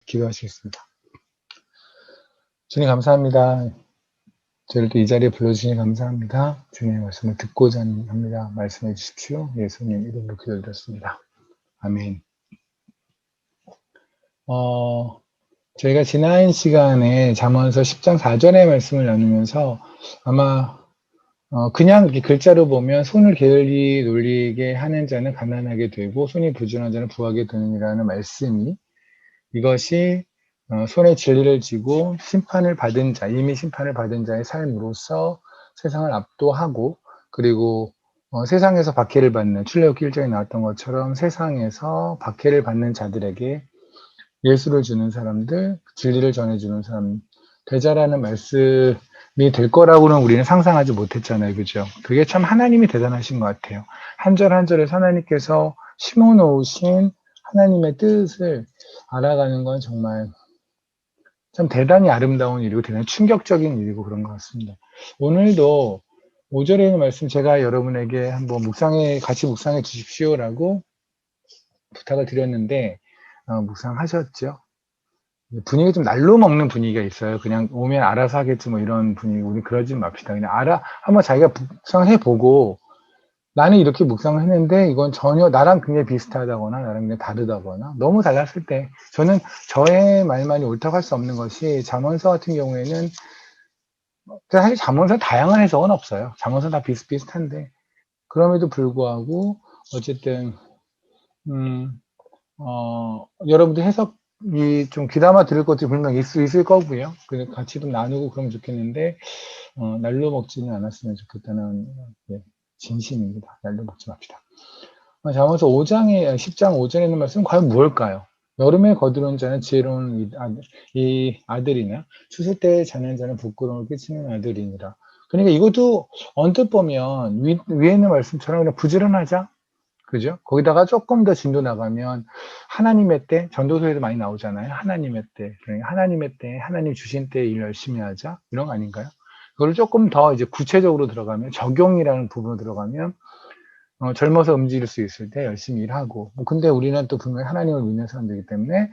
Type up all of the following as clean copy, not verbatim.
기도하시겠습니다. 주님 감사합니다. 저를 또 이 자리에 불러주시니 감사합니다. 주님의 말씀을 듣고자 합니다. 말씀해 주십시오. 예수님 이름으로 기도드렸습니다. 아멘. 저희가 지난 시간에 잠언서 10장 4절의 말씀을 나누면서 아마 그냥 이렇게 글자로 보면 손을 게을리 놀리게 하는 자는 가난하게 되고 손이 부지런한 자는 부하게 되느니라는 말씀이 이것이 손에 진리를 쥐고 심판을 받은 자, 이미 심판을 받은 자의 삶으로서 세상을 압도하고 그리고 세상에서 박해를 받는 출애굽기 1장에 나왔던 것처럼 세상에서 박해를 받는 자들에게 예수를 주는 사람들, 진리를 전해주는 사람 되자라는 말씀이 될 거라고는 우리는 상상하지 못했잖아요. 그죠? 그게 참 하나님이 대단하신 것 같아요. 한 절 한 절에 하나님께서 심어놓으신 하나님의 뜻을 알아가는 건 정말 참 대단히 아름다운 일이고 대단히 충격적인 일이고 그런 것 같습니다. 오늘도 5절에 있는 말씀 제가 여러분에게 한번 같이 묵상해 주십시오라고 부탁을 드렸는데 묵상하셨죠? 분위기 좀 날로 먹는 분위기가 있어요. 그냥 오면 알아서 하겠지 뭐 이런 분위기. 우리 그러지 맙시다. 그냥 한번 자기가 묵상해 보고 나는 이렇게 묵상을 했는데 이건 전혀 나랑 굉장히 비슷하다거나 나랑 굉장히 다르다거나 너무 달랐을 때 저는 저의 말만이 옳다고 할 수 없는 것이 잠언서 같은 경우에는 사실 잠언서는 다양한 해석은 없어요. 잠언서는 다 비슷비슷한데 그럼에도 불구하고 어쨌든 여러분들 해석이 좀 귀담아 들을 것들이 분명 있을 거고요. 그래서 같이 좀 나누고 그러면 좋겠는데 날로 먹지는 않았으면 좋겠다는 진심입니다. 날로 먹지 맙시다. 잠언서 10장 5절에 있는 말씀은 과연 무엇일까요? 여름에 거두는 자는 지혜로운 이 아들이나 추수 때에 자는 자는 부끄러움을 끼치는 아들이니라. 그러니까 이것도 언뜻 보면 위에 있는 말씀처럼 그냥 부지런하자. 그죠? 거기다가 조금 더 진도 나가면 하나님의 때, 전도서에도 많이 나오잖아요. 하나님의 때. 그러니까 하나님의 때, 하나님 주신 때 일 열심히 하자. 이런 거 아닌가요? 그걸 조금 더 이제 구체적으로 들어가면, 적용이라는 부분으로 들어가면, 젊어서 움직일 수 있을 때 열심히 일하고. 근데 우리는 또 분명히 하나님을 믿는 사람들이기 때문에,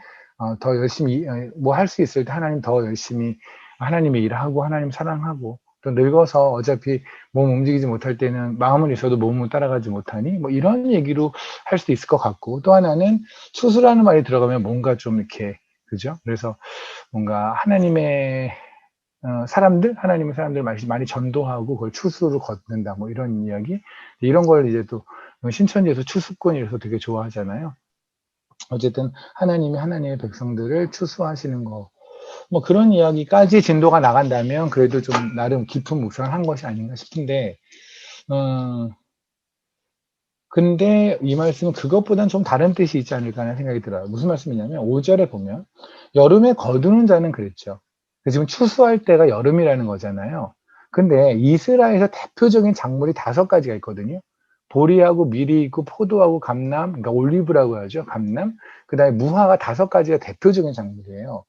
더 열심히, 뭐 할 수 있을 때 하나님 더 열심히 하나님의 일을 하고, 하나님 사랑하고, 또 늙어서 어차피 몸 움직이지 못할 때는 마음은 있어도 몸은 따라가지 못하니 뭐 이런 얘기로 할 수도 있을 것 같고 또 하나는 추수라는 말이 들어가면 뭔가 좀 이렇게 그죠? 그래서 뭔가 하나님의 사람들 많이 전도하고 그걸 추수로 걷는다 뭐 이런 이야기 이런 걸 이제 또 신천지에서 추수꾼이라서 되게 좋아하잖아요. 어쨌든 하나님의 백성들을 추수하시는 거 뭐 그런 이야기까지 진도가 나간다면 그래도 좀 나름 깊은 묵상을 한 것이 아닌가 싶은데 근데 이 말씀은 그것보다는 좀 다른 뜻이 있지 않을까 하는 생각이 들어요. 무슨 말씀이냐면 5절에 보면 여름에 거두는 자는 그랬죠. 지금 추수할 때가 여름이라는 거잖아요. 근데 이스라엘에서 대표적인 작물이 5가지가 있거든요. 보리하고 밀이 있고 포도하고 감람, 그러니까 올리브라고 하죠. 감람. 그다음에 무화과 5가지가 대표적인 작물이에요.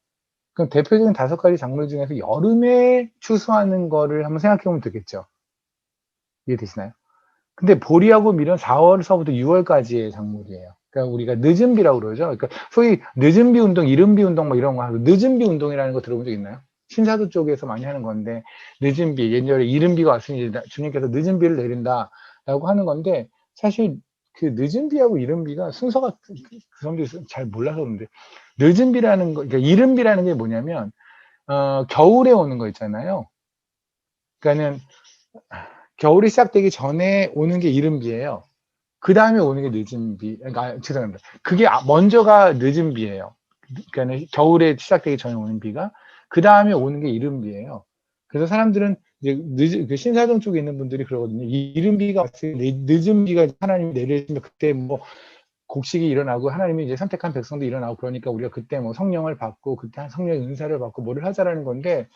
그럼 대표적인 5가지 작물 중에서 여름에 추수하는 거를 한번 생각해 보면 되겠죠. 이해되시나요? 근데 보리하고 밀은 4월서부터 6월까지의 작물이에요. 그러니까 우리가 늦은 비라고 그러죠. 그러니까 소위 늦은 비 운동, 이른 비 운동 뭐 이런 거 하고 늦은 비 운동이라는 거 들어본 적 있나요? 신사도 쪽에서 많이 하는 건데 늦은 비, 옛날에 이른 비가 왔으니 주님께서 늦은 비를 내린다라고 하는 건데 사실 그 늦은 비하고 이른 비가 순서가 그 사람들이 잘 몰라서 그런데 늦은 비라는 거, 그러니까 이른 비라는 게 뭐냐면 겨울에 오는 거 있잖아요. 그러니까는 겨울이 시작되기 전에 오는 게 이른 비예요. 그 다음에 오는 게 늦은 비. 그러니까 죄송합니다. 그게 먼저가 늦은 비예요. 그러니까 겨울에 시작되기 전에 오는 비가 그 다음에 오는 게 이른 비예요. 그래서 사람들은 이제 그 신사동 쪽에 있는 분들이 그러거든요. 이른 비가 왔을 때 늦은 비가 하나님이 내리시면 그때 뭐 곡식이 일어나고 하나님이 이제 선택한 백성도 일어나고 그러니까 우리가 그때 뭐 성령을 받고 그때 성령의 은사를 받고 뭐를 하자라는 건데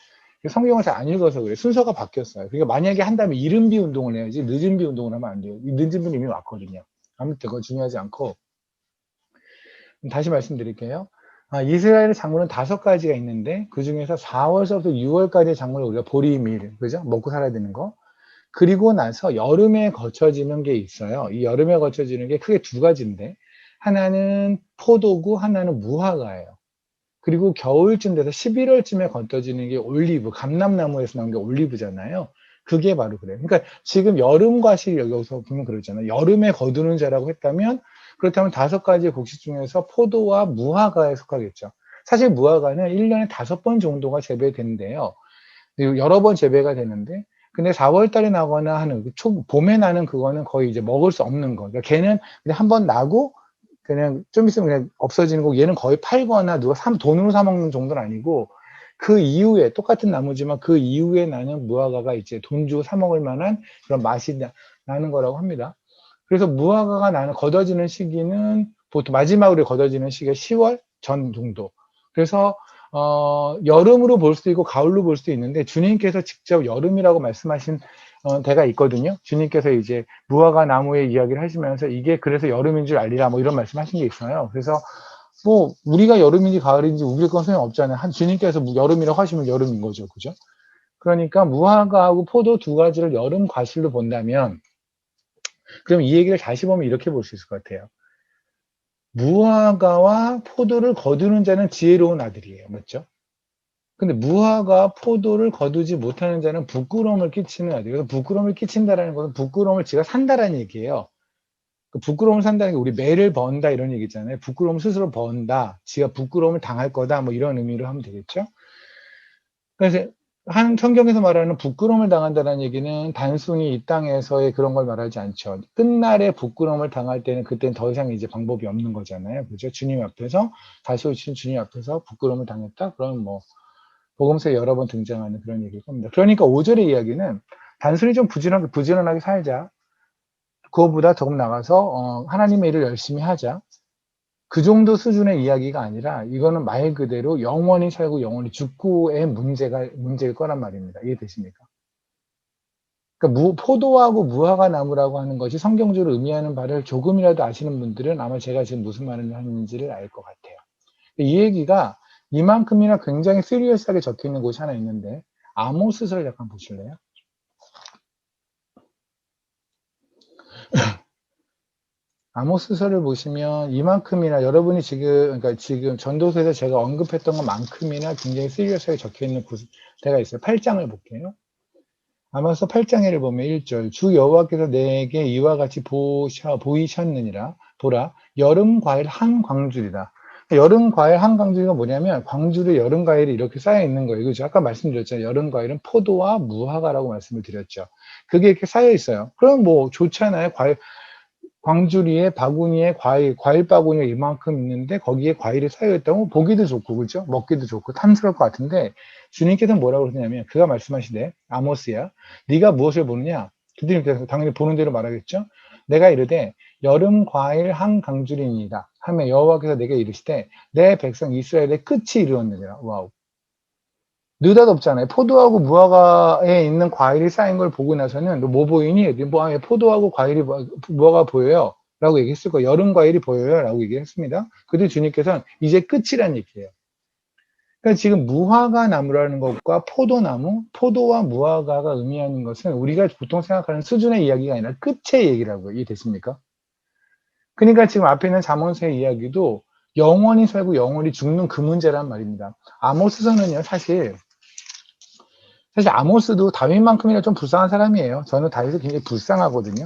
성경을 잘 안 읽어서 그래. 순서가 바뀌었어요. 그러니까 만약에 한다면 이른 비 운동을 해야지 늦은 비 운동을 하면 안 돼요. 늦은 비 이미 왔거든요. 아무튼 그건 중요하지 않고 다시 말씀드릴게요. 이스라엘의 작물은 5가지가 있는데 그 중에서 4월서부터 6월까지의 작물을 우리가 보리밀, 그죠? 먹고 살아야 되는 거. 그리고 나서 여름에 거쳐지는 게 있어요. 이 여름에 거쳐지는 게 크게 2가지인데 하나는 포도고 하나는 무화과예요. 그리고 겨울쯤 돼서 11월쯤에 걷어지는 게 올리브, 감람나무에서 나온 게 올리브잖아요. 그게 바로 그래요. 그러니까 지금 여름 과실 여기서 보면 그러잖아요. 여름에 거두는 자라고 했다면 그렇다면 5가지 곡식 중에서 포도와 무화과에 속하겠죠. 사실 무화과는 1년에 5번 정도가 재배되는데요. 여러 번 재배가 되는데 근데 4월 달에 나거나 하는 봄에 나는 그거는 거의 이제 먹을 수 없는 거. 그러니까 걔는 그냥 한번 나고 그냥 좀 있으면 그냥 없어지는 거고 얘는 거의 팔거나 누가 돈으로 사 먹는 정도는 아니고 그 이후에 똑같은 나무지만 그 이후에 나는 무화과가 이제 돈 주고 사 먹을 만한 그런 맛이 나는 거라고 합니다. 그래서 무화과가 나는 걷어지는 시기는 보통 마지막으로 걷어지는 시기가 10월 전 정도. 그래서 여름으로 볼 수도 있고 가을로 볼 수도 있는데 주님께서 직접 여름이라고 말씀하신 데가 있거든요. 주님께서 이제 무화과 나무의 이야기를 하시면서 이게 그래서 여름인 줄 알리라 뭐 이런 말씀하신 게 있어요. 그래서 뭐 우리가 여름인지 가을인지 우길 건 소용없잖아요. 주님께서 여름이라고 하시면 여름인 거죠. 그죠? 그러니까 무화과하고 포도 2가지를 여름 과실로 본다면 그럼 이 얘기를 다시 보면 이렇게 볼 수 있을 것 같아요. 무화과와 포도를 거두는 자는 지혜로운 아들이에요. 맞죠? 근데 무화과, 포도를 거두지 못하는 자는 부끄러움을 끼치는 아들. 그래서 부끄러움을 끼친다라는 것은 부끄러움을 지가 산다라는 얘기예요. 그 부끄러움을 산다는 게 우리 매를 번다 이런 얘기잖아요. 부끄러움을 스스로 번다. 지가 부끄러움을 당할 거다. 뭐 이런 의미로 하면 되겠죠. 그래서 한 성경에서 말하는 부끄러움을 당한다는 얘기는 단순히 이 땅에서의 그런 걸 말하지 않죠. 끝날에 부끄러움을 당할 때는 그때는 더 이상 이제 방법이 없는 거잖아요. 그죠? 주님 앞에서 다시 오신 주님 앞에서 부끄러움을 당했다. 그럼 뭐 복음서에 여러 번 등장하는 그런 얘기일 겁니다. 그러니까 5절의 이야기는 단순히 좀 부지런하게 살자. 그거보다 조금 나가서 하나님의 일을 열심히 하자. 그 정도 수준의 이야기가 아니라 이거는 말 그대로 영원히 살고 영원히 죽고의 문제일 거란 말입니다. 이해되십니까? 그러니까 포도하고 무화과 나무라고 하는 것이 성경적으로 의미하는 바를 조금이라도 아시는 분들은 아마 제가 지금 무슨 말을 하는지를 알 것 같아요. 이 얘기가 이만큼이나 굉장히 시리어스하게 적혀 있는 곳이 하나 있는데 아모스서를 잠깐 보실래요? 아모스서를 보시면 이만큼이나 여러분이 그러니까 지금 전도서에서 제가 언급했던 것만큼이나 굉장히 시리어스하게 적혀 있는 데가 있어요. 8장을 볼게요. 아모스 8장 1을 보면 1절 주 여호와께서 내게 이와 같이 보이셨느니라 보라 여름 과일 한 광줄이다. 여름 과일 한 광줄이가 뭐냐면 광줄에 여름 과일이 이렇게 쌓여 있는 거예요. 그죠? 아까 말씀드렸잖아요. 여름 과일은 포도와 무화과라고 말씀을 드렸죠. 그게 이렇게 쌓여 있어요. 그럼 뭐 좋잖아요. 광주리에 바구니에 과일 바구니가 이만큼 있는데 거기에 과일이 쌓여있다면 보기도 좋고, 그죠? 먹기도 좋고 탐스러울 것 같은데 주님께서는 뭐라고 그러냐면 그가 말씀하시되 아모스야 네가 무엇을 보느냐? 주님께서 당연히 보는 대로 말하겠죠? 내가 이르되 여름 과일 한 강줄이니이다 하며 여호와께서 내게 이르시되 내 백성 이스라엘의 끝이 이르렀느니라. 와우. 느닷없잖아요. 포도하고 무화과에 있는 과일이 쌓인 걸 보고 나서는 너 뭐 보이니? 포도하고 과일이 무화과 보여요. 라고 얘기했을 거예요. 여름 과일이 보여요. 라고 얘기했습니다. 그때 주님께서는 이제 끝이란 얘기예요. 그러니까 지금 무화과 나무라는 것과 포도나무, 포도와 무화과가 의미하는 것은 우리가 보통 생각하는 수준의 이야기가 아니라 끝의 얘기라고요. 이해되십니까? 그러니까 지금 앞에 있는 잠언서의 이야기도 영원히 살고 영원히 죽는 그 문제란 말입니다. 아모스서는요, 사실 아모스도 다윗만큼이나 좀 불쌍한 사람이에요. 저는 다윗이 굉장히 불쌍하거든요.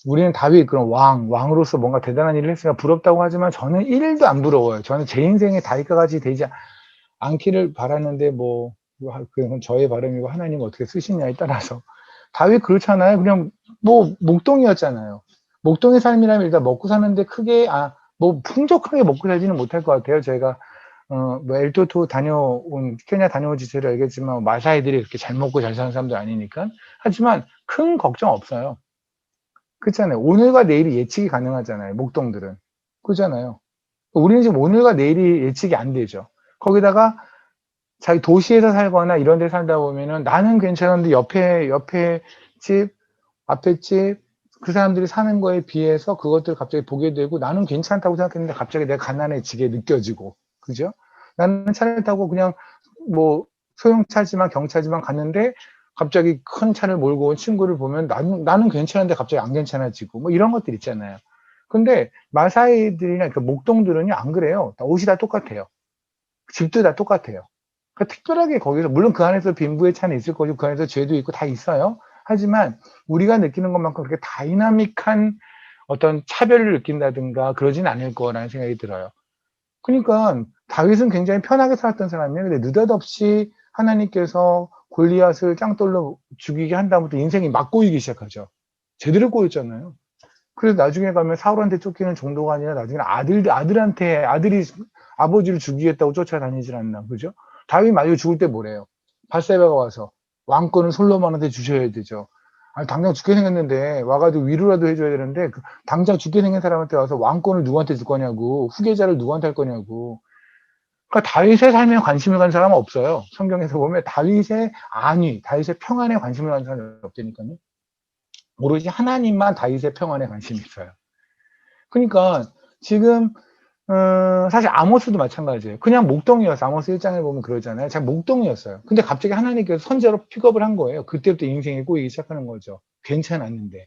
우리는 다윗 그런 왕으로서 뭔가 대단한 일을 했으니까 부럽다고 하지만 저는 1도 안 부러워요. 저는 제 인생에 다윗과 같이 되지 않기를 바라는데 그건 저의 바람이고 하나님 어떻게 쓰시냐에 따라서 다윗 그렇잖아요. 그냥 뭐 목동이었잖아요. 목동의 삶이라면 일단 먹고 사는데 크게 뭐 풍족하게 먹고 살지는 못할 것 같아요. 제가 뭐 엘토토 케냐 다녀온 지체를 알겠지만 마사이들이 그렇게 잘 먹고 잘 사는 사람도 아니니까. 하지만 큰 걱정 없어요. 그렇잖아요. 오늘과 내일이 예측이 가능하잖아요. 목동들은. 그렇잖아요. 우리는 지금 오늘과 내일이 예측이 안 되죠. 거기다가 자기 도시에서 살거나 이런 데 살다 보면은 나는 괜찮은데 옆에 집, 앞에 집, 그 사람들이 사는 거에 비해서 그것들을 갑자기 보게 되고 나는 괜찮다고 생각했는데 갑자기 내가 가난해지게 느껴지고. 그죠? 나는 차를 타고 그냥 뭐 소형차지만 경차지만 갔는데 갑자기 큰 차를 몰고 온 친구를 보면 나는 괜찮은데 갑자기 안 괜찮아지고 뭐 이런 것들 있잖아요. 근데 마사이들이나 그 목동들은요 안 그래요. 옷이 다 똑같아요. 집도 다 똑같아요. 그러니까 특별하게 거기서 물론 그 안에서 빈부의 차는 있을 거고 그 안에서 죄도 있고 다 있어요. 하지만 우리가 느끼는 것만큼 그렇게 다이나믹한 어떤 차별을 느낀다든가 그러진 않을 거라는 생각이 들어요. 그러니까 다윗은 굉장히 편하게 살았던 사람이에요. 근데 느닷없이 하나님께서 골리앗을 짱돌로 죽이게 한 다음부터 인생이 막 꼬이기 시작하죠. 제대로 꼬였잖아요. 그래서 나중에 가면 사울한테 쫓기는 정도가 아니라 나중에 아들한테 아들이 아버지를 죽이겠다고 쫓아다니질 않나, 그죠? 다윗 만약에 죽을 때 뭐래요? 바세바가 와서 왕권을 솔로몬한테 주셔야 되죠. 아니, 당장 죽게 생겼는데 와가지고 위로라도 해줘야 되는데 당장 죽게 생긴 사람한테 와서 왕권을 누구한테 줄 거냐고, 후계자를 누구한테 할 거냐고. 그러니까 다윗의 삶에 관심을 가는 사람은 없어요. 성경에서 보면 다윗의 안위, 다윗의 평안에 관심을 가는 사람이 없다니까요. 오로지 하나님만 다윗의 평안에 관심이 있어요. 그러니까 지금 사실 아모스도 마찬가지예요. 그냥 목동이었어요. 아모스 1장을 보면 그러잖아요. 잘 목동이었어요. 근데 갑자기 하나님께서 선제로 픽업을 한 거예요. 그때부터 인생이 꼬이기 시작하는 거죠. 괜찮았는데.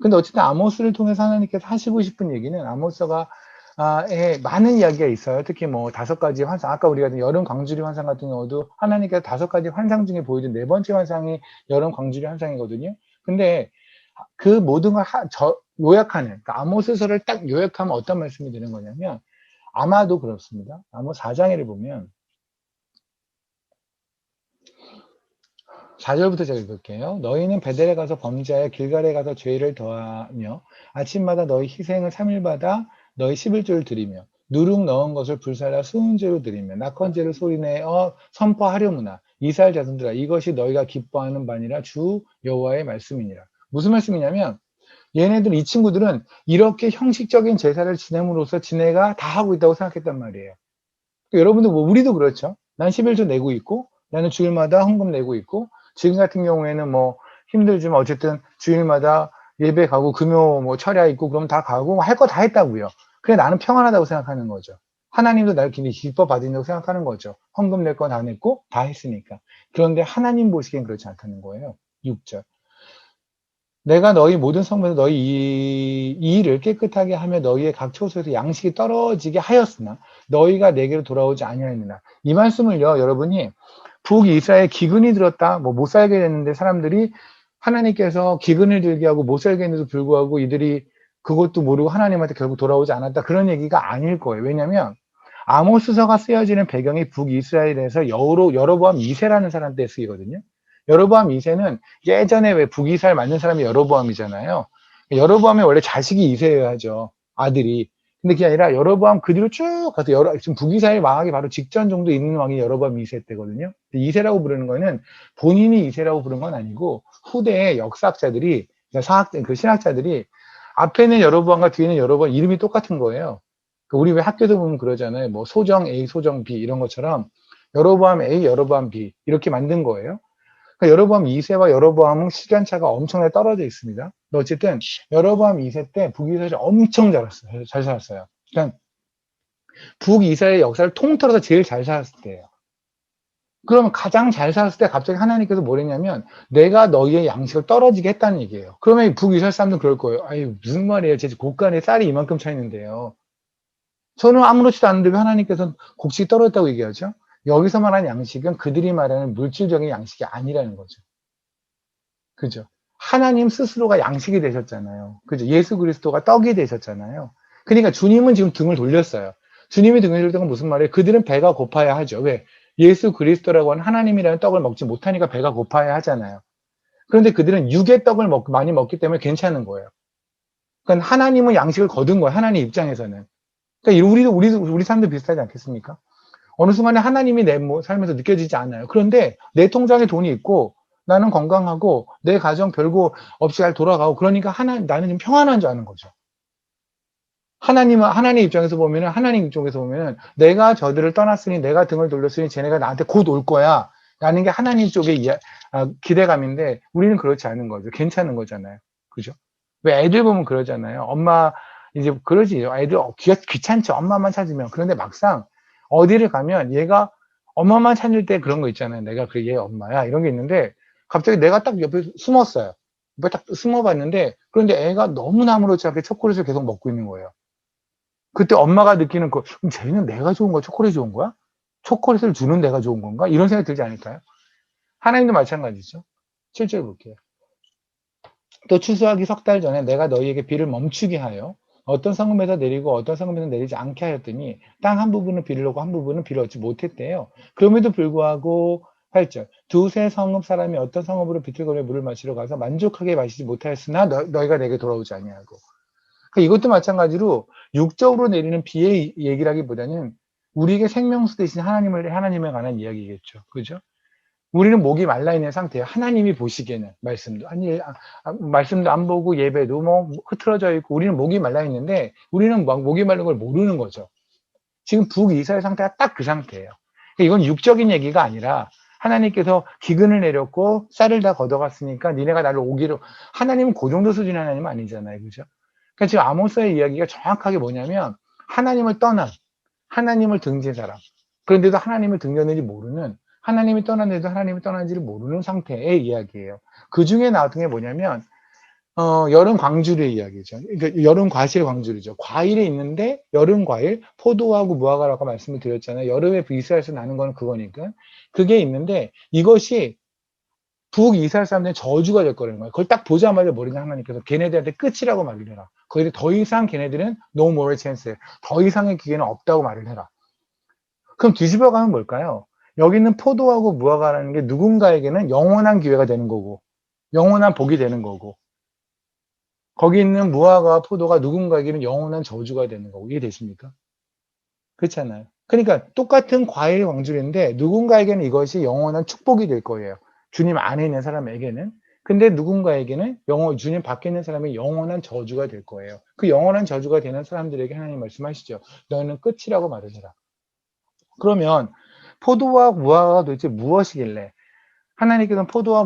근데 어쨌든 아모스를 통해서 하나님께서 하시고 싶은 얘기는 아모스가 많은 이야기가 있어요. 특히 뭐 5가지 환상, 아까 우리가 여름 광주리 환상 같은 경우도 하나님께서 5가지 환상 중에 보여준 4번째 환상이 여름 광주리 환상이거든요. 근데 그 모든 걸 요약하는, 그러니까 아모스서를 딱 요약하면 어떤 말씀이 되는 거냐면, 아마도 그렇습니다. 아모스 4장에를 보면 4절부터 제가 읽을게요. 너희는 베델에 가서 범죄하여 길갈에 가서 죄를 더하며 아침마다 너희 희생을 3일마다 너희 11조를 드리며 누룩 넣은 것을 불살라 수은제로 드리며 낙헌제를 소리내어 선포하려무나 이스라엘 자손들아 이것이 너희가 기뻐하는 바니라 주 여호와의 말씀이니라. 무슨 말씀이냐면 얘네들 이 친구들은 이렇게 형식적인 제사를 지냄으로써 지네가 다 하고 있다고 생각했단 말이에요. 여러분들 뭐 우리도 그렇죠. 난 11조 내고 있고 나는 주일마다 헌금 내고 있고 지금 같은 경우에는 뭐 힘들지만 어쨌든 주일마다 예배 가고 금요 뭐 철야 있고 그럼 다 가고 할 거 다 했다고요. 그래 나는 평안하다고 생각하는 거죠. 하나님도 나를 굉장히 기뻐 받는다고 생각하는 거죠. 헌금 낼 거 다 냈고 다 했으니까. 그런데 하나님 보시기엔 그렇지 않다는 거예요. 6절. 내가 너희 모든 성문에서 너희 이 일을 깨끗하게 하며 너희의 각 처소에서 양식이 떨어지게 하였으나 너희가 내게로 돌아오지 아니하였느냐. 이 말씀을요, 여러분이 북이스라엘 기근이 들었다, 뭐 못 살게 됐는데 사람들이 하나님께서 기근을 들게 하고 못 살게 했는데도 불구하고 이들이 그것도 모르고 하나님한테 결국 돌아오지 않았다. 그런 얘기가 아닐 거예요. 왜냐하면 아모스서가 쓰여지는 배경이 북이스라엘에서 여로보암 2세라는 사람 때 쓰이거든요. 여로보암 2세는 예전에 왜 북이스라엘 맞는 사람이 여로보암이잖아요. 여로보암이 원래 자식이 2세여야 하죠. 아들이. 근데 그게 아니라 여로보암 그 뒤로 쭉 가서 지금 북이스라엘 망하기 바로 직전 정도 있는 왕이 여로보암 2세 때거든요. 2세라고 부르는 거는 본인이 2세라고 부른 건 아니고 후대의 역사학자들이 그 신학자들이 앞에는 여로보암과 뒤에는 여로보암 이름이 똑같은 거예요. 우리 왜 학교도 보면 그러잖아요. 뭐 소정 A, 소정 B 이런 것처럼 여로보암 A, 여로보암 B 이렇게 만든 거예요. 그러니까 여로보암 2세와 여로보암은 시간차가 엄청나게 떨어져 있습니다. 어쨌든 여로보암 2세 때 북이스라엘이 엄청 잘 살았어요. 그러니까 북이스라엘 역사를 통틀어서 제일 잘 살았을 때예요. 그러면 가장 잘 살았을 때 갑자기 하나님께서 뭐랬냐면 내가 너희의 양식을 떨어지게 했다는 얘기예요. 그러면 북이스라엘 사람들은 그럴 거예요. 아유 무슨 말이에요. 제 곡간에 쌀이 이만큼 차 있는데요. 저는 아무렇지도 않은데 왜 하나님께서 곡식이 떨어졌다고 얘기하죠? 여기서 말하는 양식은 그들이 말하는 물질적인 양식이 아니라는 거죠. 그죠? 하나님 스스로가 양식이 되셨잖아요. 그죠? 예수 그리스도가 떡이 되셨잖아요. 그러니까 주님은 지금 등을 돌렸어요. 주님이 등을 돌릴 때가 무슨 말이에요? 그들은 배가 고파야 하죠. 왜? 예수 그리스도라고 하는 하나님이라는 떡을 먹지 못하니까 배가 고파야 하잖아요. 그런데 그들은 육의 떡을 많이 먹기 때문에 괜찮은 거예요. 그러니까 하나님은 양식을 거둔 거예요. 하나님 입장에서는. 그러니까 우리 사람들 비슷하지 않겠습니까? 어느 순간에 하나님이 내 삶에서 느껴지지 않아요. 그런데 내 통장에 돈이 있고 나는 건강하고 내 가정 별거 없이 잘 돌아가고 그러니까 나는 좀 평안한 줄 아는 거죠. 하나님 입장에서 보면은 하나님 입장에서 보면은 내가 저들을 떠났으니 내가 등을 돌렸으니 쟤네가 나한테 곧 올 거야 라는 게 하나님 쪽의 기대감인데 우리는 그렇지 않은 거죠. 괜찮은 거잖아요. 그죠? 왜 애들 보면 그러잖아요. 엄마 이제 그러지. 애들 귀찮죠. 엄마만 찾으면. 그런데 막상 어디를 가면 얘가 엄마만 찾을 때 그런 거 있잖아요. 내가 얘 엄마야 이런 게 있는데 갑자기 내가 딱 옆에 숨었어요. 옆에 딱 숨어봤는데 그런데 애가 너무나 아무렇지 않게 초콜릿을 계속 먹고 있는 거예요. 그때 엄마가 느끼는 그럼 쟤는 내가 좋은 거야? 초콜릿이 좋은 거야? 초콜릿을 주는 내가 좋은 건가? 이런 생각이 들지 않을까요? 하나님도 마찬가지죠. 7절 볼게요. 또 추수하기 석 달 전에 내가 너희에게 비를 멈추게 하여 어떤 성읍에서 내리고 어떤 성읍에서 내리지 않게 하였더니 땅 한 부분은 비를 얻고 한 부분은 비를 얻지 못했대요. 그럼에도 불구하고 8절 두세 성읍 사람이 어떤 성읍으로 비틀거려 물을 마시러 가서 만족하게 마시지 못하였으나 너희가 내게 돌아오지 아니하고. 그러니까 이것도 마찬가지로 육적으로 내리는 비의 얘기라기보다는 우리에게 생명수 대신 하나님에 관한 이야기겠죠. 그죠? 우리는 목이 말라 있는 상태예요. 하나님이 보시기에는 말씀도 안 보고 예배도 뭐 흐트러져 있고 우리는 목이 말라 있는데 우리는 목이 마른 걸 모르는 거죠. 지금 북이스라엘 상태가 딱 그 상태예요. 이건 육적인 얘기가 아니라 하나님께서 기근을 내렸고 쌀을 다 걷어갔으니까 니네가 나를 오기로. 하나님은 그 정도 수준의 하나님은 아니잖아요. 그죠? 그러니까 지금 아모스의 이야기가 정확하게 뭐냐면 하나님을 떠난, 하나님을 등진 사람, 그런데도 하나님을 등졌는지 모르는, 하나님이 떠났는데도 하나님이 떠난지를 모르는 상태의 이야기예요. 그 중에 나왔던 게 뭐냐면 여름 광주리의 이야기죠. 그러니까 여름 과실 광주리죠. 과일이 있는데 여름 과일, 포도하고 무화과라고 말씀을 드렸잖아요. 여름에 이스라엘에서 나는 거는 그거니까. 그게 있는데 이것이 북이스라엘 사람들은 저주가 될 거라는 거예요. 그걸 딱 보자마자 머리가 하나님께서 걔네들한테 끝이라고 말을 해라. 거기에 더 이상 걔네들은 no more chance, 더 이상의 기회는 없다고 말을 해라. 그럼 뒤집어 가면 뭘까요? 여기 있는 포도하고 무화과라는 게 누군가에게는 영원한 기회가 되는 거고 영원한 복이 되는 거고, 거기 있는 무화과와 포도가 누군가에게는 영원한 저주가 되는 거고. 이해되십니까? 그렇잖아요. 그러니까 똑같은 과일 광주리인데 누군가에게는 이것이 영원한 축복이 될 거예요. 주님 안에 있는 사람에게는. 근데 누군가에게는 주님 밖에 있는 사람이 영원한 저주가 될 거예요. 그 영원한 저주가 되는 사람들에게 하나님 말씀하시죠. 너희는 끝이라고 말을 해라. 그러면 포도와 무화과가 도대체 무엇이길래, 하나님께서는 포도와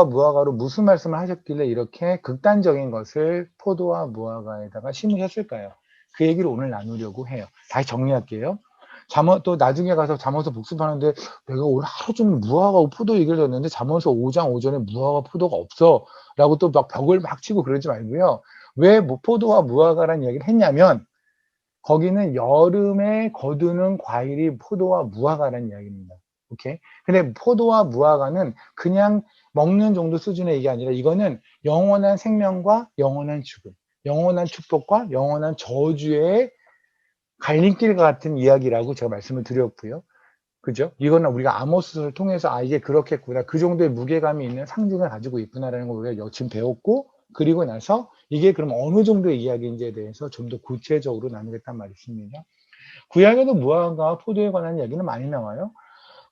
무화과로 무슨 말씀을 하셨길래 이렇게 극단적인 것을 포도와 무화과에다가 심으셨을까요? 그 얘기를 오늘 나누려고 해요. 다시 정리할게요. 또 나중에 가서 잠언서 복습하는데 내가 오늘 하루 종일 무화과하고 포도 얘기를 듣는데 잠언서 5장 5절에 무화과 포도가 없어 라고 또 막 벽을 막 치고 그러지 말고요. 왜 포도와 무화과라는 이야기를 했냐면 거기는 여름에 거두는 과일이 포도와 무화과라는 이야기입니다. 오케이? 근데 포도와 무화과는 그냥 먹는 정도 수준의 얘기가 아니라 이거는 영원한 생명과 영원한 죽음, 영원한 축복과 영원한 저주의 갈림길 같은 이야기라고 제가 말씀을 드렸고요. 그죠? 이거는 우리가 아모스를 통해서 이게 그렇겠구나, 그 정도의 무게감이 있는 상징을 가지고 있구나라는 걸 우리가 지금 배웠고, 그리고 나서 이게 그럼 어느 정도의 이야기인지에 대해서 좀 더 구체적으로 나누겠단 말이 있습니다. 구약에도 무화과와 포도에 관한 이야기는 많이 나와요.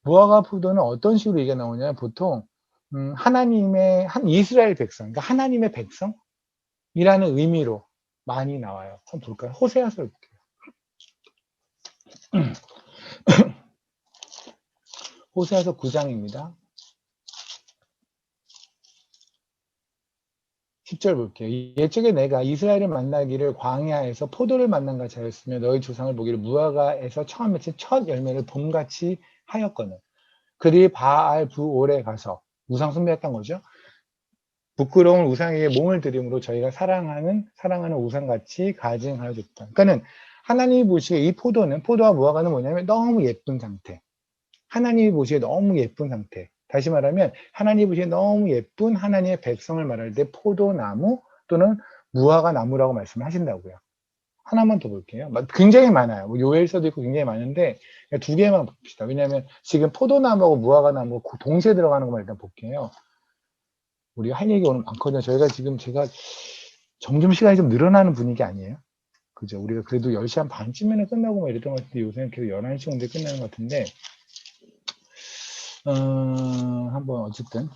무화과 포도는 어떤 식으로 얘기가 나오냐면 보통 하나님의 이스라엘 백성, 그러니까 하나님의 백성이라는 의미로 많이 나와요. 한번 볼까요? 호세아서를 볼게요. 호세아서 9장입니다. 10절 볼게요. 옛적에 내가 이스라엘을 만나기를 광야에서 포도를 만난 같이 하였으며 너희 조상을 보기를 무화과에서 처음 맺힌 첫 열매를 봄같이 하였거늘 그들이 바알 부올에 가서 우상 숭배했던 거죠. 부끄러운 우상에게 몸을 들임으로 저희가 사랑하는 우상같이 가증하여 줬다. 그러니까는 하나님이 보시기에 이 포도와 무화과는 뭐냐면 너무 예쁜 상태. 하나님이 보시기에 너무 예쁜 상태. 다시 말하면 하나님이 보시기에 너무 예쁜 하나님의 백성을 말할 때 포도나무 또는 무화과 나무라고 말씀을 하신다고요. 하나만 더 볼게요. 굉장히 많아요. 요엘서도 있고 굉장히 많은데 두 개만 봅시다. 왜냐하면 지금 포도나무하고 무화과 나무 동시에 들어가는 것만 일단 볼게요. 우리가 할 얘기 오늘 많거든요. 제가 점점 시간이 좀 늘어나는 분위기 아니에요? 그죠? 우리가 그래도 10시 한 반쯤에는 끝나고 막 이랬던 것 같은데 요새는 계속 11시 정도에 끝나는 것 같은데 한번 어쨌든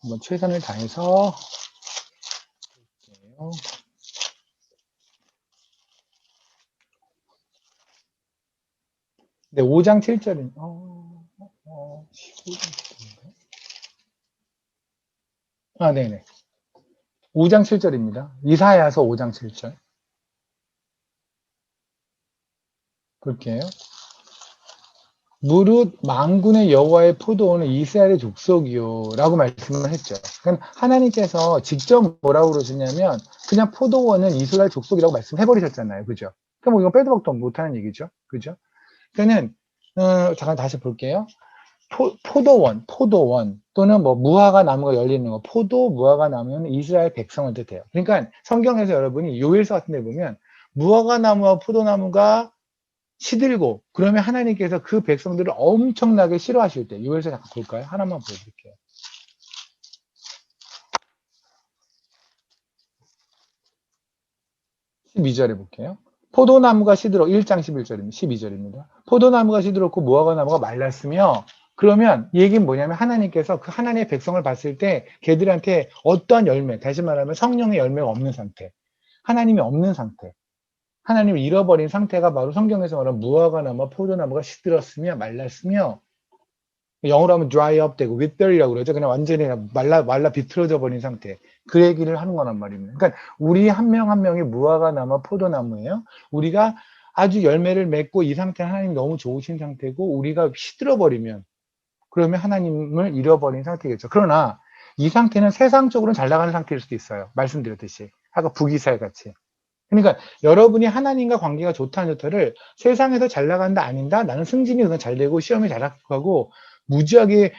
한번 최선을 다해서 볼게요. 네, 5장 7절인 15장 네네. 5장 7절입니다. 이사야서 5장 7절. 볼게요. 무릇 만군의 여호와의 포도원은 이스라엘의 족속이요 라고 말씀을 했죠. 그러니까 하나님께서 직접 뭐라고 그러시냐면 그냥 포도원은 이스라엘 족속이라고 말씀해 버리셨잖아요. 그죠? 그럼 이거 빼도 박도 못하는 얘기죠. 그죠? 그러니까는 잠깐 다시 볼게요. 포도원 또는 뭐 무화과 나무가 열리는 거, 포도 무화과 나무는 이스라엘 백성을 뜻해요. 그러니까 성경에서 여러분이 요일서 같은 데 보면 무화과 나무와 포도나무가 시들고 그러면 하나님께서 그 백성들을 엄청나게 싫어하실 때, 요일서 잠깐 볼까요? 하나만 보여드릴게요. 12절에 볼게요. 포도나무가 시들어 1장 11절입니다. 12절입니다. 포도나무가 시들었고 무화과 나무가 말랐으며, 그러면 이 얘기는 뭐냐면 하나님께서 그 하나님의 백성을 봤을 때 걔들한테 어떠한 열매, 다시 말하면 성령의 열매가 없는 상태, 하나님이 없는 상태, 하나님을 잃어버린 상태가 바로 성경에서 말하는 무화과 나무와 포도나무가 시들었으며 말랐으며, 영어로 하면 dry up 되고 wither이라고 그러죠. 그냥 완전히 말라 비틀어져 버린 상태. 그 얘기를 하는 거란 말입니다. 그러니까 우리 한 명 한 명이 무화과 나무, 포도나무예요. 우리가 아주 열매를 맺고 이 상태 하나님 너무 좋으신 상태고 우리가 시들어 버리면, 그러면 하나님을 잃어버린 상태겠죠. 그러나 이 상태는 세상적으로는 잘 나가는 상태일 수도 있어요. 말씀드렸듯이 아까 북이스라엘 같이. 그러니까 여러분이 하나님과 관계가 좋다 안 좋다를 세상에서 잘 나간다 아닌다, 나는 승진이 그냥 잘 되고 시험에 잘 합격하고 무지하게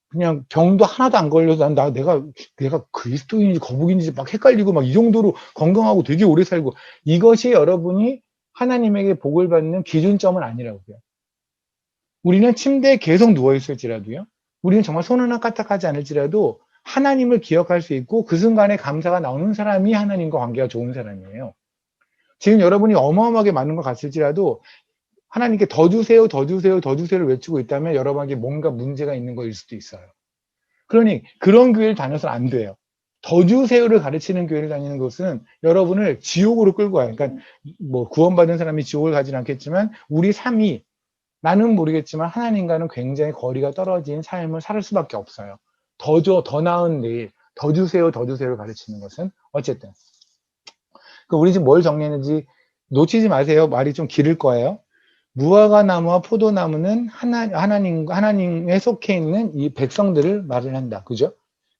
그냥 병도 하나도 안 걸려서 내가 그리스도인인지 거북인지 막 헷갈리고 막 이 정도로 건강하고 되게 오래 살고, 이것이 여러분이 하나님에게 복을 받는 기준점은 아니라고요. 우리는 침대에 계속 누워 있을지라도요, 우리는 정말 손 하나 까딱하지 않을지라도 하나님을 기억할 수 있고 그 순간에 감사가 나오는 사람이 하나님과 관계가 좋은 사람이에요. 지금 여러분이 어마어마하게 많은 걸 갔을지라도 하나님께 더 주세요, 더 주세요, 더 주세요를 외치고 있다면 여러분에게 뭔가 문제가 있는 거일 수도 있어요. 그러니 그런 교회를 다녀서는 안 돼요. 더 주세요를 가르치는 교회를 다니는 것은 여러분을 지옥으로 끌고 가요. 그러니까 뭐 구원받은 사람이 지옥을 가지는 않겠지만 우리 삶이, 나는 모르겠지만 하나님과는 굉장히 거리가 떨어진 삶을 살 수밖에 없어요. 더 줘, 더 나은 내일, 더 주세요, 더 주세요를 가르치는 것은. 어쨌든 우리 지금 뭘 정리했는지 놓치지 마세요. 말이 좀 길을 거예요. 무화과 나무와 포도나무는 하나님에 속해 있는 이 백성들을 말을 한다. 그죠?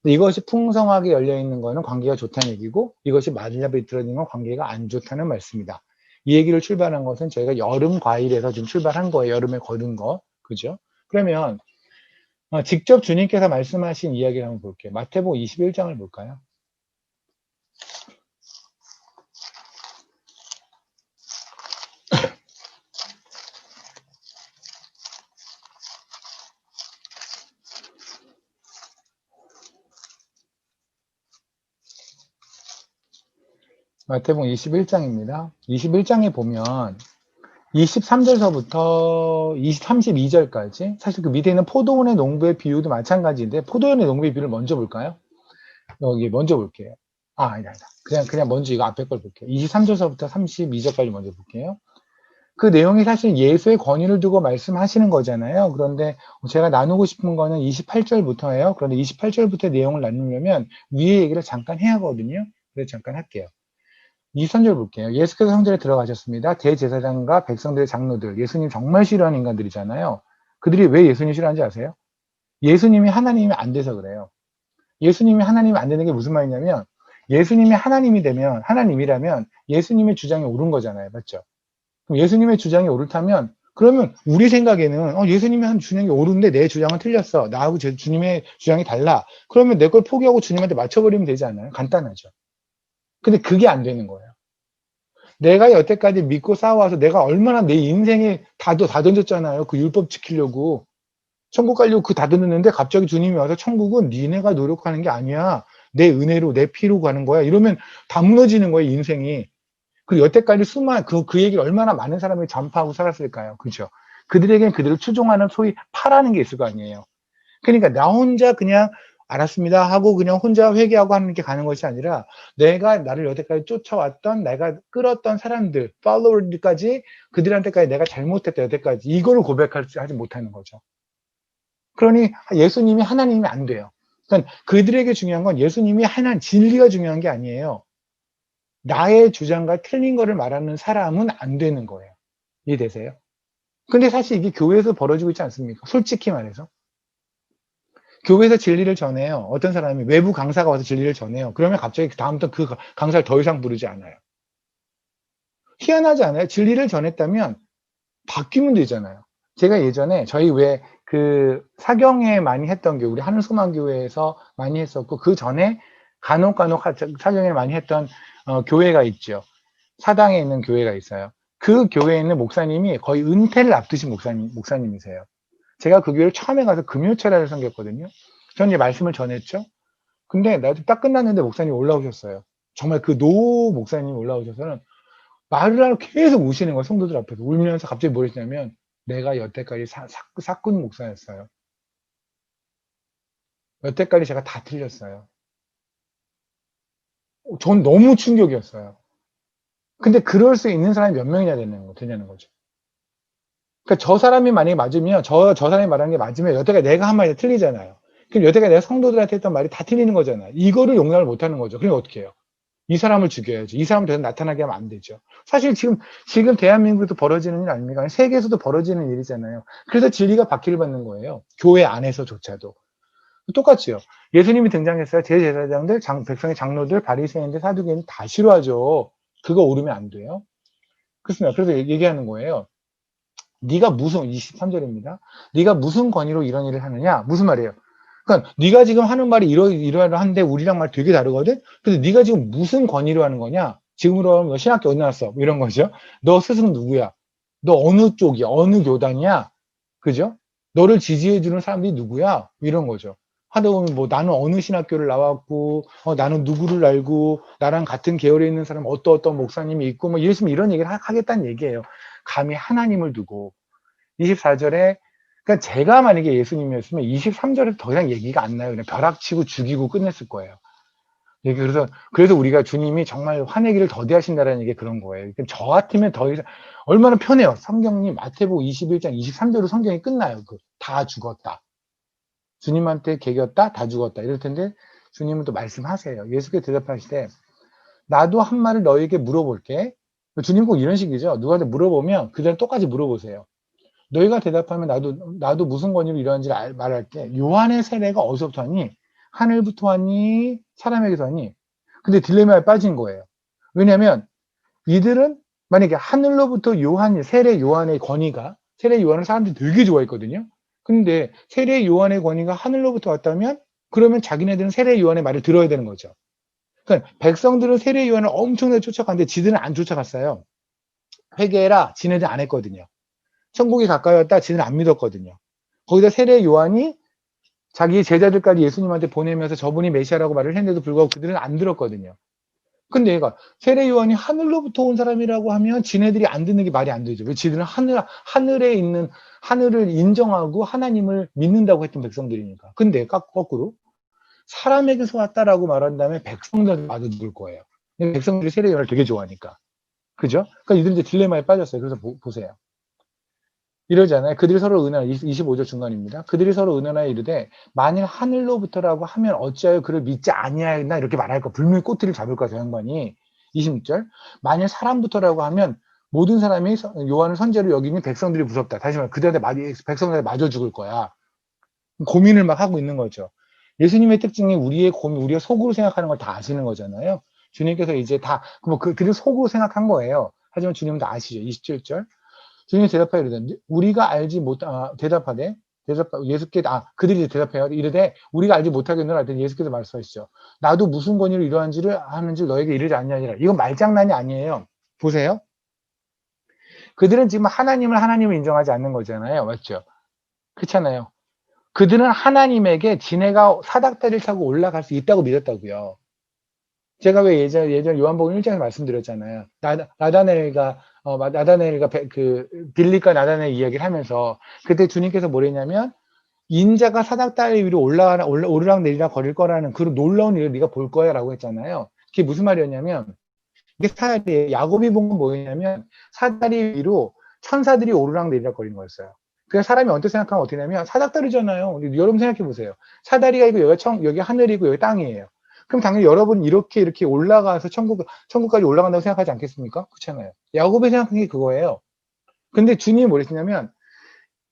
이것이 풍성하게 열려 있는 거는 관계가 좋다는 얘기고, 이것이 말라 비틀어진 건 관계가 안 좋다는 말씀이다. 이 얘기를 출발한 것은 저희가 여름 과일에서 좀 출발한 거예요. 여름에 거둔 거. 그죠? 그러면 직접 주님께서 말씀하신 이야기를 한번 볼게요. 마태복음 21장을 볼까요? 마태복음 21장입니다. 21장에 보면 23절서부터 32절까지, 사실 그 밑에 있는 포도원의 농부의 비유도 마찬가지인데 포도원의 농부의 비유를 먼저 볼까요? 여기 먼저 볼게요. 아니다. 그냥 먼저 이거 앞에 걸 볼게요. 23절서부터 32절까지 먼저 볼게요. 그 내용이 사실 예수의 권위를 두고 말씀하시는 거잖아요. 그런데 제가 나누고 싶은 거는 28절부터예요. 그런데 28절부터 내용을 나누려면 위에 얘기를 잠깐 해야 하거든요. 그래서 잠깐 할게요. 23절 볼게요. 예수께서 성전에 들어가셨습니다. 대제사장과 백성들의 장로들, 예수님 정말 싫어하는 인간들이잖아요. 그들이 왜 예수님 싫어하는지 아세요? 예수님이 하나님이 안 돼서 그래요. 예수님이 하나님이 안 되는 게 무슨 말이냐면, 예수님이 하나님이 되면, 하나님이라면 예수님의 주장이 옳은 거잖아요. 맞죠? 그럼 예수님의 주장이 옳다면, 그러면 우리 생각에는 예수님이 한 주장이 옳은데 내 주장은 틀렸어. 나하고 주님의 주장이 달라. 그러면 내 걸 포기하고 주님한테 맞춰버리면 되지 않아요? 간단하죠. 근데 그게 안 되는 거예요. 내가 여태까지 믿고 싸워와서 내가 얼마나 내 인생에 다 던졌잖아요. 그 율법 지키려고. 천국 가려고 그 다 던졌는데 갑자기 주님이 와서 천국은 니네가 노력하는 게 아니야. 내 은혜로, 내 피로 가는 거야. 이러면 다 무너지는 거예요, 인생이. 그리고 여태까지 그 얘기를 얼마나 많은 사람이 전파하고 살았을까요? 그죠? 그들에겐 그들을 추종하는 소위 파라는 게 있을 거 아니에요. 그러니까 나 혼자 그냥 알았습니다 하고 그냥 혼자 회개하고 하는 게 가는 것이 아니라, 내가 나를 여태까지 쫓아왔던, 내가 끌었던 사람들, 팔로워들까지, 그들한테까지 내가 잘못했다 여태까지, 이거를 하지 못하는 거죠. 그러니 예수님이 하나님이 안 돼요. 그러니까 그들에게 중요한 건 예수님이 진리가 중요한 게 아니에요. 나의 주장과 틀린 거를 말하는 사람은 안 되는 거예요. 이해되세요? 근데 사실 이게 교회에서 벌어지고 있지 않습니까? 솔직히 말해서. 교회에서 진리를 전해요. 어떤 사람이 외부 강사가 와서 진리를 전해요. 그러면 갑자기 다음부터 그 강사를 더 이상 부르지 않아요. 희한하지 않아요? 진리를 전했다면 바뀌면 되잖아요. 제가 예전에 저희 왜 그 사경에 많이 했던 게 우리 하늘소망교회에서 많이 했었고, 그 전에 간혹 사경에 많이 했던 교회가 있죠. 사당에 있는 교회가 있어요. 그 교회에 있는 목사님이 거의 은퇴를 앞두신 목사님이세요. 제가 그 교회를 처음에 가서 금요철야를 섬겼거든요. 저는 이제 말씀을 전했죠. 근데 나도 딱 끝났는데 목사님이 올라오셨어요. 정말 그 노 목사님이 올라오셔서는 말을 하러 계속 우시는 거예요. 성도들 앞에서 울면서 갑자기 뭘 했냐면, 내가 여태까지 사꾼 목사였어요. 여태까지 제가 다 틀렸어요. 전 너무 충격이었어요. 근데 그럴 수 있는 사람이 몇 명이나 되냐는 거죠. 그러니까 저 사람이 만약에 맞으면, 저 사람이 말하는 게 맞으면 여태까지 내가 한 말이 틀리잖아요. 그럼 여태까지 내가 성도들한테 했던 말이 다 틀리는 거잖아요. 이거를 용납을 못 하는 거죠. 그럼 어떻게 해요? 이 사람을 죽여야죠. 이 사람을 더 나타나게 하면 안 되죠. 사실 지금 대한민국에도 벌어지는 일 아닙니까? 세계에서도 벌어지는 일이잖아요. 그래서 진리가 박해를 받는 거예요. 교회 안에서조차도. 똑같이요. 예수님이 등장했어요. 제제사장들, 백성의 장로들, 바리새인들, 사두개인 다 싫어하죠. 그거 오르면 안 돼요. 그렇습니다. 그래서 얘기하는 거예요. 네가 무슨 23절입니다. 네가 무슨 권위로 이런 일을 하느냐? 무슨 말이에요? 그러니까 네가 지금 하는 말이 이러한데 우리랑 말 되게 다르거든. 그래서 네가 지금 무슨 권위로 하는 거냐? 지금으로 하면 너 신학교 어디 나왔어? 뭐 이런 거죠. 너 스승 누구야? 너 어느 쪽이야? 어느 교단이야? 그죠? 너를 지지해주는 사람들이 누구야? 뭐 이런 거죠. 하다 보면 뭐 나는 어느 신학교를 나왔고, 나는 누구를 알고, 나랑 같은 계열에 있는 사람 어떤 목사님이 있고, 뭐 이랬으면 이런 얘기를 하겠다는 얘기예요. 감히 하나님을 두고. 24절에, 그러니까 제가 만약에 예수님이었으면 23절에 더 이상 얘기가 안 나요. 그냥 벼락치고 죽이고 끝냈을 거예요. 그래서 우리가 주님이 정말 화내기를 더디하신다는 얘기 그런 거예요. 그러니까 저 같으면 더 이상, 얼마나 편해요. 성경님, 마태복음 21장 23절로 성경이 끝나요. 다 죽었다. 주님한테 개겼다? 다 죽었다. 이럴 텐데, 주님은 또 말씀하세요. 예수께서 대답하시되, 나도 한 말을 너에게 물어볼게. 주님 꼭 이런 식이죠. 누구한테 물어보면 그대로 똑같이 물어보세요. 너희가 대답하면 나도 무슨 권위로 이러한지를 말할게. 요한의 세례가 어디서부터 왔니? 하늘부터 왔니? 사람에게서 왔니? 근데 딜레마에 빠진 거예요. 왜냐하면 이들은 만약에 하늘로부터 세례 요한의 권위가, 세례 요한을 사람들이 되게 좋아했거든요. 근데 세례 요한의 권위가 하늘로부터 왔다면 그러면 자기네들은 세례 요한의 말을 들어야 되는 거죠. 그러니까 백성들은 세례 요한을 엄청나게 쫓아갔는데 지들은 안 쫓아갔어요. 회개해라. 지네들 안 했거든요. 천국이 가까이 왔다. 지는 안 믿었거든요. 거기다 세례 요한이 자기 제자들까지 예수님한테 보내면서 저분이 메시아라고 말을 했는데도 불구하고 그들은 안 들었거든요. 근데 얘가 세례 요한이 하늘로부터 온 사람이라고 하면 지네들이 안 듣는 게 말이 안 되죠. 왜 지들은 하늘에 있는 하늘을 인정하고 하나님을 믿는다고 했던 백성들이니까. 근데 거꾸로 사람에게서 왔다라고 말한 다음에 백성들한테 맞아 죽을 거예요. 백성들이 세례 요한을 되게 좋아하니까. 그죠? 그러니까 이들은 이제 딜레마에 빠졌어요. 그래서 보세요. 이러잖아요. 그들이 서로 의논하 25절 중간입니다. 그들이 서로 의논하여 이르되 만일 하늘로부터라고 하면 어찌하여 그를 믿지 아니하였나 이렇게 말할까. 불명히 꼬투리를 잡을까 저 양반이. 26절 만일 사람부터라고 하면 모든 사람이 요한을 선제로 여기는 백성들이 무섭다. 다시 말해 그들한테 백성들한테 맞아 죽을 거야. 고민을 막 하고 있는 거죠. 예수님의 특징이 우리의 속으로 생각하는 걸 다 아시는 거잖아요. 주님께서 이제 그들이 속으로 생각한 거예요. 하지만 주님은 다 아시죠. 27절 주님이 대답하여 이르되 우리가 알지 대답하되 그들이 대답해요. 이르되 우리가 알지 못하겠노라 하더니 예수께서 말씀하시죠. 나도 무슨 권위로 이러한지를 하는지 너에게 이르지 않냐니라. 이건 말장난이 아니에요. 보세요. 그들은 지금 하나님을 인정하지 않는 거잖아요. 맞죠? 그렇잖아요. 그들은 하나님에게 지네가 사닥다리를 타고 올라갈 수 있다고 믿었다고요. 제가 왜 예전 요한복음 1장에 말씀드렸잖아요. 나다나엘과 빌립과 나다나엘 이야기를 하면서 그때 주님께서 뭐랬냐면 인자가 사닥다리 위로 오르락 내리락 거릴 거라는 그런 놀라운 일을 네가 볼 거야 라고 했잖아요. 그게 무슨 말이었냐면 이게 사다리 야곱이 본 건 뭐였냐면 사다리 위로 천사들이 오르락 내리락 거리는 거였어요. 그래서 사람이 언뜻 생각하면 어떻게 되냐면 사닥다리잖아요. 여러분 생각해 보세요. 사다리가 있고 여기 하늘이고 여기 땅이에요. 그럼 당연히 여러분은 이렇게 올라가서 천국까지 올라간다고 생각하지 않겠습니까? 그렇잖아요. 야곱이 생각한 게 그거예요. 근데 주님이 뭐랬냐면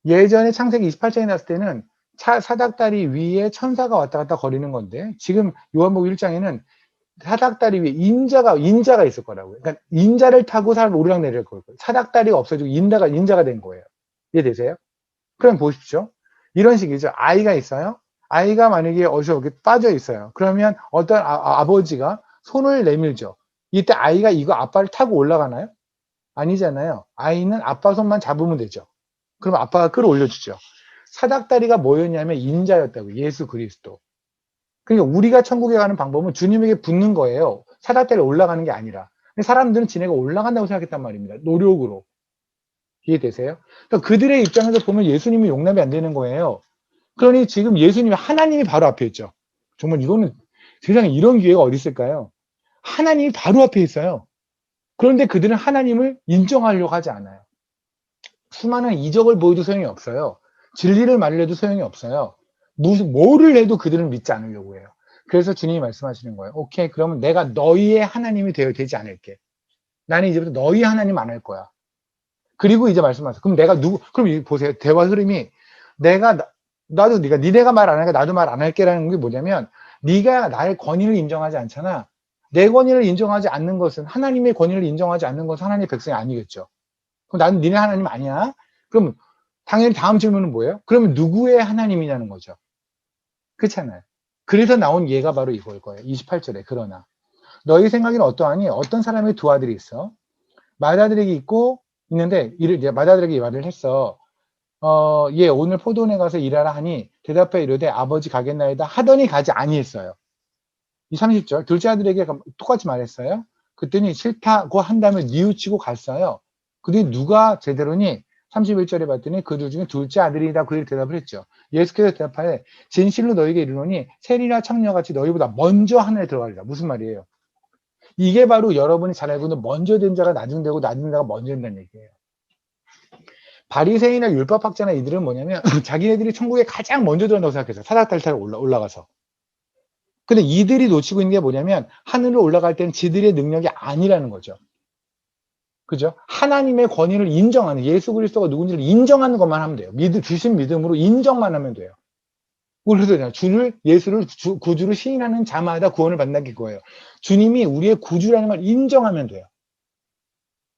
예전에 창세기 28장에 났을 때는 사닥다리 위에 천사가 왔다 갔다 거리는 건데 지금 요한복음 1장에는 사닥다리 위에 인자가 있을 거라고요. 그러니까 인자를 타고 사람 오르락내리락 걸 거예요. 사닥다리가 없어지고 인자가 된 거예요. 이해되세요? 그럼 보십시오. 이런 식이죠. 아이가 있어요. 아이가 만약에 어디서 이렇게 빠져 있어요. 그러면 어떤 아버지가 손을 내밀죠. 이때 아이가 이거 아빠를 타고 올라가나요? 아니잖아요. 아이는 아빠 손만 잡으면 되죠. 그럼 아빠가 끌어올려주죠. 사닥다리가 뭐였냐면 인자였다고. 예수 그리스도. 그러니까 우리가 천국에 가는 방법은 주님에게 붙는 거예요. 사닥다리 올라가는 게 아니라. 근데 사람들은 지네가 올라간다고 생각했단 말입니다. 노력으로. 이해되세요? 그러니까 그들의 입장에서 보면 예수님이 용납이 안 되는 거예요. 그러니 지금 예수님이 하나님이 바로 앞에 있죠. 정말 이거는 세상에 이런 기회가 어디 있을까요? 하나님이 바로 앞에 있어요. 그런데 그들은 하나님을 인정하려고 하지 않아요. 수많은 이적을 보여도 소용이 없어요. 진리를 말해도 소용이 없어요. 뭐를 해도 그들은 믿지 않으려고 해요. 그래서 주님이 말씀하시는 거예요. 오케이, 그러면 내가 너희의 하나님이 되지 않을게. 나는 이제부터 너희 하나님 안 할 거야. 그리고 이제 말씀하세요. 그럼 내가 그럼 보세요. 대화 흐름이 나도 니네가 말 안 하니까 나도 말 안 할게라는 게 뭐냐면 네가 나의 권위를 인정하지 않잖아. 내 권위를 인정하지 않는 것은 하나님의 권위를 인정하지 않는 것은 하나님의 백성이 아니겠죠. 그럼 나는 니네 하나님 아니야? 그럼 당연히 다음 질문은 뭐예요? 그러면 누구의 하나님이냐는 거죠. 그렇잖아요. 그래서 나온 예가 바로 이걸 거예요. 28절에 그러나 너희 생각에는 어떠하니? 어떤 사람의 두 아들이 있어. 맏아들에게 있는데 맏아들에게 이 말을 했어. 예, 오늘 포도원에 가서 일하라 하니 대답해 이르되 아버지 가겠나이다 하더니 가지 아니했어요. 이 30절 둘째 아들에게 똑같이 말했어요. 그랬더니 싫다고 한 다음에 뉘우치고 갔어요. 그랬더니 누가 제대로니 31절에 봤더니 그들 중에 둘째 아들이다 그렇게 대답을 했죠. 예수께서 대답하되 진실로 너에게 이르노니 세리나 창녀같이 너희보다 먼저 하늘에 들어가리라. 무슨 말이에요? 이게 바로 여러분이 잘 알고 있는 먼저 된 자가 나중 되고 나중 자가 먼저 된다는 얘기예요. 바리새인이나 율법학자나 이들은 뭐냐면 자기네들이 천국에 가장 먼저 들어간다고 생각해서 사닥다리 타고 올라가서. 근데 이들이 놓치고 있는 게 뭐냐면 하늘로 올라갈 때는 지들의 능력이 아니라는 거죠. 그죠? 하나님의 권위를 인정하는 예수 그리스도가 누군지를 인정하는 것만 하면 돼요. 주신 믿음으로 인정만 하면 돼요. 그래서 예수를 구주로 시인하는 자마다 구원을 받는 거예요. 주님이 우리의 구주라는 걸 인정하면 돼요.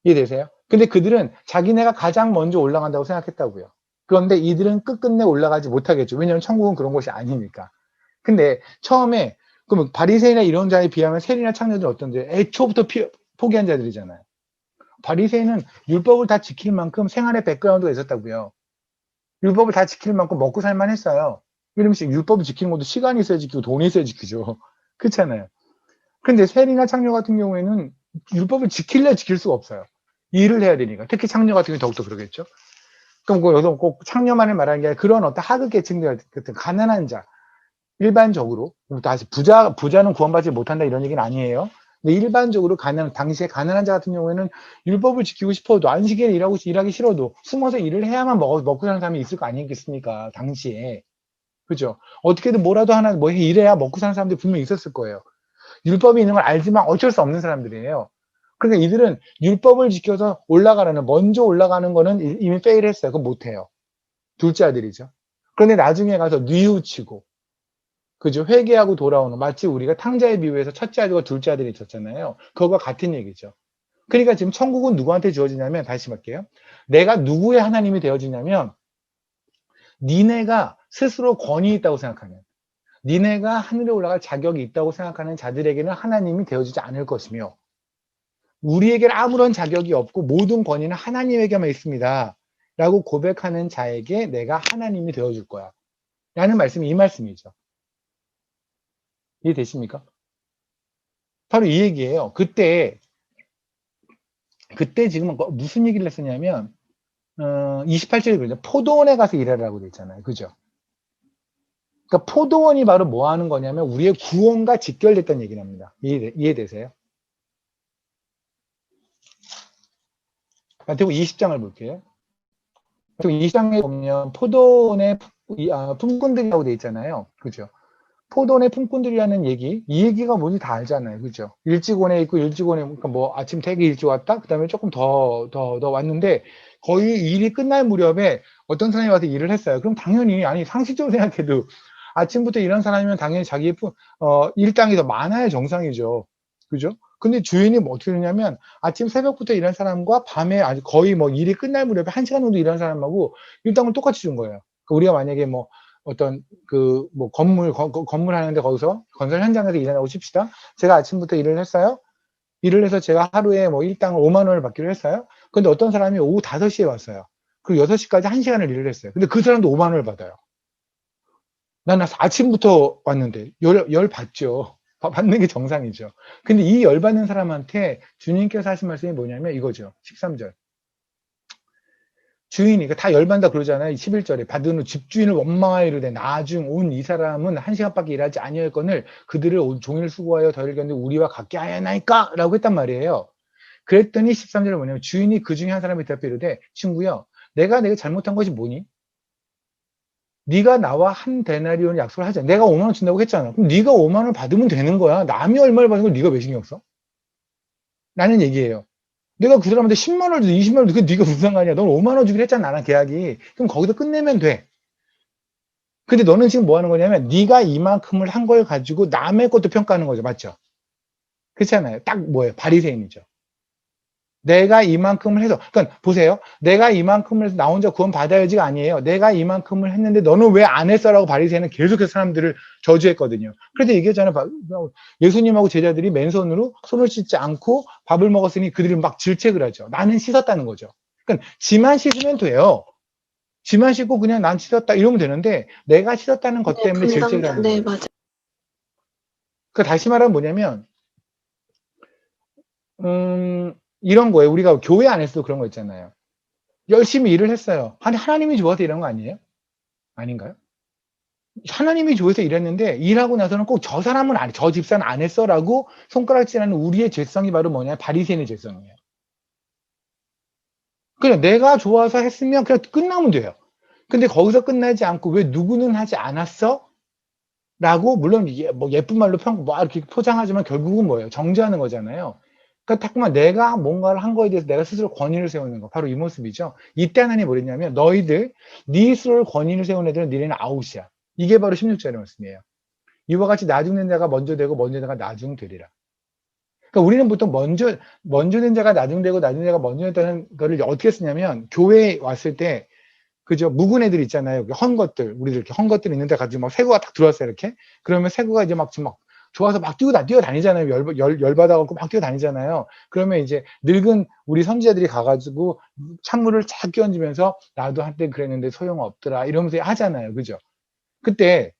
이해되세요? 근데 그들은 자기네가 가장 먼저 올라간다고 생각했다고요. 그런데 이들은 끝끝내 올라가지 못하겠죠. 왜냐하면 천국은 그런 곳이 아니니까. 근데 처음에 그럼 바리새인이나 이런 자에 비하면 세리나 창녀들은 어떤데? 애초부터 포기한 자들이잖아요. 바리새인은 율법을 다 지킬 만큼 생활의 백그라운드가 있었다고요. 율법을 다 지킬 만큼 먹고 살만 했어요. 이러면 율법을 지키는 것도 시간이 있어야 지키고 돈이 있어야 지키죠. 그렇잖아요. 근데 세리나 창녀 같은 경우에는 율법을 지킬래 지킬 수가 없어요. 일을 해야 되니까. 특히 창녀 같은 경우 더욱더 그러겠죠. 그럼 여기서 꼭 창녀만을 말하는 게 아니라 그런 어떤 하급 계층들 같은 가난한 자 일반적으로 다시 부자는 구원받지 못한다 이런 얘기는 아니에요. 근데 일반적으로 당시에 가난한 자 같은 경우에는 율법을 지키고 싶어도 안식일에 일하기 싫어도 숨어서 일을 해야만 먹고 사는 사람이 있을 거 아니겠습니까? 당시에. 그죠? 어떻게든 뭐라도 하나 일해야 먹고 사는 사람들이 분명히 있었을 거예요. 율법이 있는 걸 알지만 어쩔 수 없는 사람들이에요. 그러니까 이들은 율법을 지켜서 먼저 올라가는 거는 이미 페일했어요. 그거 못해요. 둘째 아들이죠. 그런데 나중에 가서 뉘우치고, 그죠? 회개하고 돌아오는, 마치 우리가 탕자의 비유에서 첫째 아들과 둘째 아들이 있었잖아요. 그거와 같은 얘기죠. 그러니까 지금 천국은 누구한테 주어지냐면, 다시 말게요. 내가 누구의 하나님이 되어지냐면, 니네가 스스로 권위 있다고 생각하는, 니네가 하늘에 올라갈 자격이 있다고 생각하는 자들에게는 하나님이 되어지지 않을 것이며, 우리에게는 아무런 자격이 없고 모든 권위는 하나님에게만 있습니다. 라고 고백하는 자에게 내가 하나님이 되어줄 거야. 라는 말씀이 이 말씀이죠. 이해되십니까? 바로 이 얘기예요. 그때 지금 무슨 얘기를 했었냐면 28절에 그러죠. 포도원에 가서 일하라고 돼 있잖아요. 그죠? 그러니까 포도원이 바로 뭐 하는 거냐면 우리의 구원과 직결됐다는 얘기를 합니다. 이해되세요? 마태복음 20장을 볼게요. 마태복음 20장에 보면 포도원의 품꾼들이라고 돼 있잖아요. 그죠? 포도원의 품꾼들이라는 이 얘기가 뭔지 다 알잖아요. 그죠? 일찍 오네 있고, 그러니까 아침 되게 일찍 왔다? 그 다음에 조금 더 왔는데, 거의 일이 끝날 무렵에 어떤 사람이 와서 일을 했어요. 그럼 당연히, 상식적으로 생각해도, 아침부터 일한 사람이면 당연히 자기의 일당이 더 많아야 정상이죠. 그죠? 근데 주인이 뭐 어떻게 되냐면 아침 새벽부터 일하는 사람과 밤에 아주 거의 뭐 일이 끝날 무렵에 1시간 정도 일하는 사람하고 일당을 똑같이 준 거예요. 그러니까 우리가 만약에 뭐 어떤 그 뭐 건물 하는데 거기서 건설 현장에서 일한다고 칩시다. 제가 아침부터 일을 했어요. 일을 해서 제가 하루에 뭐 일당을 5만 원을 받기로 했어요. 근데 어떤 사람이 오후 5시에 왔어요. 그리고 6시까지 1시간을 일을 했어요. 근데 그 사람도 5만 원을 받아요. 나는 아침부터 왔는데 열 받죠. 받는 게 정상이죠. 근데 이 열 받는 사람한테 주님께서 하신 말씀이 뭐냐면 이거죠. 13절. 주인이, 그러니까 다 열받는다 그러잖아요. 11절에 받은 후 집주인을 원망하여 이르되 나중 온 이 사람은 1시간밖에 일하지 아니하였거늘 그들을 온 종일 수고하여 더 일겼는데 우리와 같게 하였나이까? 라고 했단 말이에요. 그랬더니 13절에 뭐냐면 주인이 그 중에 한 사람이 대답해 이르되 친구여 내가 잘못한 것이 뭐니? 네가 나와 한 데나리온 약속을 하자. 내가 5만 원 준다고 했잖아. 그럼 네가 5만 원 받으면 되는 거야. 남이 얼마를 받는 걸 네가 왜 신경 써? 라는 얘기예요. 내가 그 사람한테 10만 원을 주든 20만 원을 주든 그게 네가 무슨 상관이야. 너는 5만 원 주기로 했잖아. 나랑 계약이. 그럼 거기서 끝내면 돼. 근데 너는 지금 뭐 하는 거냐면 네가 이만큼을 한 걸 가지고 남의 것도 평가하는 거죠. 맞죠? 그렇잖아요. 딱 뭐예요? 바리새인이죠. 내가 이만큼을 해서, 그러니까 보세요. 내가 이만큼을 해서 나 혼자 구원 받아야지가 아니에요. 내가 이만큼을 했는데 너는 왜 안 했어라고 바리새인은 계속해서 사람들을 저주했거든요. 그래서 얘기했잖아요. 예수님하고 제자들이 맨손으로 손을 씻지 않고 밥을 먹었으니 그들이 막 질책을 하죠. 나는 씻었다는 거죠. 그러니까 지만 씻으면 돼요. 지만 씻고 그냥 난 씻었다 이러면 되는데 내가 씻었다는 것 때문에 질책을 하는 거예요. 맞아요. 그러니까 다시 말하면 뭐냐면 이런 거예요. 우리가 교회 안에서도 그런 거 있잖아요. 열심히 일을 했어요. 하나님이 좋아서 이런 거 아니에요? 아닌가요? 하나님이 좋아서 일했는데 일하고 나서는 꼭 저 사람은 안, 저 집사는 안 했어라고 손가락질하는 우리의 죄성이 바로 뭐냐? 바리새인의 죄성이에요. 그냥 내가 좋아서 했으면 그냥 끝나면 돼요. 근데 거기서 끝나지 않고 왜 누구는 하지 않았어? 라고 물론 뭐 예쁜 말로 뭐 이렇게 포장하지만 결국은 뭐예요? 정죄하는 거잖아요. 그러니까 자꾸만 내가 뭔가를 한 거에 대해서 내가 스스로 권위를 세우는 거 바로 이 모습이죠. 이때 하나님이 뭐랬냐면 너희들 네 스스로 권위를 세우는 애들은 니네는 아웃이야. 이게 바로 16절의 말씀이에요. 이와 같이 나중된 자가 먼저 되고 먼저 된 자가 나중 되리라. 그러니까 우리는 보통 먼저 된 자가 나중 되고 나중 된 자가 먼저 됐다는 거를 어떻게 쓰냐면 교회에 왔을 때 그죠? 묵은 애들 있잖아요. 헌 것들, 우리들 이렇게 헌 것들 있는데 가지고 막 새구가 딱 들어왔어요, 이렇게. 그러면 새구가 이제 지금 막 좋아서 막 뛰어다니잖아요. 열받아갖고 막 뛰어다니잖아요. 그러면 이제 늙은 우리 선지자들이 가가지고 찬물을 쫙 끼얹으면서 나도 한때 그랬는데 소용없더라. 이러면서 하잖아요. 그죠? 그때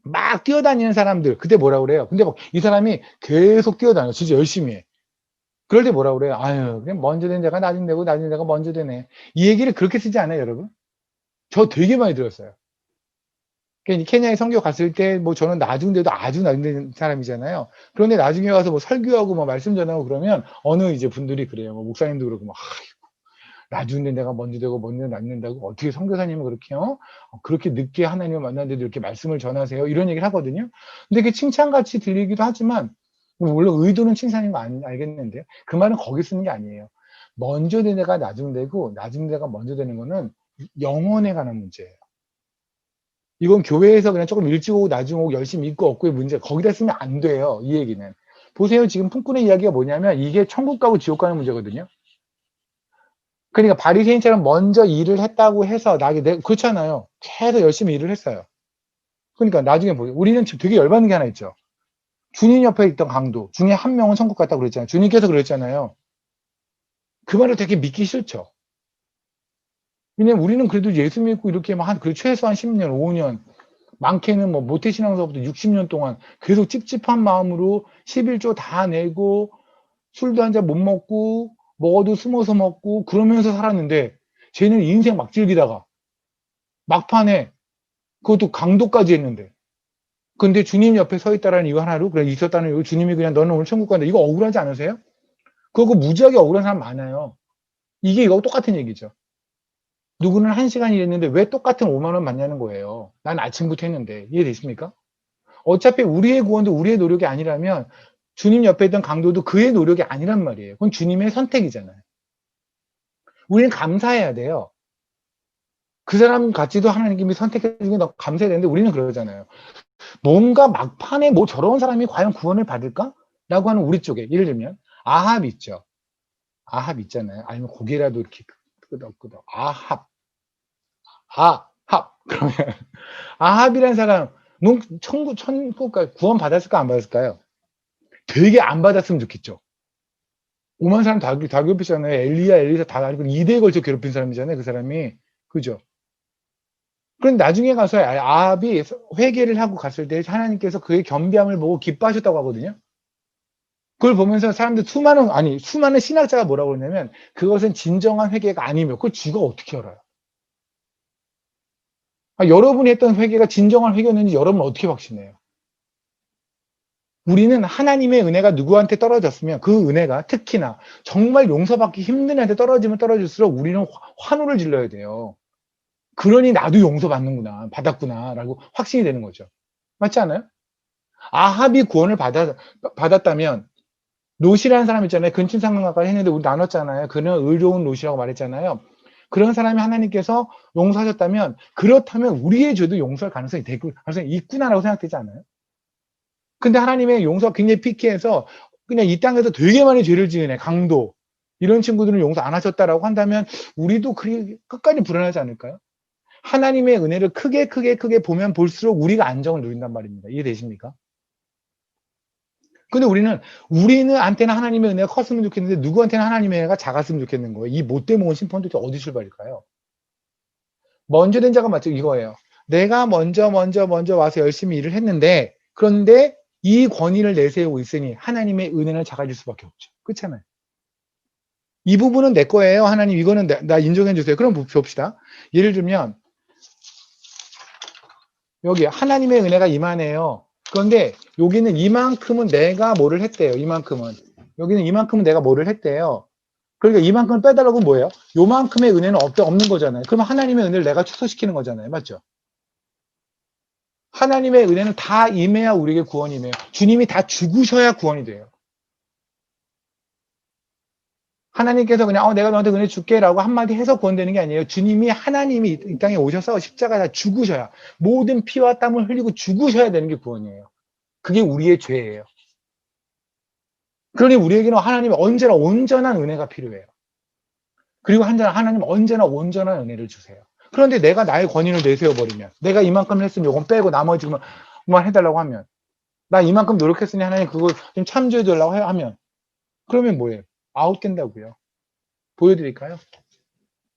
막 뛰어다니는 사람들, 그때 뭐라 그래요? 근데 막 이 사람이 계속 뛰어다녀. 진짜 열심히 해. 그럴 때 뭐라 그래요? 아유, 그냥 먼저 된 자가 나중 되고 나중 된 자가 먼저 되네. 이 얘기를 그렇게 쓰지 않아요, 여러분? 저 되게 많이 들었어요. 케냐에 선교 갔을 때, 뭐 저는 나중돼도 아주 나중된 사람이잖아요. 그런데 나중에 와서 뭐 설교하고 뭐 말씀 전하고 그러면 어느 이제 분들이 그래요. 뭐 목사님도 그러고 막, 나중된 데가 먼저 되고 먼저 낳는다고 어떻게 선교사님은 그렇게요? 그렇게 늦게 하나님을 만났는데도 이렇게 말씀을 전하세요? 이런 얘기를 하거든요. 근데 그게 칭찬같이 들리기도 하지만, 물론 의도는 칭찬인 거 알겠는데요. 그 말은 거기 쓰는 게 아니에요. 먼저 된 데가 나중 되고 나중 된 데가 먼저 되는 거는 영혼에 관한 문제예요. 이건 교회에서 그냥 조금 일찍 오고 나중 오고 열심히 믿고 없고의 문제, 거기다 쓰면 안 돼요. 이 얘기는. 보세요. 지금 풍꾼의 이야기가 뭐냐면 이게 천국 가고 지옥 가는 문제거든요. 그러니까 바리새인처럼 먼저 일을 했다고 해서 그렇잖아요. 계속 열심히 일을 했어요. 그러니까 나중에 보세요. 우리는 지금 되게 열받는 게 하나 있죠. 주님 옆에 있던 강도 중에 한 명은 천국 갔다고 그랬잖아요. 주님께서 그랬잖아요. 그 말을 되게 믿기 싫죠. 왜냐면 우리는 그래도 예수 믿고 이렇게 그래도 최소한 10년, 5년, 많게는 뭐 모태신앙서부터 60년 동안 계속 찝찝한 마음으로 11조 다 내고 술도 한 잔 못 먹고 먹어도 숨어서 먹고 그러면서 살았는데 쟤는 인생 막 즐기다가 막판에 그것도 강도까지 했는데 근데 주님 옆에 서 있다라는 이유 하나로 그냥 있었다는 이유 주님이 그냥 너는 오늘 천국 간다 이거 억울하지 않으세요? 그거 무지하게 억울한 사람 많아요. 이게 이거 똑같은 얘기죠. 누구는 1시간 일했는데 왜 똑같은 5만 원 받냐는 거예요. 난 아침부터 했는데 이해되십니까? 어차피 우리의 구원도 우리의 노력이 아니라면 주님 옆에 있던 강도도 그의 노력이 아니란 말이에요. 그건 주님의 선택이잖아요. 우리는 감사해야 돼요. 그 사람 같지도 하나님이 선택해 주는 게 감사해야 되는데 우리는 그러잖아요. 뭔가 막판에 뭐 저런 사람이 과연 구원을 받을까? 라고 하는 우리 쪽에, 예를 들면, 아합 있죠. 아합 있잖아요. 아니면 고개라도 이렇게 끄덕끄덕. 아합. 그러면, 아합이라는 사람, 천국까지 구원 받았을까, 안 받았을까요? 되게 안 받았으면 좋겠죠. 오만 사람 다 괴롭히잖아요. 엘리사 다 알고 2대에 걸쳐 괴롭힌 사람이잖아요. 그 사람이. 그죠? 그런데 나중에 가서 아합이 회개를 하고 갔을 때 하나님께서 그의 겸비함을 보고 기뻐하셨다고 하거든요. 그걸 보면서 사람들 수많은 신학자가 뭐라고 그러냐면 그것은 진정한 회개가 아니며 그걸 쥐가 어떻게 알아요? 여러분이 했던 회개가 진정한 회개였는지 여러분은 어떻게 확신해요? 우리는 하나님의 은혜가 누구한테 떨어졌으면 그 은혜가 특히나 정말 용서받기 힘든 애한테 떨어지면 떨어질수록 우리는 환호를 질러야 돼요. 그러니 나도 받았구나 라고 확신이 되는 거죠. 맞지 않아요? 아합이 구원을 받았다면 롯이라는 사람 있잖아요. 근친상간까지 했는데 우리 나눴잖아요. 그는 의로운 롯이라고 말했잖아요. 그런 사람이 하나님께서 용서하셨다면 그렇다면 우리의 죄도 용서할 가능성이 있구나라고 생각되지 않아요? 근데 하나님의 용서가 굉장히 피키해서 그냥 이 땅에서 되게 많이 죄를 지은 애, 강도 이런 친구들은 용서 안 하셨다라고 한다면 우리도 끝까지 불안하지 않을까요? 하나님의 은혜를 크게 보면 볼수록 우리가 안정을 누린단 말입니다. 이해되십니까? 근데 우리한테는 하나님의 은혜가 컸으면 좋겠는데 누구한테는 하나님의 은혜가 작았으면 좋겠는 거예요. 이 못돼 먹은 심판도 어디 출발일까요? 먼저 된 자가 맞죠? 이거예요. 내가 먼저 와서 열심히 일을 했는데 그런데 이 권위를 내세우고 있으니 하나님의 은혜는 작아질 수밖에 없죠. 그렇잖아요. 이 부분은 내 거예요. 하나님 이거는 나 인정해 주세요. 그럼 봅시다. 예를 들면 여기 하나님의 은혜가 이만해요. 그런데 여기는 이만큼은 내가 뭐를 했대요. 여기는 이만큼은 내가 뭐를 했대요. 그러니까 이만큼을 빼달라고 뭐예요? 요만큼의 은혜는 없는 거잖아요. 그러면 하나님의 은혜를 내가 취소시키는 거잖아요. 맞죠? 하나님의 은혜는 다 임해야 우리에게 구원이 임해요. 주님이 다 죽으셔야 구원이 돼요. 하나님께서 그냥 내가 너한테 은혜 줄게 라고 한마디 해서 구원되는 게 아니에요. 하나님이 이 땅에 오셔서 십자가에 죽으셔야 모든 피와 땀을 흘리고 죽으셔야 되는 게 구원이에요. 그게 우리의 죄예요. 그러니 우리에게는 하나님이 언제나 온전한 은혜가 필요해요. 그리고 하나님 언제나 온전한 은혜를 주세요. 그런데 내가 나의 권위를 내세워버리면 내가 이만큼 했으면 요건 빼고 나머지 그만 해달라고 하면 나 이만큼 노력했으니 하나님 그거 좀 참조해달라고 하면 그러면 뭐예요? 아웃된다고요. 보여드릴까요?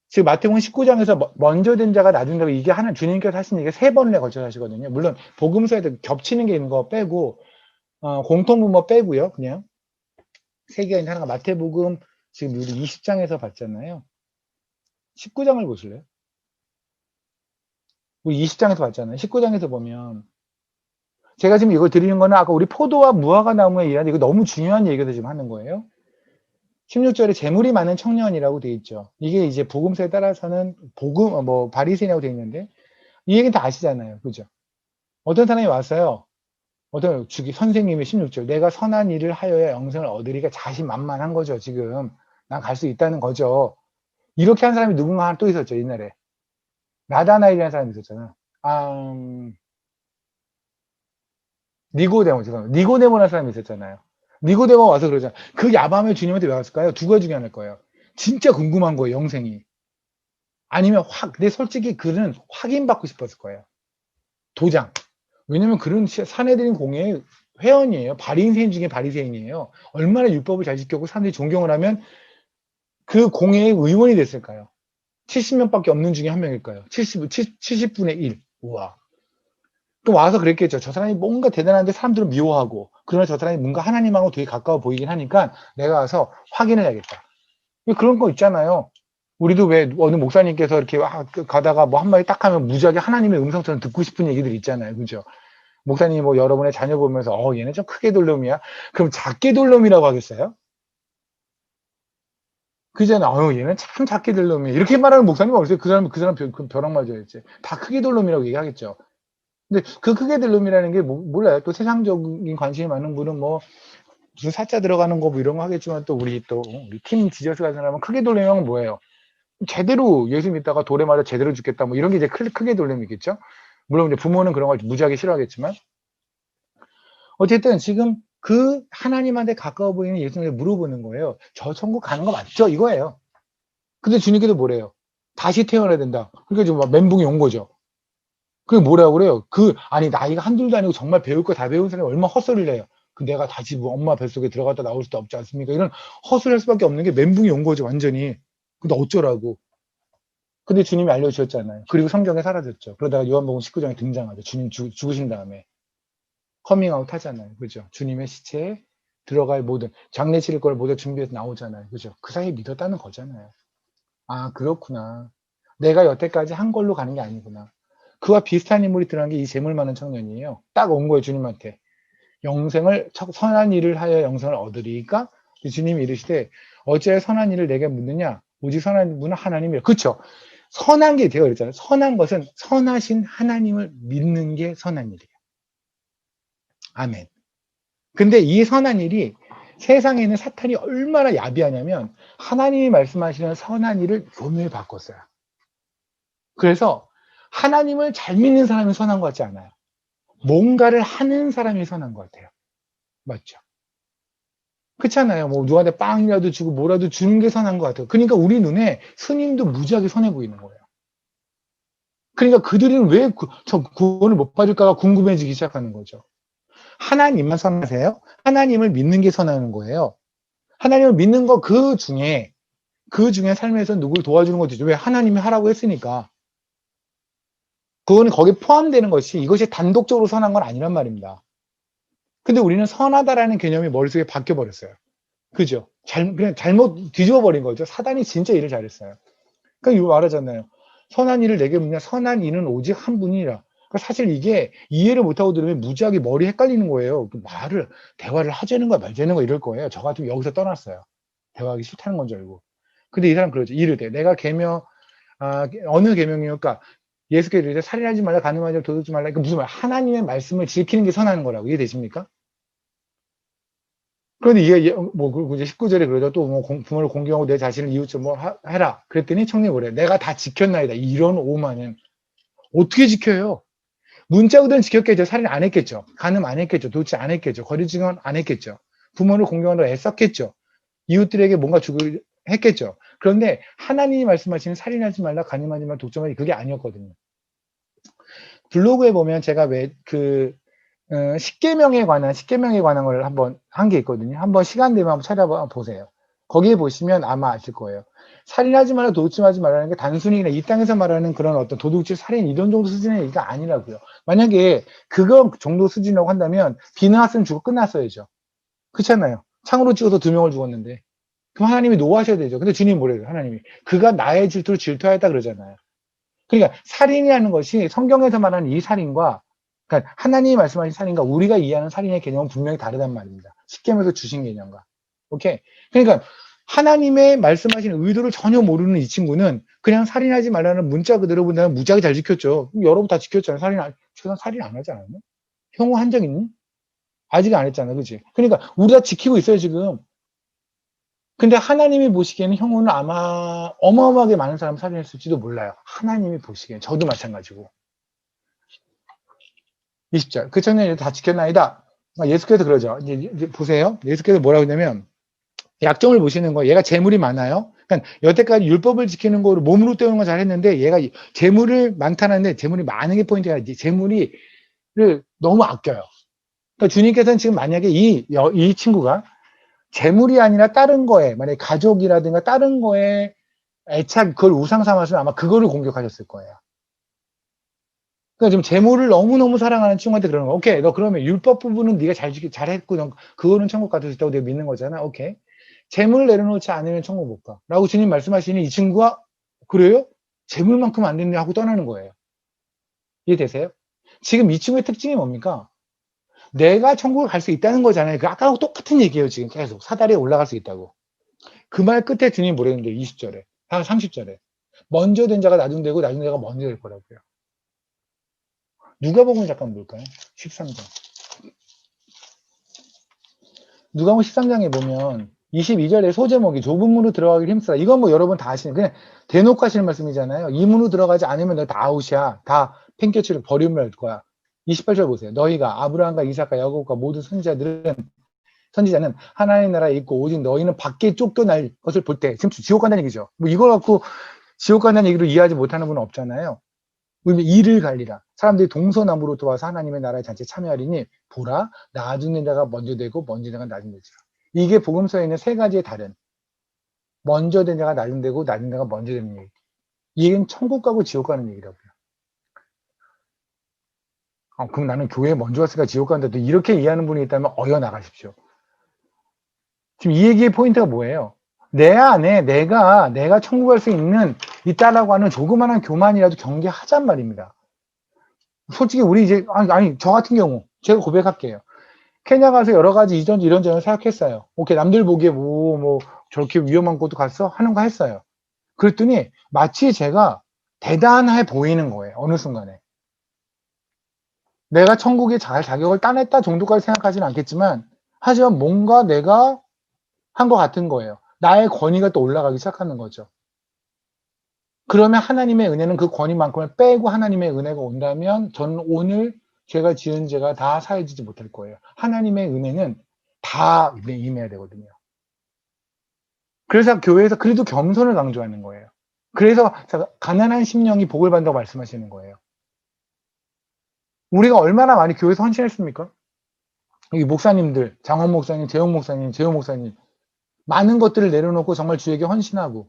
지금 마태복음 19장에서 먼저 된 자가 나중 자가 이게 주님께서 하신 얘기가 3번에 걸쳐서 하시거든요. 물론 복음서에 겹치는 게 있는 거 빼고 공통분모 빼고요. 그냥 3개가 있는 하나가 마태복음 지금 우리 20장에서 봤잖아요. 19장을 보실래요? 우리 20장에서 봤잖아요. 19장에서 보면 제가 지금 이걸 드리는 거는 아까 우리 포도와 무화과 나무에 의한 이거 너무 중요한 얘기를 지금 하는 거예요. 16절에 재물이 많은 청년이라고 돼 있죠. 이게 이제 복음서에 따라서는 바리새인이라고 돼 있는데 이 얘기는 다 아시잖아요. 그죠? 어떤 사람이 왔어요. 어떤 선생님이 16절 내가 선한 일을 하여야 영생을 얻으리가 자신만만한 거죠. 지금 난 갈 수 있다는 거죠. 이렇게 한 사람이 누군가 하나 또 있었죠. 옛날에 나다나엘이라는 사람이 있었잖아. 니고데모라는 사람이 있었잖아요. 니고데모 와서 그러잖아. 그 야밤에 주님한테 왜 왔을까요? 두 가지 중에 하나일 거예요. 진짜 궁금한 거예요. 영생이. 아니면 근데 솔직히 그는 확인받고 싶었을 거예요. 도장. 왜냐면 그런 사내들인 공예의 회원이에요. 바리새인 중에 바리새인이에요. 얼마나 율법을 잘 지켰고 사람들이 존경을 하면 그 공예의 의원이 됐을까요? 70명밖에 없는 중에 한 명일까요? 70분의 1. 우와. 또 와서 그랬겠죠. 저 사람이 뭔가 대단한데 사람들은 미워하고 그러나 저 사람이 뭔가 하나님하고 되게 가까워 보이긴 하니까 내가 와서 확인을 해야겠다. 그런 거 있잖아요. 우리도 왜 어느 목사님께서 이렇게 가다가 뭐 한마디 딱 하면 무지하게 하나님의 음성처럼 듣고 싶은 얘기들 있잖아요. 그죠? 목사님이 뭐 여러분의 자녀 보면서 얘는 좀 크게 돌 놈이야. 그럼 작게 돌 놈이라고 하겠어요? 그잖아. 얘는 참 작게 될 놈이야. 이렇게 말하는 목사님 없어요. 그 사람 벼락 맞아야지. 다 크게 돌 놈이라고 얘기하겠죠. 근데 그 크게 될 놈이라는 게 몰라요. 또 세상적인 관심이 많은 분은 무슨 사자 들어가는 거 이런 거 하겠지만 또 우리 팀 지저스 같은 사람은 크게 돌 놈은 뭐예요? 제대로 예수 믿다가 돌에 맞아 제대로 죽겠다 이런 게 이제 크게 돌 놈이겠죠. 물론 이제 부모는 그런 걸 무지하게 싫어하겠지만 어쨌든 지금 그 하나님한테 가까워 보이는 예수님한테 물어보는 거예요. 저 천국 가는 거 맞죠? 이거예요. 근데 주님께서 뭐래요? 다시 태어나야 된다. 그러니까 지금 막 멘붕이 온 거죠. 그게 뭐라고 그래요? 아니, 나이가 한둘도 아니고 정말 배울 거 다 배운 사람이 얼마나 헛소리를 해요. 내가 다시 뭐 엄마 뱃속에 들어갔다 나올 수도 없지 않습니까? 이런 헛소리 할 수밖에 없는 게 멘붕이 온 거죠, 완전히. 근데 어쩌라고. 근데 주님이 알려주셨잖아요. 그리고 성경에 사라졌죠. 그러다가 요한복음 19장에 등장하죠. 주님 죽으신 다음에. 커밍아웃 하잖아요. 그죠? 주님의 시체에 들어갈 모든, 장례 치를 걸 모두 준비해서 나오잖아요. 그죠? 그 사이에 믿었다는 거잖아요. 아, 그렇구나. 내가 여태까지 한 걸로 가는 게 아니구나. 그와 비슷한 인물이 드러난 게 이 재물 많은 청년이에요. 딱 온 거예요, 주님한테. 선한 일을 하여 영생을 얻으리까? 주님이 이르시되, 어찌하여 선한 일을 내게 묻느냐? 오직 선한 분은 하나님이에요. 그쵸? 선한 게 되어 있잖아요. 선한 것은 선하신 하나님을 믿는 게 선한 일이에요. 아멘. 근데 이 선한 일이 세상에 있는 사탄이 얼마나 야비하냐면 하나님이 말씀하시는 선한 일을 교묘히 바꿨어요. 그래서 하나님을 잘 믿는 사람이 선한 것 같지 않아요. 뭔가를 하는 사람이 선한 것 같아요. 맞죠? 그렇잖아요. 뭐 누구한테 빵이라도 주고 뭐라도 주는 게 선한 것 같아요. 그러니까 우리 눈에 스님도 무지하게 선해 보이는 거예요. 그러니까 그들은 왜 저 구원을 못 받을까가 궁금해지기 시작하는 거죠. 하나님만 선하세요? 하나님을 믿는 게 선하는 거예요. 하나님을 믿는 거 그 중에 삶에서 누굴 도와주는 것도 있죠. 왜? 하나님이 하라고 했으니까. 그거는 거기에 포함되는 것이 이것이 단독적으로 선한 건 아니란 말입니다. 근데 우리는 선하다라는 개념이 머릿속에 바뀌어버렸어요. 그죠? 그냥 잘못 뒤집어버린 거죠. 사단이 진짜 일을 잘했어요. 그러니까 이거 말하잖아요. 선한 일을 내게 묻냐? 선한 이는 오직 한 분이라. 그러니까 사실 이게 이해를 못하고 들으면 무지하게 머리 헷갈리는 거예요. 대화를 하자는 거야, 말자는 거야, 이럴 거예요. 저 같으면 여기서 떠났어요. 대화하기 싫다는 건 줄 알고. 근데 이 사람 그러죠. 이르되 내가 어느 계명이니까 예수께서 이제 살인하지 말라, 간음하지 말라, 도둑지 말라. 그러니까 무슨 말? 하나님의 말씀을 지키는 게 선하는 거라고. 이해되십니까? 그런데 이게 이제 19절에 그러죠. 또 뭐 부모를 공경하고 내 자신을 이웃처럼 뭐 해라. 그랬더니 청년이 그래. 내가 다 지켰나이다. 이런 오만은 어떻게 지켜요? 문자고들은 지켰겠죠. 살인 안 했겠죠. 간음 안 했겠죠. 도치 안 했겠죠. 거리 증언 안 했겠죠. 부모를 공경하려고 애썼겠죠. 이웃들에게 뭔가 주고 했겠죠. 그런데 하나님이 말씀하시는 살인하지 말라, 간음하지 말라, 독점하지, 그게 아니었거든요. 블로그에 보면 제가 십계명에 관한 걸 한번 한 게 있거든요. 한번 시간 되면 한번 찾아보세요. 거기에 보시면 아마 아실 거예요. 살인하지 말라, 도둑질하지 말라는 게 단순히 그냥 이 땅에서 말하는 그런 어떤 도둑질, 살인 이런 정도 수준의 얘기가 아니라고요. 만약에 그거 정도 수준이라고 한다면 비나왔으면 죽고 끝났어야죠. 그렇잖아요. 창으로 찍어서 2명을 죽었는데. 그럼 하나님이 노하셔야 되죠. 근데 주님이 뭐래요? 하나님이 그가 나의 질투를 질투하였다 그러잖아요. 그러니까 살인이라는 것이 성경에서 말하는 이 살인과, 그러니까 하나님이 말씀하신 살인과 우리가 이해하는 살인의 개념은 분명히 다르단 말입니다. 십계명에서 주신 개념과. 오케이? 그러니까 하나님의 말씀하신 의도를 전혀 모르는 이 친구는 그냥 살인하지 말라는 문자 그대로 본다면 무지하게 잘 지켰죠. 여러분 다 지켰잖아요. 살인 안 하지 않았나? 형우 한 적 있니? 아직 안 했잖아. 그치? 그러니까 우리 다 지키고 있어요, 지금. 근데 하나님이 보시기에는 형우는 아마 어마어마하게 많은 사람 살인했을지도 몰라요. 하나님이 보시기엔. 저도 마찬가지고. 20절. 그 청년이 다 지켰나이다. 예수께서 그러죠. 이제 보세요. 예수께서 뭐라고 했냐면, 약점을 보시는 거예요. 얘가 재물이 많아요. 그러니까 여태까지 율법을 지키는 거로 몸으로 때우는 거 잘했는데, 얘가 재물을 많다는데, 재물이 많은 게 포인트가 아니지. 재물을 너무 아껴요. 그러니까 주님께서는 지금 만약에 이 친구가 재물이 아니라 다른 거에, 만약에 가족이라든가 다른 거에 애착, 그걸 우상 삼았으면 아마 그거를 공격하셨을 거예요. 그러니까 지금 재물을 너무너무 사랑하는 친구한테 그러는 거야. 오케이, 너 그러면 율법 부분은 네가 잘했고, 그거는 천국 갈 수 있다고 내가 믿는 거잖아. 오케이. 재물을 내려놓지 않으면 천국 못 가. 라고 주님 말씀하시니 이 친구가, 그래요? 재물만큼 안 됐네 하고 떠나는 거예요. 이해되세요? 지금 이 친구의 특징이 뭡니까? 내가 천국을 갈 수 있다는 거잖아요. 그 아까하고 똑같은 얘기예요. 지금 계속 사다리에 올라갈 수 있다고. 그 말 끝에 주님이 뭐랬는데 20절에, 30절에 먼저 된 자가 나중 되고 나중 자가 먼저 될 거라고요. 누가복음 잠깐 볼까요? 13장. 누가복음 13장에 보면 22절에 소제목이 좁은 문으로 들어가길 힘쓰라. 이건 뭐 여러분 다 아시는, 그냥 대놓고 하시는 말씀이잖아요. 이 문으로 들어가지 않으면 너 다 아웃이야. 다 팽개치를 버림을 할 거야. 28절 보세요. 너희가 아브라함과 이삭과 야곱과 모든 선지자들은 선지자는 하나님의 나라에 있고 오직 너희는 밖에 쫓겨날 것을 볼 때, 지금 지옥 간다는 얘기죠. 뭐 이걸 갖고 지옥 간다는 얘기로 이해하지 못하는 분은 없잖아요. 우리 이를 갈리라. 사람들이 동서남으로 도와서 하나님의 나라의 잔치에 참여하리니 보라 나중에 자가 먼저 되고 먼저 자가 나중 되지라. 이게 복음서에 있는 세 가지의 다른 먼저 된 자가 나중 되고 나중 자가 먼저 되는 얘기. 이 얘기는 천국 가고 지옥 가는 얘기라고요. 그럼 나는 교회에 먼저 왔으니까 지옥 간다. 이렇게 이해하는 분이 있다면 어여 나가십시오. 지금 이 얘기의 포인트가 뭐예요? 내 안에 내가 천국 갈 수 있다라고 하는 조그마한 교만이라도 경계하잔 말입니다. 솔직히 우리 이제 아니 저 같은 경우 제가 고백할게요. 케냐 가서 여러 가지 이런저런 생각했어요. 오케이 남들 보기에 뭐 저렇게 위험한 곳도 갔어 하는 거 했어요. 그랬더니 마치 제가 대단해 보이는 거예요. 어느 순간에 내가 천국에 잘 자격을 따냈다 정도까지 생각하지는 않겠지만 하지만 뭔가 내가 한 것 같은 거예요. 나의 권위가 또 올라가기 시작하는 거죠. 그러면 하나님의 은혜는 그 권위만큼을 빼고 하나님의 은혜가 온다면 저는 오늘 제가 지은 죄가 다 사해지지 못할 거예요. 하나님의 은혜는 다 임해야 되거든요. 그래서 교회에서 그래도 겸손을 강조하는 거예요. 그래서 가난한 심령이 복을 받는다고 말씀하시는 거예요. 우리가 얼마나 많이 교회에서 헌신했습니까? 여기 목사님들, 장원 목사님, 재용 목사님, 재용 목사님 많은 것들을 내려놓고 정말 주에게 헌신하고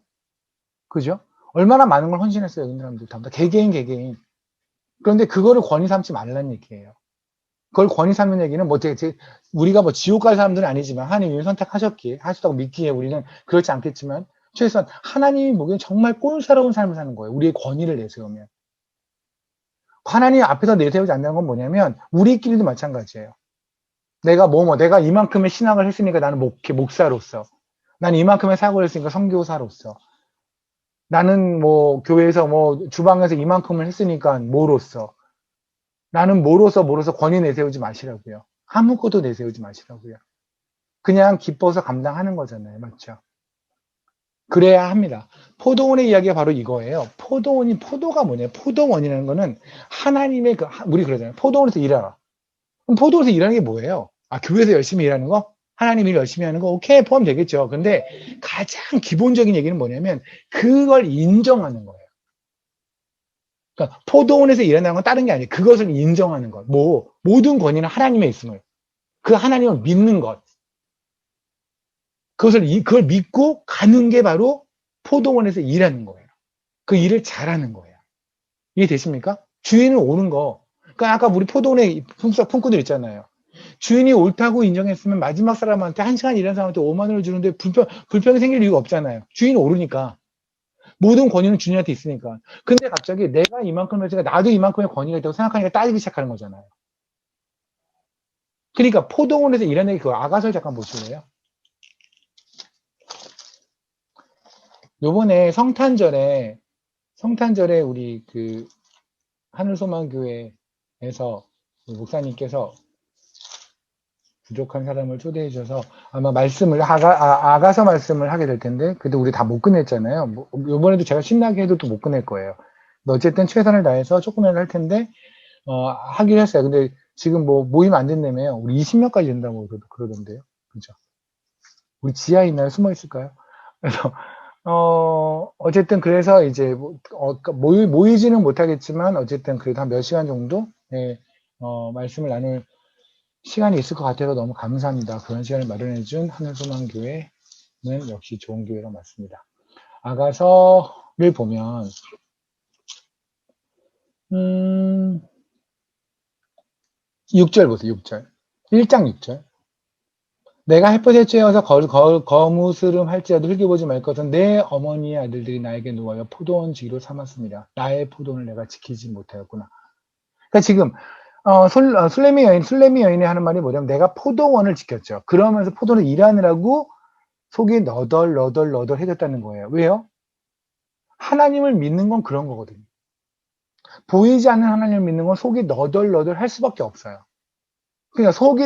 그죠? 얼마나 많은 걸 헌신했어요. 이 사람들 다 개개인. 그런데 그거를 권위 삼지 말라는 얘기예요. 그걸 권위 삼는 얘기는 우리가 뭐 지옥 갈 사람들은 아니지만 하나님이 선택하셨기에 하셨다고 믿기에 우리는 그렇지 않겠지만 최소한 하나님이 보기엔 정말 꼴사로운 삶을 사는 거예요. 우리의 권위를 내세우면. 하나님 앞에서 내세우지 않는 건 뭐냐면 우리끼리도 마찬가지예요. 내가 내가 이만큼의 신앙을 했으니까 나는 목사로서 나는 이만큼의 사고를 했으니까 선교사로서 나는 교회에서 주방에서 이만큼을 했으니까 뭐로서 나는 뭐로서 권위 내세우지 마시라고요. 아무것도 내세우지 마시라고요. 그냥 기뻐서 감당하는 거잖아요. 맞죠? 그래야 합니다. 포도원의 이야기가 바로 이거예요. 포도가 뭐냐? 포도원이라는 거는 하나님의 우리 그러잖아요. 포도원에서 일하라. 그럼 포도원에서 일하는 게 뭐예요? 교회에서 열심히 일하는 거? 하나님 일 열심히 하는 거? 오케이, 포함되겠죠. 근데 가장 기본적인 얘기는 뭐냐면 그걸 인정하는 거예요. 그러니까 포도원에서 일어나는 건 다른 게 아니에요. 그것을 인정하는 것. 모든 권위는 하나님에 있음을. 그 하나님을 믿는 것. 그걸 믿고 가는 게 바로 포도원에서 일하는 거예요. 그 일을 잘하는 거예요. 이해되십니까? 주인은 옳은 거. 그러니까 아까 우리 포도원의 품꾼들 있잖아요. 주인이 옳다고 인정했으면 마지막 사람한테 1시간 일한 사람한테 5만 원을 주는데 불평이 생길 이유가 없잖아요. 주인이 옳으니까. 모든 권위는 주인한테 있으니까. 근데 갑자기 내가 이만큼 했으니까 나도 이만큼의 권위가 있다고 생각하니까 따지기 시작하는 거잖아요. 그러니까 포도원에서 일하는 게 그 아가설 잠깐 보실래요? 요번에 성탄절에 우리 그 하늘소망교회에서 목사님께서 부족한 사람을 초대해 주셔서 아마 말씀을 아가서 말씀을 하게 될 텐데 그래도 우리 다 못 끝냈잖아요. 요번에도 제가 신나게 해도 또 못 끝낼 거예요. 어쨌든 최선을 다해서 조금이라도 할 텐데 하기로 했어요. 근데 지금 모임 안 된다며요. 우리 20명까지 된다고 그러던데요. 그죠? 우리 지하에 있나요? 숨어 있을까요? 그래서 어쨌든 그래서 이제 모이지는 못하겠지만 어쨌든 그래도 한 몇 시간 정도 말씀을 나눌 시간이 있을 것 같아서 너무 감사합니다. 그런 시간을 마련해준 하늘소망교회는 역시 좋은 교회가 맞습니다. 아가서를 보면 6절 보세요. 6절 1장 6절 내가 햇볕에 쬐어서 거무스름 할지라도 흘겨보지 말 것은 내 어머니의 아들들이 나에게 놓아여 포도원 지기로 삼았습니다. 나의 포도원을 내가 지키지 못하였구나. 그러니까 지금 술레미 여인이 하는 말이 뭐냐면 내가 포도원을 지켰죠. 그러면서 포도원을 일하느라고 속이 너덜너덜해졌다는 거예요. 왜요? 하나님을 믿는 건 그런 거거든요. 보이지 않는 하나님을 믿는 건 속이 너덜너덜할 수밖에 없어요. 그냥 속이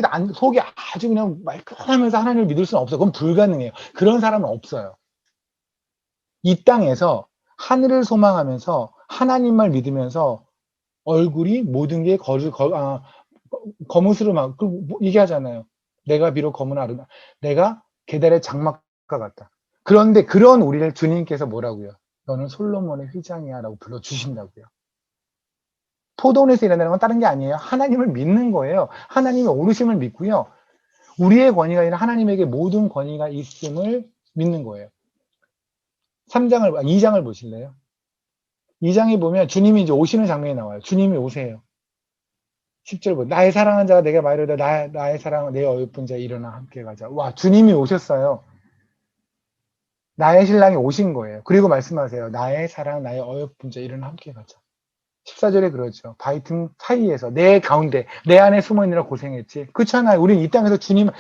아주 그냥 말끔하면서 하나님을 믿을 수는 없어요. 그건 불가능해요. 그런 사람은 없어요. 이 땅에서 하늘을 소망하면서 하나님만 믿으면서 얼굴이 모든 게 거무스름하고 얘기하잖아요. 내가 비록 검은 아름다 내가 계달의 장막과 같다. 그런데 그런 우리를 주님께서 뭐라고요? 너는 솔로몬의 휘장이야 라고 불러주신다고요. 포도원에서 일어나는 건 다른 게 아니에요. 하나님을 믿는 거예요. 하나님의 오르심을 믿고요. 우리의 권위가 아니라 하나님에게 모든 권위가 있음을 믿는 거예요. 2장을 보실래요? 2장에 보면 주님이 이제 오시는 장면이 나와요. 주님이 오세요. 10절 보면 나의 사랑하는 자가 내게 말하되 나의 사랑은 내 어여쁜 자 일어나 함께 가자. 와, 주님이 오셨어요. 나의 신랑이 오신 거예요. 그리고 말씀하세요. 나의 사랑, 나의 어여쁜 자 일어나 함께 가자. 14절에 그러죠. 바위 틈 사이에서 내 가운데 내 안에 숨어있느라 고생했지. 그렇잖아요. 우리는 이 땅에서 주님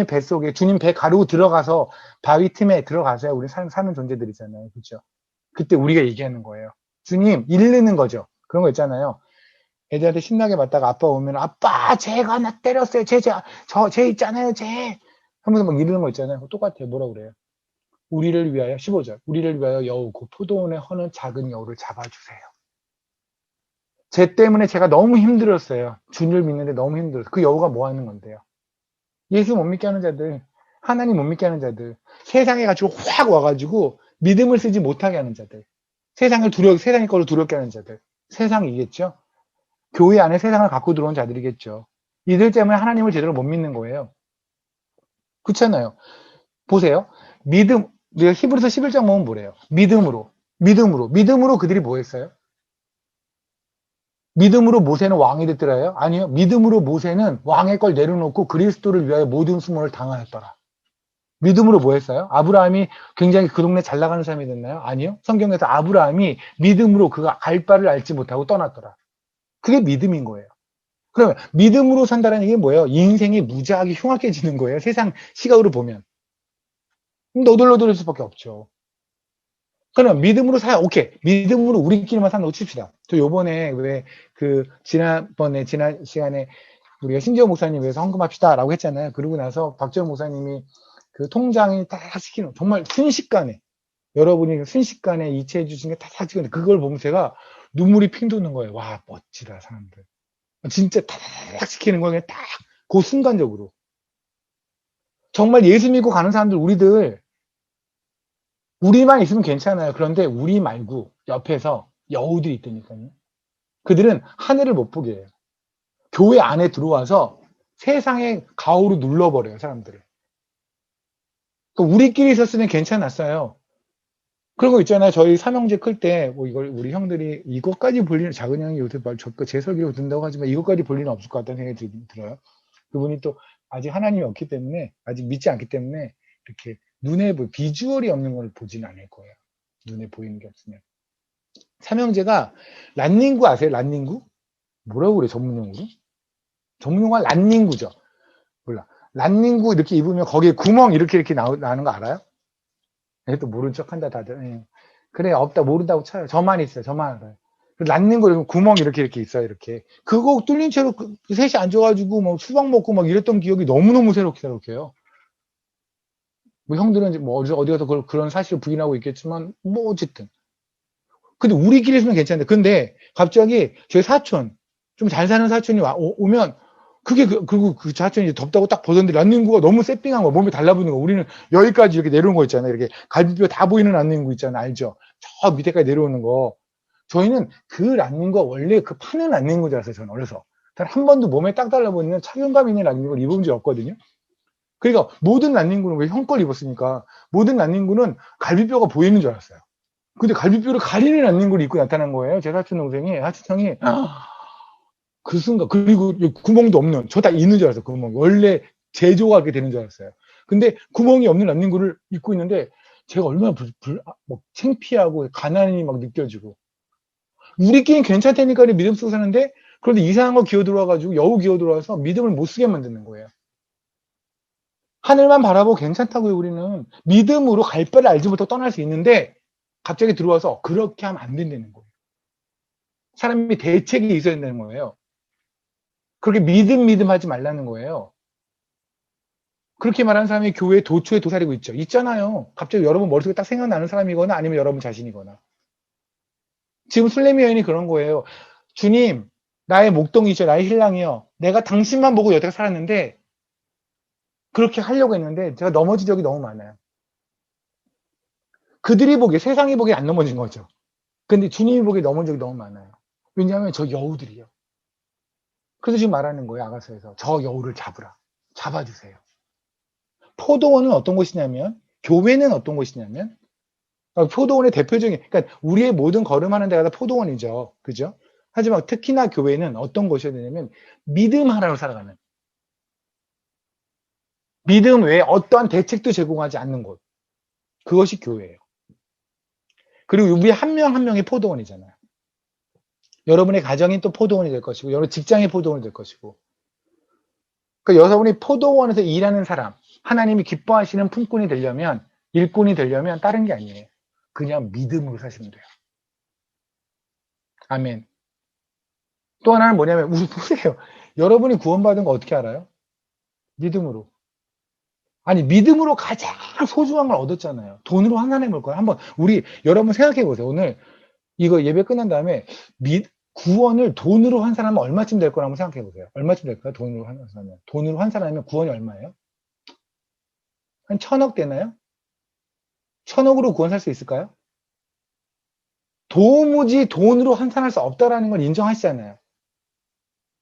뱃속에 주님 배 가르고 들어가서 바위 틈에 들어가서야 우리 사는 존재들이잖아요. 그렇죠? 그때 우리가 얘기하는 거예요. 주님 이르는 거죠. 그런 거 있잖아요. 애들한테 신나게 맞다가 아빠 오면 아빠 쟤가 나 때렸어요. 쟤 있잖아요. 쟤 하면서 막 이러는 거 있잖아요. 똑같아요. 뭐라 그래요? 우리를 위하여 15절 우리를 위하여 여우 그 포도원에 허는 작은 여우를 잡아주세요. 쟤 때문에 제가 너무 힘들었어요. 주님을 믿는데 너무 힘들었어요. 그 여우가 뭐 하는 건데요? 예수 못 믿게 하는 자들, 하나님 못 믿게 하는 자들, 세상에 가지고 확 와가지고 믿음을 쓰지 못하게 하는 자들, 세상의 거를 두렵게 하는 자들, 세상이겠죠? 교회 안에 세상을 갖고 들어온 자들이겠죠. 이들 때문에 하나님을 제대로 못 믿는 거예요. 그렇잖아요. 보세요. 믿음, 우리가 히브리서 11장 보면 뭐래요? 믿음으로 그들이 뭐 했어요? 믿음으로 모세는 왕이 됐더라요? 아니요. 믿음으로 모세는 왕의 걸 내려놓고 그리스도를 위하여 모든 수모를 당하였더라. 믿음으로 뭐 했어요? 아브라함이 굉장히 그 동네 잘 나가는 사람이 됐나요? 아니요. 성경에서 아브라함이 믿음으로 그가 알 바를 알지 못하고 떠났더라. 그게 믿음인 거예요. 그러면 믿음으로 산다는 게 뭐예요? 인생이 무지하게 흉악해지는 거예요. 세상 시각으로 보면. 너덜너덜할 수밖에 없죠. 그러면 믿음으로 오케이. 믿음으로 우리끼리만 산다고 칩시다. 저 요번에 지난 시간에 우리가 신지호 목사님 위해서 헌금합시다라고 했잖아요. 그러고 나서 박지원 목사님이 그 통장이 딱 시키는, 정말 순식간에, 여러분이 순식간에 이체해 주신 게 딱 시키는데 그걸 보면 제가 눈물이 핑 도는 거예요. 와, 멋지다, 사람들. 진짜 딱 시키는 거예요. 딱, 그 순간적으로. 정말 예수 믿고 가는 사람들, 우리만 있으면 괜찮아요. 그런데 우리 말고 옆에서 여우들이 있다니까요. 그들은 하늘을 못 보게 해요. 교회 안에 들어와서 세상의 가오로 눌러버려요, 사람들을. 우리끼리 있었으면 괜찮았어요. 그런 거 있잖아요. 저희 삼형제 클 때, 이걸 우리 형들이 이것까지 볼 일은, 작은 형이 요새 제 설교를 듣는다고 하지만 이것까지 볼 일은 없을 것 같다는 생각이 들어요. 그분이 또 아직 하나님이 없기 때문에, 아직 믿지 않기 때문에 이렇게 눈에 비주얼이 없는 걸 보진 않을 거예요. 눈에 보이는 게 없으면. 삼형제가 란닝구 아세요? 란닝구? 뭐라고 그래, 전문용어로? 전문용어가 란닝구죠. 몰라. 란닝구 이렇게 입으면 거기에 구멍 이렇게 나는 거 알아요? 또 모른 척 한다, 다들. 예. 그래, 없다, 모른다고 쳐요. 저만 있어요, 저만 알아요. 란닝구 구멍 이렇게 있어요, 이렇게. 그거 뚫린 채로 셋이 앉아가지고 뭐 수박 먹고 막 이랬던 기억이 너무너무 새록새록해요. 뭐 형들은 이제 뭐 어디 가서 그런 사실을 부인하고 있겠지만, 뭐 어쨌든. 근데 우리끼리 있으면 괜찮은데, 근데 갑자기 저희 사촌, 좀 잘 사는 사촌이 오면, 그리고 그 사촌이 이제 덥다고 딱 벗었는데, 란닝구가 너무 세핑한 거, 몸에 달라붙는 거. 우리는 여기까지 이렇게 내려온 거 있잖아요. 이렇게 갈비뼈 다 보이는 란닝구 있잖아요. 알죠? 저 밑에까지 내려오는 거. 저희는 그 란닝구가 원래 그 파는 란닝구 줄 알았어요. 저는 어려서. 단 한 번도 몸에 딱 달라붙는 착용감 있는 란닝구를 입은 적이 없거든요. 그러니까 모든 란닝구는 왜 형 걸 입었으니까 모든 란닝구는 갈비뼈가 보이는 줄 알았어요. 근데 갈비뼈를 가리는 란닝구를 입고 나타난 거예요. 제 사촌 형이 그 순간, 그리고 구멍도 없는, 저 다 있는 줄 알았어요. 구멍. 원래 제조가 그렇게 되는 줄 알았어요. 근데 구멍이 없는 란닝구를 입고 있는데 제가 얼마나 창피하고 가난이 막 느껴지고. 우리끼리는 괜찮다니까 믿음 쓰고 사는데, 그런데 이상한 거 기어 들어와가지고 여우 기어 들어와서 믿음을 못 쓰게 만드는 거예요. 하늘만 바라보고 괜찮다고요. 우리는 믿음으로 갈 바를 알지 못하고 떠날 수 있는데 갑자기 들어와서 그렇게 하면 안 된다는 거예요. 사람이 대책이 있어야 된다는 거예요. 그렇게 믿음 하지 말라는 거예요. 그렇게 말하는 사람이 교회 도초에 도사리고 있죠. 있잖아요. 갑자기 여러분 머릿속에 딱 생각나는 사람이거나 아니면 여러분 자신이거나. 지금 술래미 여인이 그런 거예요. 주님, 나의 목동이죠. 나의 신랑이요. 내가 당신만 보고 여태까 살았는데 그렇게 하려고 했는데 제가 넘어진 적이 너무 많아요. 그들이 보기에, 세상이 보기에 안 넘어진 거죠. 근데 주님이 보기에 넘어진 적이 너무 많아요. 왜냐하면 저 여우들이요. 그래서 지금 말하는 거예요, 아가서에서. 저 여우를 잡으라. 잡아주세요. 포도원은 어떤 곳이냐면, 교회는 어떤 곳이냐면, 포도원의 대표적인, 그러니까 우리의 모든 걸음하는 데가 다 포도원이죠. 그죠? 하지만 특히나 교회는 어떤 곳이어야 되냐면, 믿음 하나로 살아가는, 믿음 외에 어떠한 대책도 제공하지 않는 곳. 그것이 교회예요. 그리고 우리 한 명 한 명이 포도원이잖아요. 여러분의 가정이 또 포도원이 될 것이고, 여러분 직장이 포도원이 될 것이고. 그러니까 여러분이 포도원에서 일하는 사람, 하나님이 기뻐하시는 품꾼이 되려면, 일꾼이 되려면 다른 게 아니에요. 그냥 믿음으로 사시면 돼요. 아멘. 또 하나는 뭐냐면, 우리 보세요. 여러분이 구원받은 거 어떻게 알아요? 믿음으로. 아니, 믿음으로 가장 소중한 걸 얻었잖아요. 돈으로 환산해 볼 거예요. 한번, 여러분 생각해 보세요. 오늘 이거 예배 끝난 다음에, 구원을 돈으로 환산하면 얼마쯤 될 거라고 생각해 보세요. 얼마쯤 될까요? 돈으로 환산하면. 돈으로 환산하면 구원이 얼마예요? 한 1,000억 되나요? 1,000억으로 구원 살 수 있을까요? 도무지 돈으로 환산할 수 없다라는 걸 인정하시잖아요.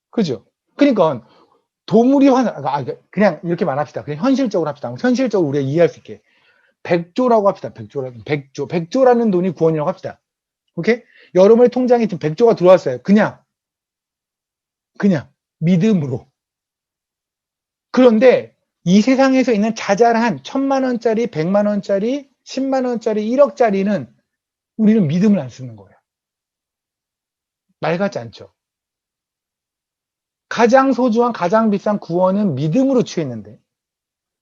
그죠? 그러니까 도무리 환산, 그냥 이렇게 말합시다. 그냥 현실적으로 합시다. 현실적으로 우리가 이해할 수 있게. 100조라고 합시다. 100조라는 돈이 구원이라고 합시다. 오케이? 여러분의 통장에 지금 100조가 들어왔어요. 그냥 믿음으로. 그런데 이 세상에서 있는 자잘한 1,000만 원짜리, 100만 원짜리, 10만 원짜리, 1억짜리는 우리는 믿음을 안 쓰는 거예요. 말 같지 않죠? 가장 소중한, 가장 비싼 구원은 믿음으로 취했는데,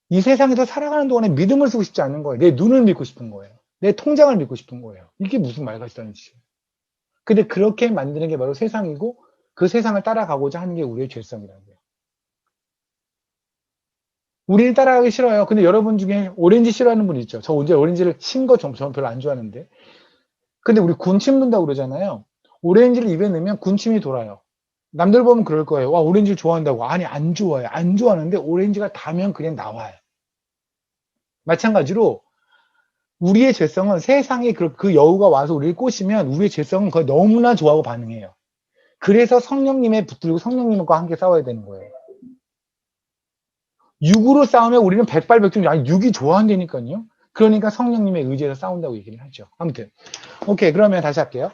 이 세상에서 살아가는 동안에 믿음을 쓰고 싶지 않은 거예요. 내 눈을 믿고 싶은 거예요. 내 통장을 믿고 싶은 거예요. 이게 무슨 말 같지다는 짓이에요. 근데 그렇게 만드는 게 바로 세상이고, 그 세상을 따라가고자 하는 게 우리의 죄성이라는 거예요. 우리는 따라가기 싫어요. 근데 여러분 중에 오렌지 싫어하는 분 있죠. 저 언제 오렌지를 신 거 저는 별로 안 좋아하는데. 근데 우리 군침 돈다고 그러잖아요. 오렌지를 입에 넣으면 군침이 돌아요. 남들 보면 그럴 거예요. 와, 오렌지를 좋아한다고. 아니, 안 좋아해요. 안 좋아하는데 오렌지가 닿으면 그냥 나와요. 마찬가지로 우리의 죄성은 세상에 그 여우가 와서 우리를 꼬시면 우리의 죄성은 그걸 너무나 좋아하고 반응해요. 그래서 성령님에 붙들고 성령님과 함께 싸워야 되는 거예요. 육으로 싸우면 우리는 백발백중, 아니, 육이 좋아한다니까요. 그러니까 성령님의 의지에서 싸운다고 얘기를 하죠. 아무튼. 오케이, 그러면 다시 할게요.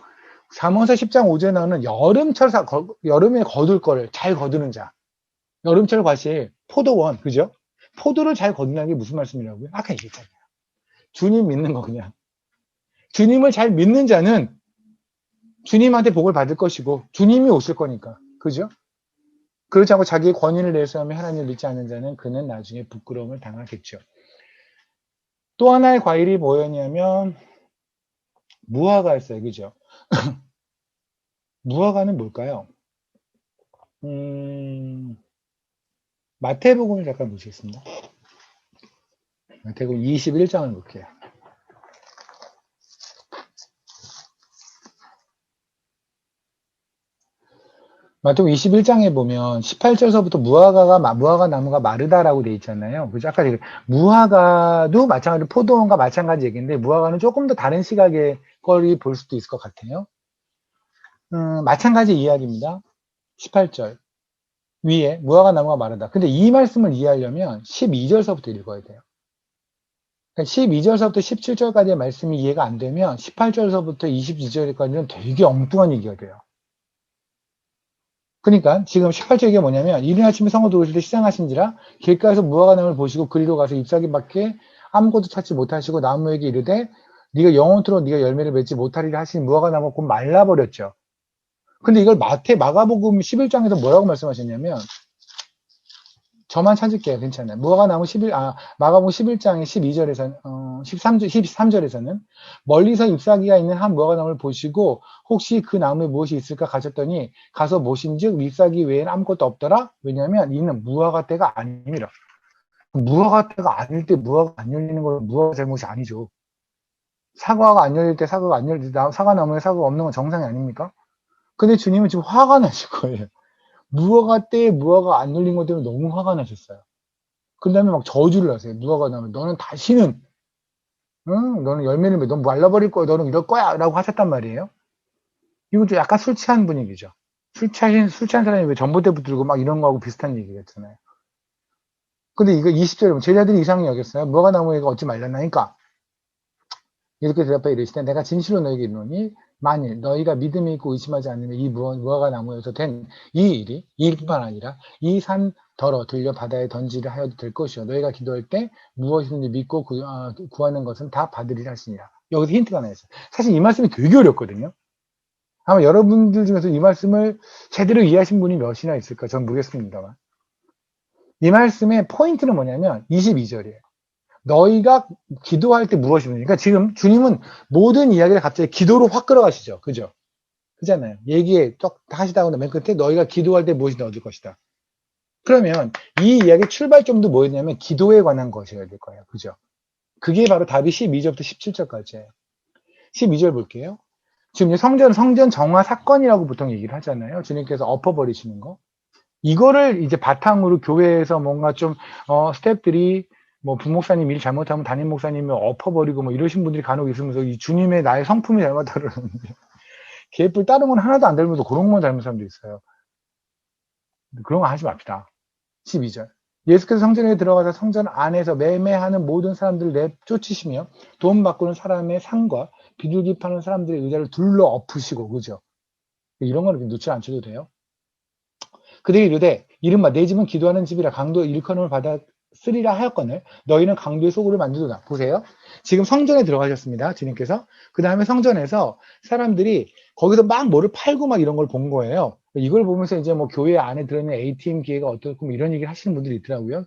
잠언서 10장 5절에 나오는 여름에 거둘 거를 잘 거두는 자. 여름철 과실, 포도원, 그죠? 포도를 잘 거둔다는 게 무슨 말씀이라고요? 아까 얘기했잖아요. 주님 믿는 거 그냥. 주님을 잘 믿는 자는 주님한테 복을 받을 것이고 주님이 오실 거니까. 그죠? 그렇지 않고 자기의 권위를 내세우며 하나님을 믿지 않는 자는 그는 나중에 부끄러움을 당하겠죠. 또 하나의 과일이 뭐였냐면 무화과였어요. 그죠? 무화과는 뭘까요? 마태복음을 잠깐 보시겠습니다. 마태복음 21장을 볼게요. 마태복음 21장에 보면 18절서부터 무화과 나무가 마르다라고 돼 있잖아요. 그죠? 아까 무화과도 마찬가지로 포도원과 마찬가지 얘기인데 무화과는 조금 더 다른 시각의 거리 볼 수도 있을 것 같아요. 마찬가지 이야기입니다. 18절 위에 무화과 나무가 마르다. 근데 이 말씀을 이해하려면 12절서부터 읽어야 돼요. 12절서부터 17절까지의 말씀이 이해가 안 되면 18절서부터 22절까지는 되게 엉뚱한 얘기가 돼요. 그러니까 지금 18절 얘기가 뭐냐면 이른 아침에 성읍 들어오실 때 시장하신지라 길가에서 무화과나무를 보시고 그리로 가서 잎사귀밖에 아무것도 찾지 못하시고 나무에게 이르되 네가 영원토록 네가 열매를 맺지 못하리라 하신 무화과나무가 곧 말라버렸죠. 근데 이걸 마가복음 11장에서 뭐라고 말씀하셨냐면 저만 찾을게요. 괜찮아요. 마가복음 11장의 13절에서는 멀리서 잎사귀가 있는 한 무화과나무를 보시고 혹시 그 나무에 무엇이 있을까 가셨더니 가서 보신즉 잎사귀 외에는 아무것도 없더라. 왜냐하면 이는 무화과 때가 아니라. 무화과 때가 아닐 때 무화과 안 열리는 건 무화과 잘못이 아니죠. 사과가 안 열릴 때 사과가 안 열릴 때 사과나무에 사과가 없는 건 정상이 아닙니까? 근데 주님은 지금 화가 나실 거예요. 무화과 때에 무화과 안 열린 것 때문에 너무 화가 나셨어요. 그 다음에 막 저주를 하세요. 무화과 나무, 너는 다시는, 응? 너는 열매를 맺어, 넌 말라버릴 거야, 너는 이럴 거야, 라고 하셨단 말이에요. 이것도 약간 술 취한 분위기죠. 술 취한 사람이 왜 전봇대 붙들고 막 이런 거하고 비슷한 얘기겠잖아요. 근데 이거 20절에 제자들이 이상히 여겼어요. 무화과 나무에가 어찌 말랐나니까? 이렇게 대답해 이르시되 내가 진실로 너에게 이르노니 만일 너희가 믿음이 있고 의심하지 않으면 이 무화과 나무에서 된 이 일이 이 일뿐만 아니라 이 산 덜어 들려 바다에 던지려 하여도 될 것이요 너희가 기도할 때 무엇이든지 믿고 구하는 것은 다 받으리라 하시니라. 여기서 힌트가 하나 있어요. 사실 이 말씀이 되게 어렵거든요. 아마 여러분들 중에서 이 말씀을 제대로 이해하신 분이 몇이나 있을까 전 모르겠습니다만 이 말씀의 포인트는 뭐냐면 22절이에요. 너희가 기도할 때 무엇이든지. 그러니까 지금 주님은 모든 이야기를 갑자기 기도로 확 끌어가시죠. 그죠? 그잖아요. 얘기에 쭉 하시다가 맨 끝에 너희가 기도할 때 무엇이든 얻을 것이다. 그러면 이 이야기의 출발점도 뭐였냐면 기도에 관한 것이어야 될 거예요. 그죠? 그게 바로 답이 12절부터 17절까지예요. 12절 볼게요. 지금 성전 정화 사건이라고 보통 얘기를 하잖아요. 주님께서 엎어버리시는 거. 이거를 이제 바탕으로 교회에서 뭔가 좀 스태프들이 뭐 부목사님 일 잘못하면 담임 목사님이 엎어버리고 뭐 이러신 분들이 간혹 있으면서 이 주님의 나의 성품이 잘못하다 그러는데 계획불 다른 건 하나도 안 닮으면서 그런 것만 닮은 사람도 있어요. 그런 거 하지 맙시다. 12절. 예수께서 성전에 들어가서 성전 안에서 매매하는 모든 사람들을 내쫓으시며 돈 바꾸는 사람의 상과 비둘기 파는 사람들의 의자를 둘러 엎으시고 그죠? 이런 거는 놓치 않셔도 돼요. 그들이 이르되 이른바 내 집은 기도하는 집이라 강도 일컬음을 받아 쓰리라 하였거늘 너희는 강도의 속으로 만들도다. 보세요. 지금 성전에 들어가셨습니다. 주님께서. 그 다음에 성전에서 사람들이 거기서 막 뭐를 팔고 막 이런 걸 본 거예요. 이걸 보면서 이제 뭐 교회 안에 들어있는 ATM 기계가 어떻고 뭐 이런 얘기를 하시는 분들이 있더라고요.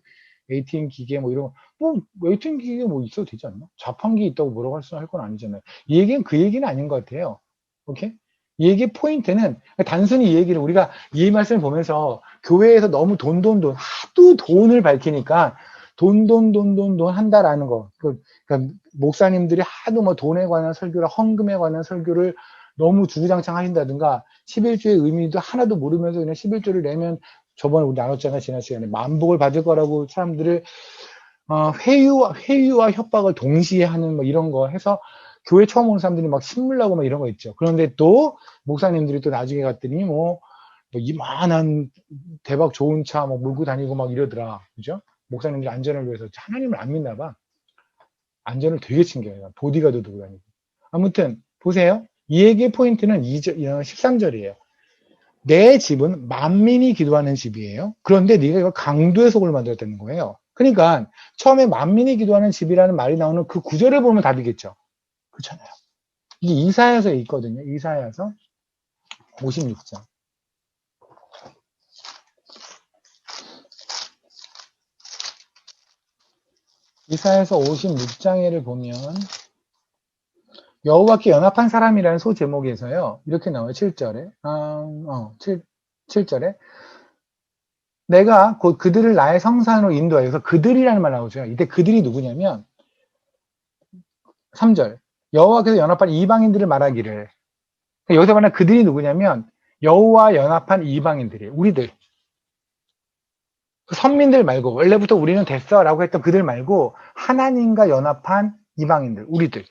ATM 기계 뭐 이런 거. 뭐 ATM 기계 뭐 있어도 되지 않나? 자판기 있다고 뭐라고 할 건 아니잖아요. 이 얘기는 그 얘기는 아닌 것 같아요. 오케이? 이 얘기의 포인트는 단순히 이 얘기를 우리가 이 말씀을 보면서 교회에서 너무 돈, 하도 돈을 밝히니까 돈 한다라는 거. 그러니까 목사님들이 하도 뭐 돈에 관한 설교를, 헌금에 관한 설교를 너무 주구장창 하신다든가 11조의 의미도 하나도 모르면서 그냥 11조를 내면 저번에 우리 나눴잖아요. 지난 시간에 만복을 받을 거라고 사람들을 회유와 협박을 동시에 하는 뭐 이런 거 해서 교회 처음 오는 사람들이 막 신물나고 막 이런 거 있죠. 그런데 또 목사님들이 또 나중에 갔더니 뭐 이만한 대박 좋은 차 뭐 몰고 다니고 막 이러더라. 그죠? 목사님들 안전을 위해서 하나님을 안 믿나 봐. 안전을 되게 챙겨요. 보디가드 두고 다니고. 아무튼 보세요. 이 얘기의 포인트는 13절이에요. 내 집은 만민이 기도하는 집이에요. 그런데 네가 이거 강도의 속을 만들었다는 거예요. 그러니까 처음에 만민이 기도하는 집이라는 말이 나오는 그 구절을 보면 답이겠죠. 그렇잖아요. 이게 이사야서에 있거든요. 이사야서 56장. 이사야서 56장에를 보면 여호와께 연합한 사람이라는 소제목에서요. 이렇게 나와요. 7절에. 7절에 내가 곧 그들을 나의 성산으로 인도하여서 그들이라는 말 나오죠. 이때 그들이 누구냐면 3절 여호와께서 연합한 이방인들을 말하기를 여기서 말하는 그들이 누구냐면 여호와 연합한 이방인들이 우리들 선민들 말고 원래부터 우리는 됐어 라고 했던 그들 말고 하나님과 연합한 이방인들 우리들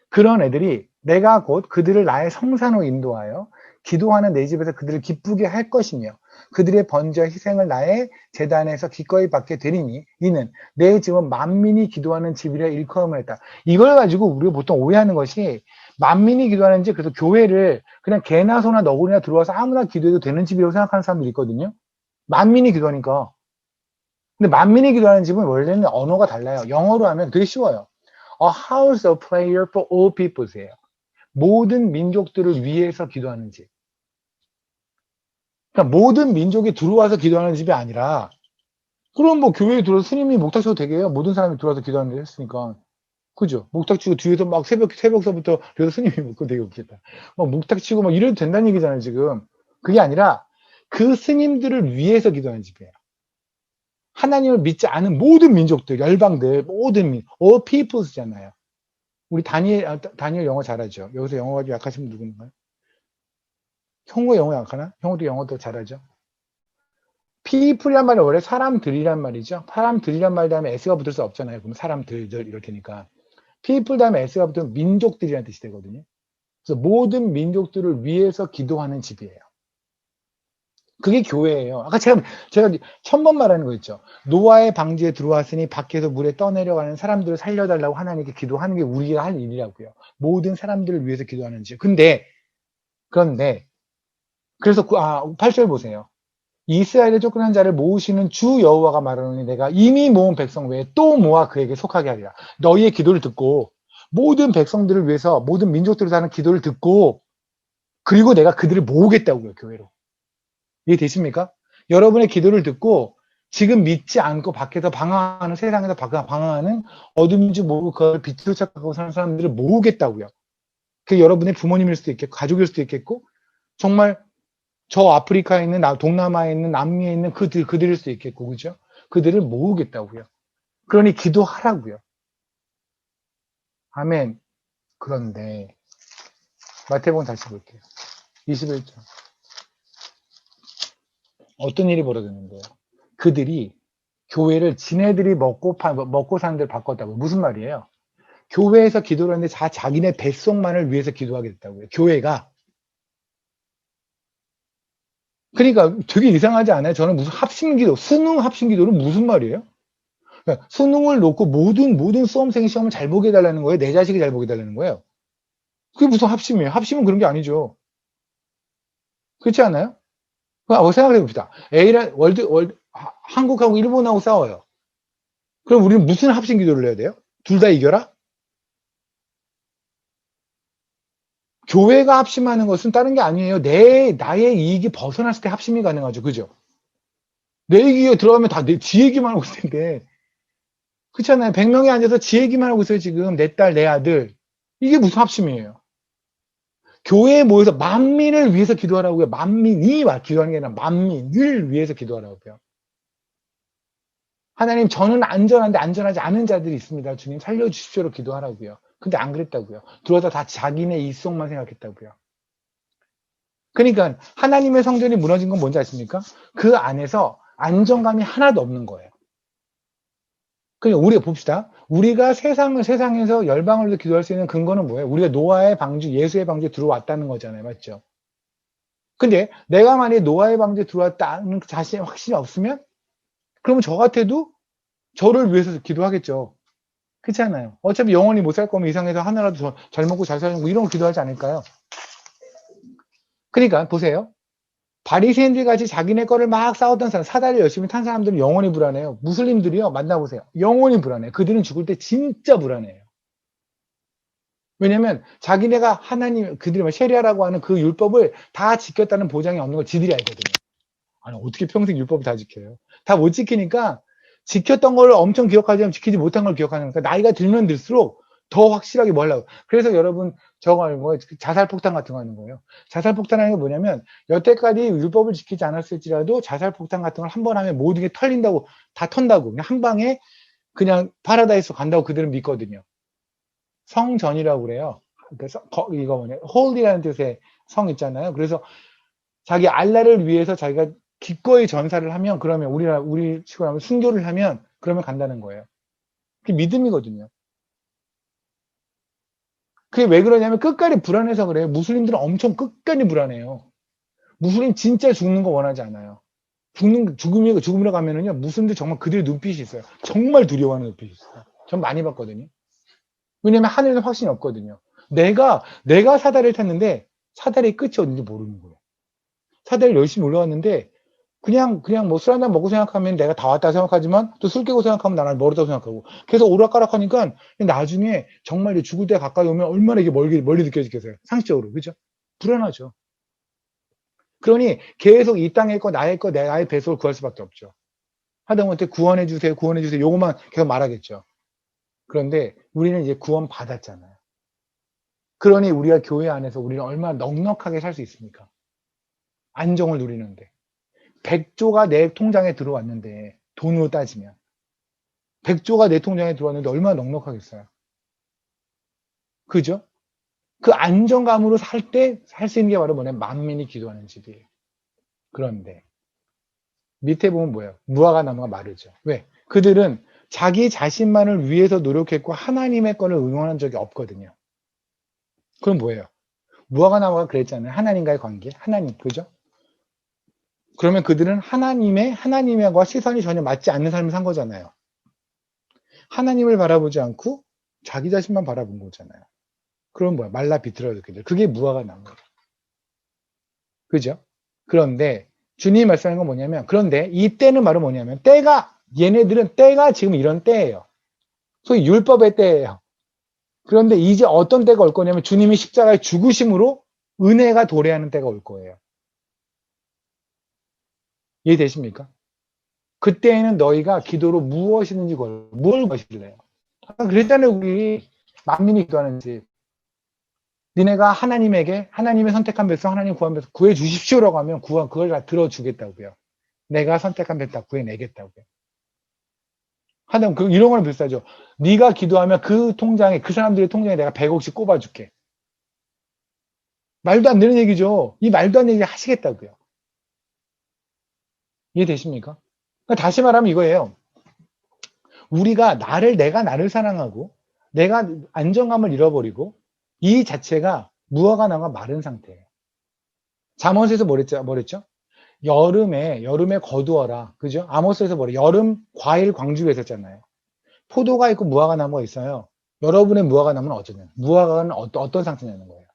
그런 애들이 내가 곧 그들을 나의 성산으로 인도하여 기도하는 내 집에서 그들을 기쁘게 할 것이며 그들의 번제와 희생을 나의 제단에서 기꺼이 받게 되리니 이는 내 집은 만민이 기도하는 집이라 일컬음을 했다. 이걸 가지고 우리가 보통 오해하는 것이 만민이 기도하는 집 그래서 교회를 그냥 개나 소나 너구리나 들어와서 아무나 기도해도 되는 집이라고 생각하는 사람들이 있거든요. 만민이 기도하니까. 근데 만민이 기도하는 집은 원래는 언어가 달라요. 영어로 하면 되게 쉬워요. A house of prayer for all peoples예요. 모든 민족들을 위해서 기도하는 집. 그러니까 모든 민족이 들어와서 기도하는 집이 아니라 그럼 뭐 교회에 들어서 스님이 목탁 쳐도 되게요. 모든 사람이 들어와서 기도하는 데 했으니까. 그죠? 목탁 치고 뒤에서 막 새벽서부터 그래서 스님이 먹고 되게 웃겠다. 막 목탁 치고 막 이래도 된다는 얘기잖아요, 지금. 그게 아니라 그 스님들을 위해서 기도하는 집이에요. 하나님을 믿지 않은 모든 민족들, 열방들, all peoples잖아요. 우리 다니엘 영어 잘하죠? 여기서 영어 가지고 약하신 분 누군가요? 형우 영어 약하나? 형우도 영어 더 잘하죠? people이란 말이 원래 사람들이란 말이죠. 사람들이란 말 다음에 s가 붙을 수 없잖아요. 그럼 사람들들 이럴 테니까. people 다음에 s가 붙으면 민족들이라는 뜻이 되거든요. 그래서 모든 민족들을 위해서 기도하는 집이에요. 그게 교회예요. 아까 제가 1000번 말하는 거 있죠. 노아의 방주에 들어왔으니 밖에서 물에 떠내려가는 사람들을 살려달라고 하나님께 기도하는 게 우리가 할 일이라고요. 모든 사람들을 위해서 기도하는 집. 그런데 그래서 8절 보세요. 이스라엘의 쫓겨난 자를 모으시는 주 여호와가 말하노니 내가 이미 모은 백성 외에 또 모아 그에게 속하게 하리라. 너희의 기도를 듣고 모든 백성들을 위해서 모든 민족들을 하는 기도를 듣고 그리고 내가 그들을 모으겠다고요. 교회로. 이해되십니까? 여러분의 기도를 듣고 지금 믿지 않고 밖에서 방황하는 세상에서 방황하는 어둠인 줄 모르고 그걸 빛으로 착각하고 사는 사람들을 모으겠다고요. 그게 여러분의 부모님일 수도 있겠고 가족일 수도 있겠고 정말 저 아프리카에 있는 동남아에 있는 남미에 있는 그들일 수도 있겠고 그죠? 그들을 모으겠다고요. 그러니 기도하라고요. 아멘. 그런데 마태복음 다시 볼게요. 21절. 어떤 일이 벌어졌는데요? 그들이 교회를 지네들이 먹고 사는 데를 바꿨다고요. 무슨 말이에요? 교회에서 기도를 하는데 자기네 뱃속만을 위해서 기도하게 됐다고요. 교회가. 그러니까 되게 이상하지 않아요? 저는 무슨 합심기도, 수능 합심기도는 무슨 말이에요? 그러니까 수능을 놓고 모든 수험생이 시험을 잘 보게 해달라는 거예요? 내 자식이 잘 보게 해달라는 거예요? 그게 무슨 합심이에요? 합심은 그런 게 아니죠. 그렇지 않아요? 생각해 봅시다. 한국하고 일본하고 싸워요. 그럼 우리는 무슨 합심 기도를 해야 돼요? 둘 다 이겨라? 교회가 합심하는 것은 다른 게 아니에요. 나의 이익이 벗어났을 때 합심이 가능하죠. 그죠? 내 얘기가 들어가면 다 지 얘기만 하고 있을 텐데. 그렇잖아요. 100명이 앉아서 지 얘기만 하고 있어요. 지금 내 딸, 내 아들. 이게 무슨 합심이에요? 교회에 모여서 만민을 위해서 기도하라고요. 만민이 기도하는 게 아니라 만민을 위해서 기도하라고요. 하나님, 저는 안전한데 안전하지 않은 자들이 있습니다. 주님 살려주십시오로 기도하라고요. 근데 안 그랬다고요. 들어와서 다 자기네 이속만 생각했다고요. 그러니까 하나님의 성전이 무너진 건 뭔지 아십니까? 그 안에서 안정감이 하나도 없는 거예요. 그러니까 우리가 봅시다. 우리가 세상에서 열방을 위해서 기도할 수 있는 근거는 뭐예요? 우리가 노아의 방주, 예수의 방주에 들어왔다는 거잖아요. 맞죠? 근데 내가 만약에 노아의 방주에 들어왔다는 자신의 확신이 없으면 그러면 저 같아도 저를 위해서 기도하겠죠. 그렇지 않아요? 어차피 영원히 못 살 거면 이상해서 하나라도 잘 먹고 잘 살고 이런 거 기도하지 않을까요? 그러니까 보세요. 바리새인들 같이 자기네 거를 막 싸웠던 사람, 사다리 열심히 탄 사람들은 영원히 불안해요. 무슬림들이요, 만나보세요. 영원히 불안해요. 그들은 죽을 때 진짜 불안해요. 왜냐면 자기네가 그들이 셰리아라고 하는 그 율법을 다 지켰다는 보장이 없는 걸 지들이 알거든요. 아니, 어떻게 평생 율법을 다 지켜요? 다 못 지키니까 지켰던 걸 엄청 기억하지만 지키지 못한 걸 기억하는 거니까 나이가 들면 들수록 더 확실하게 뭐 하려고. 그래서 여러분 저거 하는 거예요. 자살폭탄 같은 거 하는 거예요. 자살폭탄 하는 게 뭐냐면 여태까지 율법을 지키지 않았을지라도 자살폭탄 같은 걸 한 번 하면 모든 게 털린다고, 다 턴다고. 그냥 한 방에 그냥 파라다이스 간다고 그들은 믿거든요. 성전이라고 그래요. 그래서 이거 뭐냐, 홀리라는 뜻의 성 있잖아요. 그래서 자기 알라를 위해서 자기가 기꺼이 전사를 하면, 그러면 우리 치고 하면 순교를 하면 그러면 간다는 거예요. 그게 믿음이거든요. 그게 왜 그러냐면 끝까지 불안해서 그래요. 무슬림들은 엄청 끝까지 불안해요. 무슬림 진짜 죽는 거 원하지 않아요. 죽음으로 가면은요, 무슬림들 정말 그들의 눈빛이 있어요. 정말 두려워하는 눈빛이 있어요. 전 많이 봤거든요. 왜냐면 하늘에는 확신이 없거든요. 내가 사다리를 탔는데 사다리의 끝이 어딘지 모르는 거예요. 사다리를 열심히 올라왔는데 그냥 뭐 술 한잔 먹고 생각하면 내가 다 왔다 생각하지만 또 술 깨고 생각하면 나는 멀었다고 생각하고 계속 오락가락하니까 나중에 정말 죽을 때 가까이 오면 얼마나 이게 멀리 느껴지겠어요. 상식적으로. 그죠? 불안하죠. 그러니 계속 이 땅의 거, 나의 거, 나의 배속을 구할 수밖에 없죠. 하다못해 구원해주세요, 구원해주세요. 요것만 계속 말하겠죠. 그런데 우리는 이제 구원 받았잖아요. 그러니 우리가 교회 안에서 우리는 얼마나 넉넉하게 살 수 있습니까? 안정을 누리는데. 100조가 내 통장에 들어왔는데, 돈으로 따지면. 100조가 내 통장에 들어왔는데 얼마나 넉넉하겠어요. 그죠? 그 안정감으로 살 수 있는 게 바로 뭐냐면 만민이 기도하는 집이에요. 그런데 밑에 보면 뭐예요? 무화과 나무가 마르죠. 왜? 그들은 자기 자신만을 위해서 노력했고 하나님의 거를 응원한 적이 없거든요. 그럼 뭐예요? 무화과 나무가 그랬잖아요. 하나님과의 관계. 하나님, 그죠? 그러면 그들은 하나님과 시선이 전혀 맞지 않는 삶을 산 거잖아요. 하나님을 바라보지 않고 자기 자신만 바라본 거잖아요. 그럼 뭐야? 말라 비틀어졌게 돼. 그게 무화과 나무예요. 그죠? 그런데 주님이 말씀하는 건 뭐냐면, 그런데 이 때는 바로 뭐냐면, 얘네들은 때가 지금 이런 때예요. 소위 율법의 때예요. 그런데 이제 어떤 때가 올 거냐면, 주님이 십자가에 죽으심으로 은혜가 도래하는 때가 올 거예요. 이해되십니까? 그때에는 너희가 기도로 무엇이든지 뭘 거실래요? 아까 그랬잖아요, 우리. 만민이 기도하는 집. 니네가 하나님의 선택한 백성, 하나님 구한 백성 구해 주십시오라고 하면 그걸 다 들어주겠다고요. 내가 선택한 백성 다 구해내겠다고요. 하여튼 이런 거랑 비슷하죠. 네가 기도하면 그 사람들의 통장에 내가 100억씩 꼽아줄게. 말도 안 되는 얘기죠. 이 말도 안 되는 얘기 하시겠다고요. 이해되십니까? 그러니까 다시 말하면 이거예요. 내가 나를 사랑하고 내가 안정감을 잃어버리고 이 자체가 무화과 나무가 마른 상태예요. 잠언에서 뭐랬죠? 여름에 거두어라. 그죠? 아모스에서 여름 과일 광주에 있었잖아요. 포도가 있고 무화과 나무가 있어요. 여러분의 무화과 나무는 어쩌냐? 무화과는 어떤 상태냐는 거예요.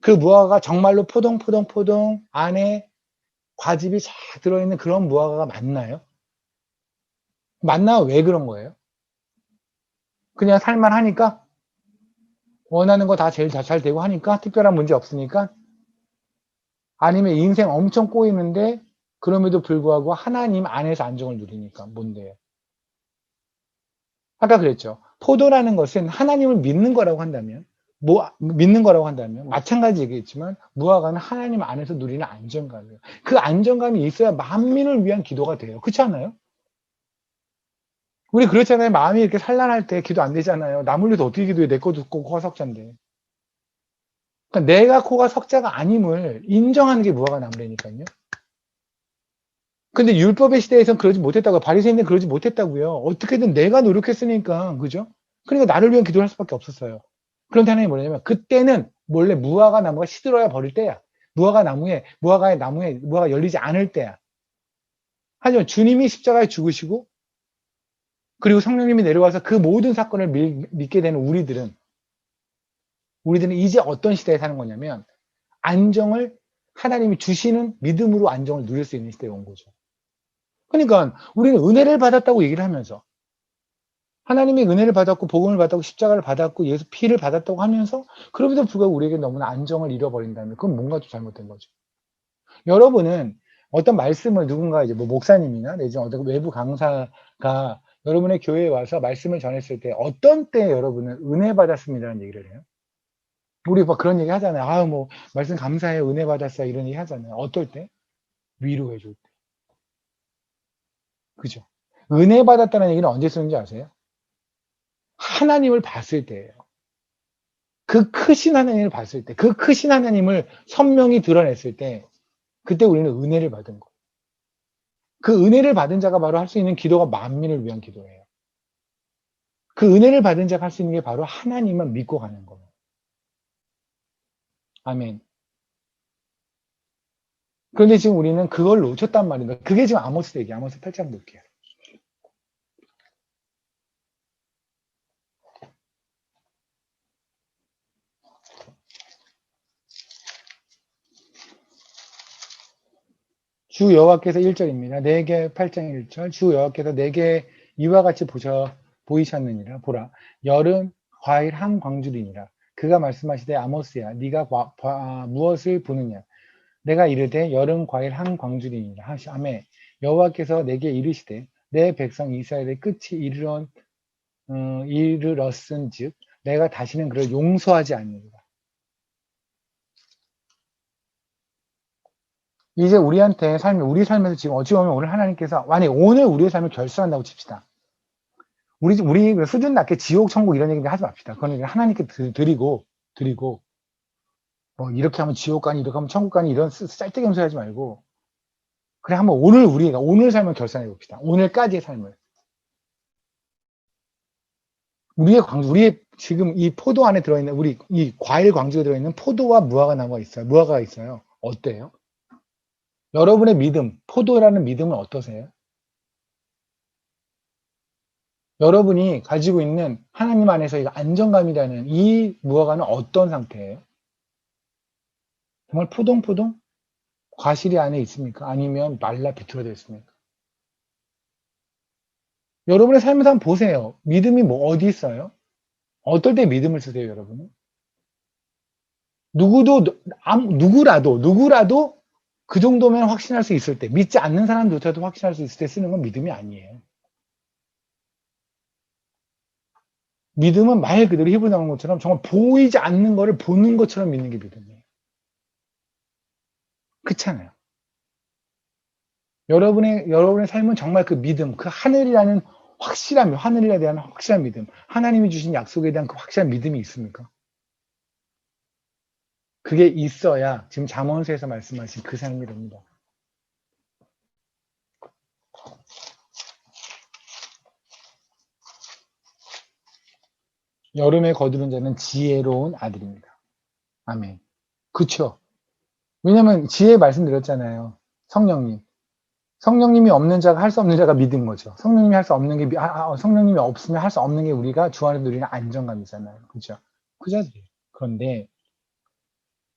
그 무화과가 정말로 포동 안에 과즙이 쫙 들어있는 그런 무화과가 맞나요? 맞나? 왜 그런 거예요? 그냥 살만 하니까? 원하는 거 다 제일 잘 되고 하니까? 특별한 문제 없으니까? 아니면 인생 엄청 꼬이는데 그럼에도 불구하고 하나님 안에서 안정을 누리니까? 뭔데요? 아까 그랬죠. 포도라는 것은 하나님을 믿는 거라고 한다면 마찬가지 얘기했지만 무화과는 하나님 안에서 누리는 안정감이에요. 그 안정감이 있어야 만민을 위한 기도가 돼요. 그렇지 않아요? 우리 그렇잖아요. 마음이 이렇게 산란할 때 기도 안 되잖아요. 남 흘려서 어떻게 기도해? 내 거 듣고 코가 석자인데. 그러니까 내가 코가 석자가 아님을 인정하는 게 무화과 나무라니까요. 근데 율법의 시대에선 그러지 못했다고요. 바리새인은 그러지 못했다고요. 어떻게든 내가 노력했으니까, 그죠? 그러니까 나를 위한 기도를 할 수밖에 없었어요. 그런데 하나님이 뭐냐면 그때는 몰래 무화과 나무가 시들어야 버릴 때야. 무화과 열리지 않을 때야. 하지만 주님이 십자가에 죽으시고 그리고 성령님이 내려와서 그 모든 사건을 믿게 되는 우리들은 이제 어떤 시대에 사는 거냐면 안정을 하나님이 주시는 믿음으로 안정을 누릴 수 있는 시대에 온 거죠. 그러니까 우리는 은혜를 받았다고 얘기를 하면서 하나님의 은혜를 받았고 복음을 받았고 십자가를 받았고 예수 피를 받았다고 하면서 그럼에도 불구하고 우리에게 너무나 안정을 잃어버린다면 그건 뭔가 좀 잘못된 거죠. 여러분은 어떤 말씀을 누군가 이제 목사님이나 내지는 어떤 외부 강사가 여러분의 교회에 와서 말씀을 전했을 때 어떤 때 여러분은 은혜 받았습니다라는 얘기를 해요? 우리 그런 얘기 하잖아요. 말씀 감사해요. 은혜 받았어요. 이런 얘기 하잖아요. 어떨 때? 위로해 줄 때. 그죠? 은혜 받았다는 얘기는 언제 쓰는지 아세요? 하나님을 봤을 때예요. 그 크신 하나님을 봤을 때, 그 크신 하나님을 선명히 드러냈을 때, 그때 우리는 은혜를 받은 거예요. 그 은혜를 받은 자가 바로 할 수 있는 기도가 만민을 위한 기도예요. 그 은혜를 받은 자가 할 수 있는 게 바로 하나님만 믿고 가는 거예요. 아멘. 그런데 지금 우리는 그걸 놓쳤단 말입니다. 그게 지금 아모스 얘기, 아모스 8장 볼게요. 주 여호와께서 1절입니다. 내게 8장 1절 주 여호와께서 내게 이와 같이 보이셨느니라. 보라 여름 과일 한 광주리니라. 그가 말씀하시되 아모스야 네가 무엇을 보느냐. 내가 이르되 여름 과일 한 광주리니라 하시아매 여호와께서 내게 이르시되 내 백성 이스라엘의 끝이 이르렀은즉 내가 다시는 그를 용서하지 않느니라. 이제 우리 삶에서 지금 어찌 보면 오늘 하나님께서, 만약 오늘 우리의 삶을 결정한다고 칩시다. 우리 수준 낮게 지옥, 천국 이런 얘기 하지 맙시다. 그건 하나님께 드리고, 이렇게 하면 지옥 가니, 이렇게 하면 천국 가니, 이런 쌀뜨기 소리 하지 말고, 그래, 한번 우리가 오늘 삶을 결산해 봅시다. 오늘까지의 삶을. 우리의 지금 이 포도 안에 들어있는, 이 과일 광주에 들어있는 포도와 무화과 나무가 있어요. 무화과가 있어요. 어때요? 여러분의 믿음, 포도라는 믿음은 어떠세요? 여러분이 가지고 있는 하나님 안에서 이 안정감이라는 이 무화과는 어떤 상태예요? 정말 포동포동? 과실이 안에 있습니까? 아니면 말라 비틀어져 있습니까? 여러분의 삶에서 한번 보세요. 믿음이 뭐 어디 있어요? 어떨 때 믿음을 쓰세요, 여러분은? 누구라도 그 정도면 확신할 수 있을 때, 믿지 않는 사람조차도 확신할 수 있을 때 쓰는 건 믿음이 아니에요. 믿음은 말 그대로 히브리 나온 것처럼 정말 보이지 않는 거를 보는 것처럼 믿는 게 믿음이에요. 그렇잖아요. 여러분의 삶은 정말 그 믿음, 그 하늘이라는 하늘에 대한 확실한 믿음, 하나님이 주신 약속에 대한 그 확실한 믿음이 있습니까? 그게 있어야 지금 잠언서에서 말씀하신 그 삶이 됩니다. 여름에 거두는 자는 지혜로운 아들입니다. 아멘. 그쵸? 왜냐면 지혜 말씀드렸잖아요. 성령님. 성령님이 없는 자가 할 수 없는 자가 믿은 거죠. 성령님이 할 수 없는 게, 성령님이 없으면 할 수 없는 게 우리가 주 안에서 누리는 안정감이잖아요. 그죠? 그자들이에요. 그런데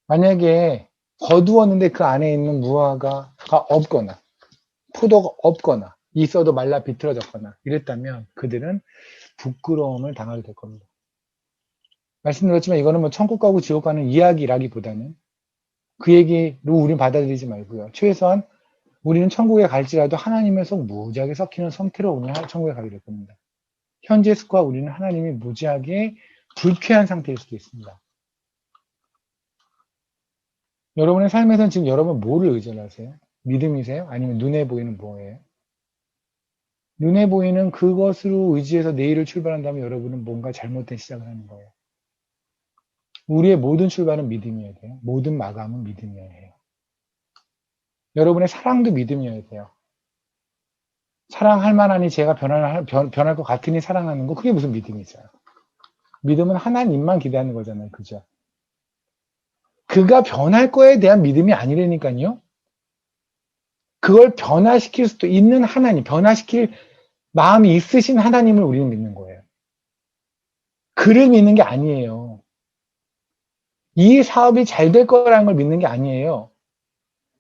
만약에 거두었는데 그 안에 있는 무화과가 없거나 포도가 없거나 있어도 말라 비틀어졌거나 이랬다면 그들은 부끄러움을 당하게 될 겁니다. 말씀드렸지만 이거는 뭐 천국 가고 지옥 가는 이야기라기보다는 그 얘기로 우리는 받아들이지 말고요. 최소한 우리는 천국에 갈지라도 하나님의 속 무지하게 섞이는 성태로 우리는 천국에 가게 될 겁니다. 현재 속과 우리는 하나님이 무지하게 불쾌한 상태일 수도 있습니다. 여러분의 삶에서는 지금 여러분 뭐를 의존하세요? 믿음이세요? 아니면 눈에 보이는 뭐예요? 눈에 보이는 그것으로 의지해서 내일을 출발한다면 여러분은 뭔가 잘못된 시작을 하는 거예요. 우리의 모든 출발은 믿음이어야 돼요. 모든 마감은 믿음이어야 해요. 여러분의 사랑도 믿음이어야 돼요. 사랑할 만하니 제가 변할 것 같으니 사랑하는 거, 그게 무슨 믿음이죠? 믿음은 하나님만 기대하는 거잖아요. 그죠? 그가 변할 거에 대한 믿음이 아니라니까요. 그걸 변화시킬 수도 있는 하나님, 변화시킬 마음이 있으신 하나님을 우리는 믿는 거예요. 그를 믿는 게 아니에요. 이 사업이 잘 될 거라는 걸 믿는 게 아니에요.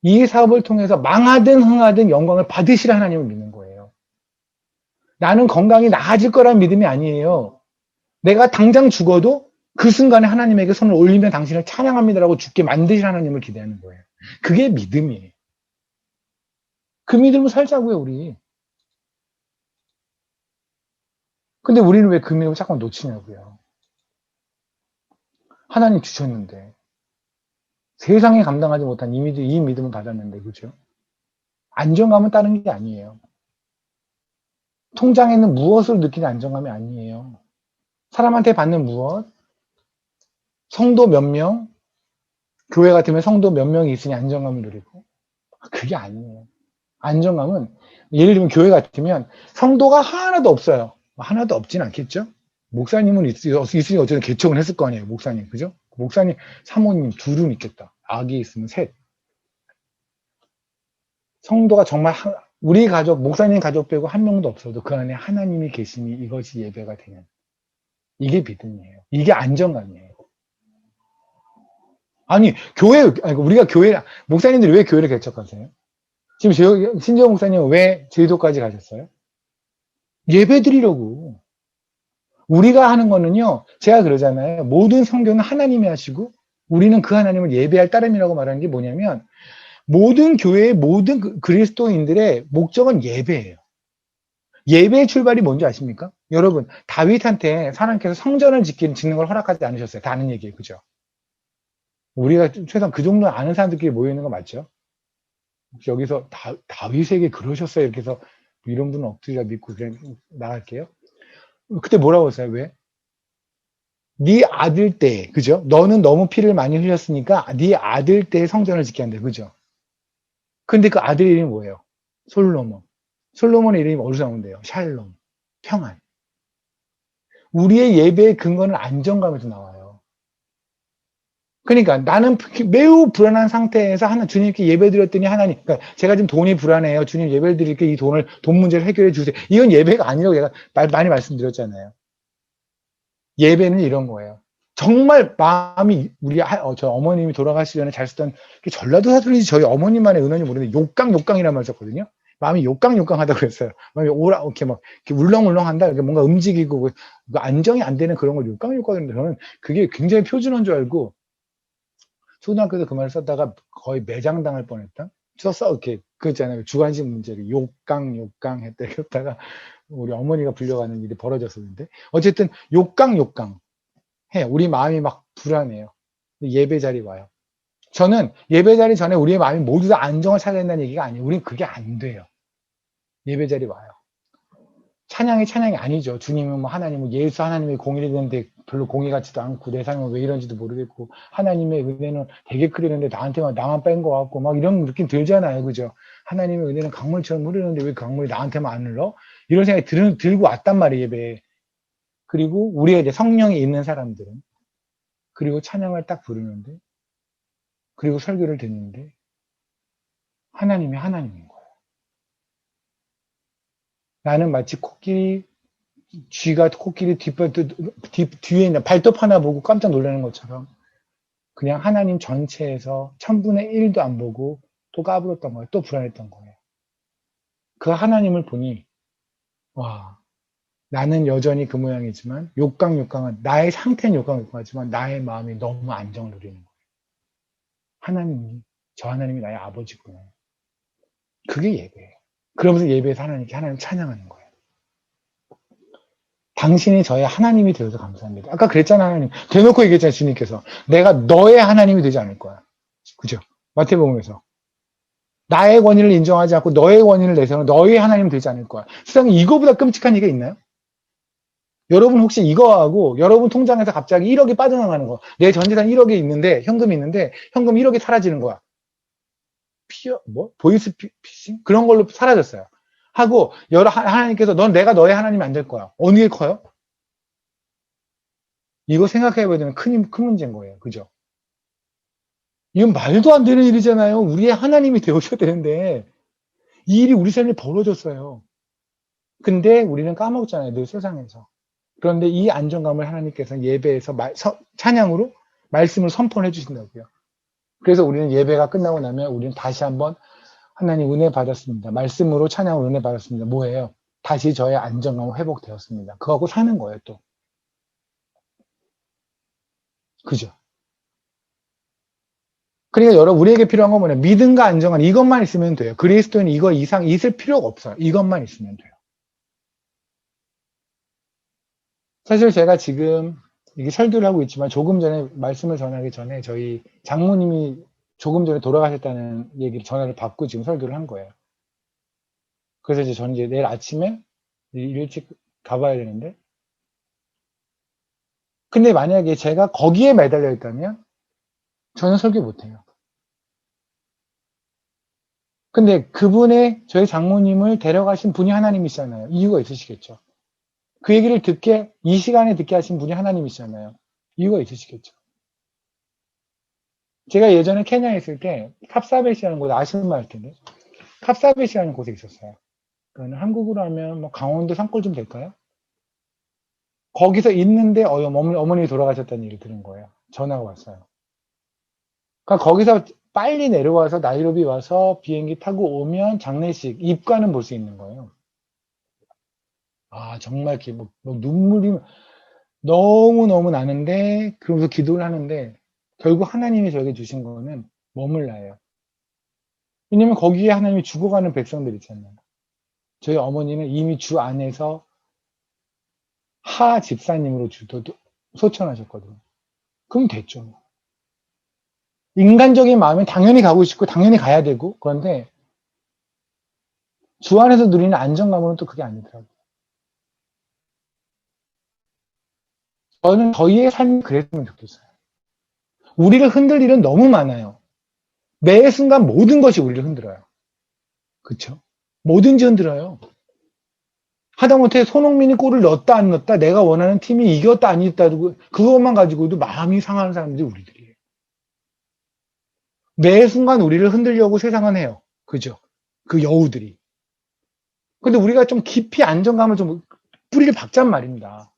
이 사업을 통해서 망하든 흥하든 영광을 받으실 하나님을 믿는 거예요. 나는 건강이 나아질 거라는 믿음이 아니에요. 내가 당장 죽어도 그 순간에 하나님에게 손을 올리면 당신을 찬양합니다라고 죽게 만드실 하나님을 기대하는 거예요. 그게 믿음이에요. 그 믿음을 살자고요, 우리. 근데 우리는 왜 그 믿음을 자꾸 놓치냐고요. 하나님 주셨는데. 세상에 감당하지 못한 이 믿음을 받았는데, 그죠? 안정감은 다른 게 아니에요. 통장에 있는 무엇을 느끼는 안정감이 아니에요. 사람한테 받는 무엇, 성도 몇 명, 교회 같으면 성도 몇 명이 있으니 안정감을 누리고, 그게 아니에요. 안정감은, 예를 들면 교회 같으면 성도가 하나도 없어요. 하나도 없진 않겠죠? 목사님은 있으니 어쨌든 개척은 했을 거 아니에요, 목사님. 그죠? 목사님, 사모님 둘은 있겠다. 아기 있으면 셋. 성도가 정말 우리 가족, 목사님 가족 빼고 한 명도 없어도 그 안에 하나님이 계시니 이것이 예배가 되는. 이게 믿음이에요. 이게 안정감이에요. 아니, 우리가 목사님들이 왜 교회를 개척하세요? 지금 신재호 목사님은 왜 제주도까지 가셨어요? 예배 드리려고. 우리가 하는 거는요, 제가 그러잖아요. 모든 성교는 하나님이 하시고, 우리는 그 하나님을 예배할 따름이라고 말하는 게 뭐냐면, 모든 교회의 모든 그리스도인들의 목적은 예배예요. 예배의 출발이 뭔지 아십니까? 여러분, 다윗한테 하나님께서 성전을 짓는 걸 허락하지 않으셨어요. 다 아는 얘기예요. 그죠? 우리가 최소한 그 정도 아는 사람들끼리 모여있는 거 맞죠? 혹시 여기서 다윗에게 그러셨어요? 이렇게 해서 이런 분은 엎드려 믿고 그냥 나갈게요. 그때 뭐라고 했어요? 왜? 네 아들 때, 그죠? 너는 너무 피를 많이 흘렸으니까 네 아들 때 성전을 짓게 한대, 그죠? 근데 그 아들 이름이 뭐예요? 솔로몬. 솔로몬의 이름이 어디서 나온대요? 샬롬. 평안. 우리의 예배의 근거는 안정감에서 나와요. 그러니까 나는 매우 불안한 상태에서 주님께 예배드렸더니 하나님, 그러니까 제가 지금 돈이 불안해요. 주님 예배를 드릴게 이 돈 문제를 해결해 주세요. 이건 예배가 아니라고 제가 많이 말씀드렸잖아요. 예배는 이런 거예요. 정말 마음이 저 어머님이 돌아가시기 전에 잘 쓰던 전라도 사투리지 저희 어머님만의 은원이 모르는데 욕강이란 말 썼거든요. 마음이 욕강하다고 그랬어요. 마음이 이렇게 막 이렇게 울렁울렁한다. 이렇게 뭔가 움직이고 안정이 안 되는 그런 걸 욕강했는데 저는 그게 굉장히 표준어인 줄 알고 초등학교에서 그 말을 썼다가 거의 매장당할 뻔했다. 썼어 이렇게 그 있잖아요. 주관식 문제를 욕강 했다 이랬다가 우리 어머니가 불려가는 일이 벌어졌었는데 어쨌든 욕강 해. 우리 마음이 막 불안해요. 예배 자리 와요. 저는 예배 자리 전에 우리의 마음이 모두 다 안정을 찾아야 된다는 얘기가 아니에요. 우린 그게 안 돼요. 예배 자리 와요. 찬양이 아니죠. 주님은 뭐 하나님, 뭐 예수 하나님의 공의를 되는데 별로 공의 같지도 않고 내 삶은 왜 이런지도 모르겠고 하나님의 은혜는 되게 크리는데 나만 뺀 것 같고 막 이런 느낌 들잖아요. 그죠? 하나님의 은혜는 강물처럼 흐르는데 왜 그 강물이 나한테만 안 흘러? 이런 생각이 들고 왔단 말이에요. 예배에. 그리고 우리가 이제 성령이 있는 사람들은 그리고 찬양을 딱 부르는데 그리고 설교를 듣는데 하나님이 하나님인 거예요. 나는 마치 쥐가 코끼리 뒤에 있는 발톱 하나 보고 깜짝 놀라는 것처럼 그냥 하나님 전체에서 1000분의 1도 안 보고 또 까불었던 거예요. 또 불안했던 거예요. 그 하나님을 보니 와 나는 여전히 그 모양이지만 욕강은 나의 상태는 욕강하지만 나의 마음이 너무 안정을 누리는 거예요. 저 하나님이 나의 아버지구나. 그게 예배예요. 그러면서 예배에서 하나님 찬양하는 거예요. 당신이 저의 하나님이 되어서 감사합니다. 아까 그랬잖아, 하나님. 대놓고 얘기했잖아요, 주님께서. 내가 너의 하나님이 되지 않을 거야. 그죠? 마태복음에서. 나의 권위를 인정하지 않고 너의 권위를 내세우는 너의 하나님이 되지 않을 거야. 세상에 이거보다 끔찍한 얘기가 있나요? 여러분 혹시 이거하고 여러분 통장에서 갑자기 1억이 빠져나가는 거. 내 전재산 1억이 있는데, 현금이 있는데, 현금 1억이 사라지는 거야. 보이스피싱? 그런 걸로 사라졌어요. 하고, 하나님께서 내가 너의 하나님이 안 될 거야. 어느 게 커요? 이거 생각해봐야 되는 큰 문제인 거예요. 그죠? 이건 말도 안 되는 일이잖아요. 우리의 하나님이 되어줘야 되는데, 이 일이 우리 삶에 벌어졌어요. 근데 우리는 까먹잖아요. 늘 세상에서. 그런데 이 안정감을 하나님께서 예배에서 찬양으로 말씀을 선포해 주신다고요. 그래서 우리는 예배가 끝나고 나면 우리는 다시 한번 하나님 은혜 받았습니다. 말씀으로 찬양으로 은혜 받았습니다. 뭐예요? 다시 저의 안정감은 회복되었습니다. 그거하고 사는 거예요, 또. 그죠? 그러니까 우리에게 필요한 건 뭐냐? 믿음과 안정감, 이것만 있으면 돼요. 그리스도인 이거 이상 있을 필요가 없어요. 이것만 있으면 돼요. 사실 제가 지금 이게 설교를 하고 있지만 조금 전에 말씀을 전하기 전에 저희 장모님이 조금 전에 돌아가셨다는 얘기를 전화를 받고 지금 설교를 한 거예요. 그래서 저는 이제 내일 아침에 일찍 가봐야 되는데 근데 만약에 제가 거기에 매달려 있다면 저는 설교 못해요. 근데 저희 장모님을 데려가신 분이 하나님이시잖아요. 이유가 있으시겠죠. 그 얘기를 이 시간에 듣게 하신 분이 하나님이시잖아요. 이유가 있으시겠죠. 제가 예전에 케냐에 있을 때 캅사벳이라는 곳 아시는 말 텐데 캅사벳이라는 곳에 있었어요. 그러니까 한국으로 하면 뭐 강원도 산골 좀 될까요? 거기서 있는데 어머님이 돌아가셨다는 얘기를 들은 거예요. 전화가 왔어요. 그러니까 거기서 빨리 내려와서 나이로비 와서 비행기 타고 오면 장례식 입관은 볼 수 있는 거예요. 아 정말 이렇게 눈물이 너무너무 나는데 그러면서 기도를 하는데 결국 하나님이 저에게 주신 거는 머물라예요. 왜냐면 거기에 하나님이 죽어가는 백성들 있잖아요. 저희 어머니는 이미 주 안에서 하 집사님으로 소천하셨거든요. 그럼 됐죠. 인간적인 마음은 당연히 가고 싶고 당연히 가야 되고 그런데 주 안에서 누리는 안정감은 또 그게 아니더라고요. 저는 저희의 삶이 그랬으면 좋겠어요. 우리를 흔들 일은 너무 많아요. 매 순간 모든 것이 우리를 흔들어요. 그쵸? 뭐든지 흔들어요. 하다못해 손흥민이 골을 넣었다 안 넣었다, 내가 원하는 팀이 이겼다 안 이겼다, 그것만 가지고도 마음이 상하는 사람들이 우리들이에요. 매 순간 우리를 흔들려고 세상은 해요. 그죠? 그 여우들이. 근데 우리가 좀 깊이 안정감을 좀 뿌리를 박잔 말입니다.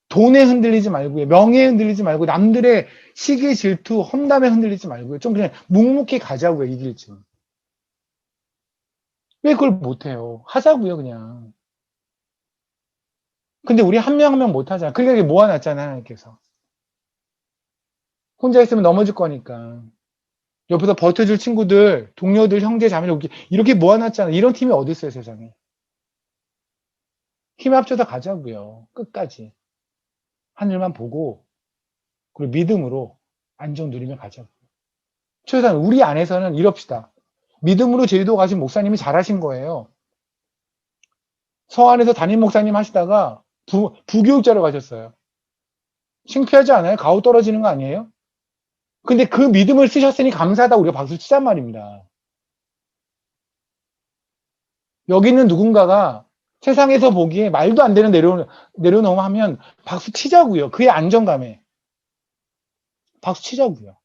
돈에 흔들리지 말고요. 명예에 흔들리지 말고, 남들의 시기, 질투, 험담에 흔들리지 말고요. 좀 그냥 묵묵히 가자고요, 이 길쯤. 왜 그걸 못해요? 하자고요, 그냥. 근데 우리 한 명 한 명 못하잖아. 그러니까 이게 모아놨잖아요, 하나님께서. 혼자 있으면 넘어질 거니까. 옆에서 버텨줄 친구들, 동료들, 형제, 자매, 이렇게 모아놨잖아. 이런 팀이 어디 있어요, 세상에. 힘 합쳐서 가자고요. 끝까지. 하늘만 보고, 그리고 믿음으로 안정 누리며 가자고요. 최소한 우리 안에서는 이럽시다. 믿음으로 제주도 가신 목사님이 잘하신 거예요. 서안에서 담임 목사님 하시다가 부교육자로 가셨어요. 창피하지 않아요? 가오 떨어지는 거 아니에요? 근데 그 믿음을 쓰셨으니 감사하다 우리가 박수 치잔 말입니다. 여기 있는 누군가가 세상에서 보기에 말도 안 되는 내려놓음 하면 박수 치자고요. 그의 안정감에. 박수 치자고요.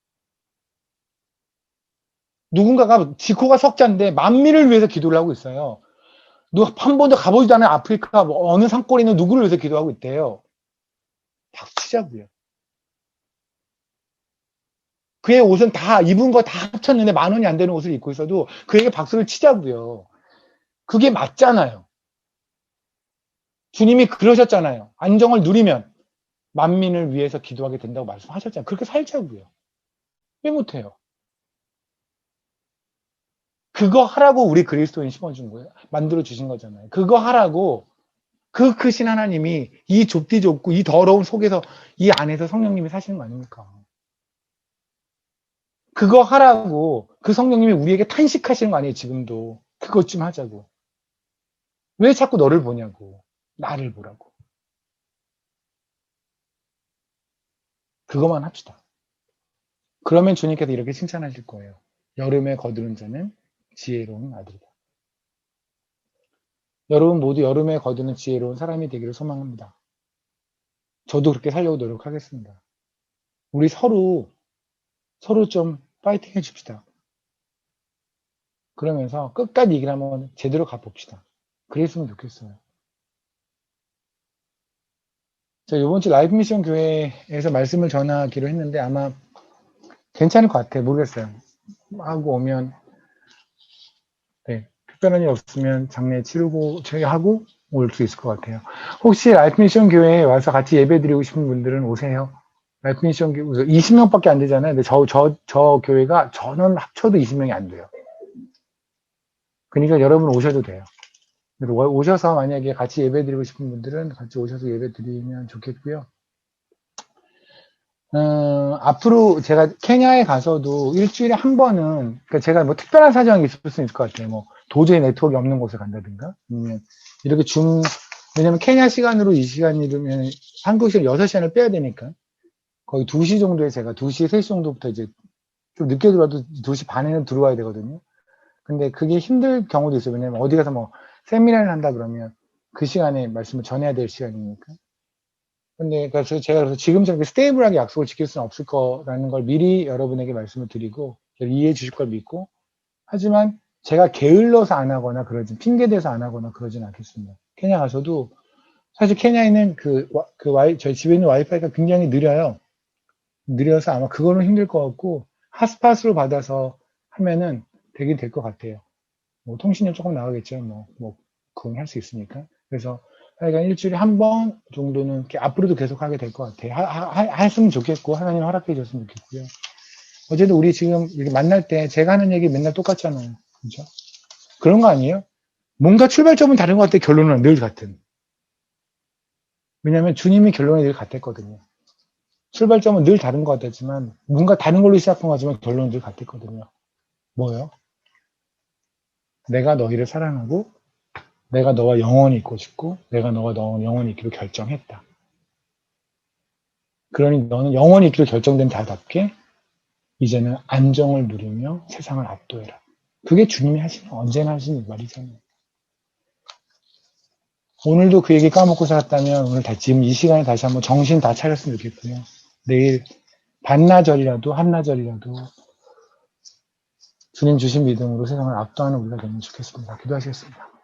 누군가가 지코가 석자인데 만민을 위해서 기도를 하고 있어요. 한 번도 가보지도 않은 아프리카 어느 산골에 있는 누구를 위해서 기도하고 있대요. 박수 치자고요. 그의 옷은 다 입은 거 다 합쳤는데 10,000원이 안 되는 옷을 입고 있어도 그에게 박수를 치자고요. 그게 맞잖아요. 주님이 그러셨잖아요. 안정을 누리면 만민을 위해서 기도하게 된다고 말씀하셨잖아요. 그렇게 살자고요. 왜 못해요? 그거 하라고 우리 그리스도인 심어준 거예요. 만들어 주신 거잖아요. 그거 하라고 그 크신 하나님이 이 좁디 좁고 이 더러운 속에서 이 안에서 성령님이 사시는 거 아닙니까? 그거 하라고 그 성령님이 우리에게 탄식하시는 거 아니에요, 지금도. 그것 좀 하자고. 왜 자꾸 너를 보냐고. 나를 보라고. 그것만 합시다. 그러면 주님께서 이렇게 칭찬하실 거예요. 여름에 거두는 자는 지혜로운 아들이다. 여러분 모두 여름에 거두는 지혜로운 사람이 되기를 소망합니다. 저도 그렇게 살려고 노력하겠습니다. 우리 서로 좀 파이팅 해줍시다. 그러면서 끝까지 이길 한번 제대로 가봅시다. 그랬으면 좋겠어요. 자, 이번 주 라이브 미션 교회에서 말씀을 전하기로 했는데 아마 괜찮을 것 같아요. 모르겠어요. 하고 오면 네, 특별한 일 없으면 장례 치르고 하고 올 수 있을 것 같아요. 혹시 라이프 미션 교회에 와서 같이 예배 드리고 싶은 분들은 오세요. 라이프 미션 교회 20명밖에 안 되잖아요. 근데 저 교회가 저는 합쳐도 20명이 안 돼요. 그러니까 여러분 오셔도 돼요. 오셔서 만약에 같이 예배 드리고 싶은 분들은 같이 오셔서 예배 드리면 좋겠고요. 앞으로 제가 케냐에 가서도 일주일에 한 번은, 그러니까 제가 뭐 특별한 사정이 있을 수 있을 것 같아요. 뭐 도저히 네트워크가 없는 곳에 간다든가, 아니면 이렇게 왜냐면 케냐 시간으로 이 시간이면 한국 시간 6시간을 빼야 되니까, 거의 2시 정도에 제가 2시, 3시 정도부터 이제 좀 늦게 들어와도 2시 반에는 들어와야 되거든요. 근데 그게 힘들 경우도 있어요. 왜냐면 어디 가서 뭐 세미나를 한다 그러면 그 시간에 말씀을 전해야 될 시간이니까. 근데 그래서 제가 지금처럼 스테이블하게 약속을 지킬 수는 없을 거라는 걸 미리 여러분에게 말씀을 드리고 이해해 주실 걸 믿고, 하지만 제가 게을러서 안 하거나 핑계대서 안 하거나 그러진 않겠습니다. 케냐 가서도 사실 케냐에는 저희 집에 있는 와이파이가 굉장히 느려요. 느려서 아마 그거는 힘들 것 같고 핫스팟으로 받아서 하면은 되긴 될 것 같아요. 뭐 통신료 조금 나가겠죠. 그건 할 수 있으니까. 그래서 하여간 일주일에 한 번 정도는 이렇게 앞으로도 계속 하게 될 것 같아요. 했으면 좋겠고, 하나님 허락해 줬으면 좋겠고요. 어쨌든 우리 지금 이렇게 만날 때 제가 하는 얘기 맨날 똑같잖아요. 그죠? 그런 거 아니에요? 뭔가 출발점은 다른 것 같아, 결론은 늘 같은. 왜냐면 주님이 결론이 늘 같았거든요. 출발점은 늘 다른 것 같았지만, 뭔가 다른 걸로 시작한 것 같지만 결론은 늘 같았거든요. 뭐요? 내가 너희를 사랑하고, 내가 너와 영원히 있고 싶고, 내가 너와 영원히 있기로 결정했다. 그러니 너는 영원히 있기로 결정된 자답게 이제는 안정을 누리며 세상을 압도해라. 그게 주님이 언제나 하시는 말이잖아요. 오늘도 그 얘기 까먹고 살았다면 오늘 지금 이 시간에 다시 한번 정신 다 차렸으면 좋겠고요. 내일 반나절이라도 한나절이라도 주님 주신 믿음으로 세상을 압도하는 우리가 되면 좋겠습니다. 기도하시겠습니다.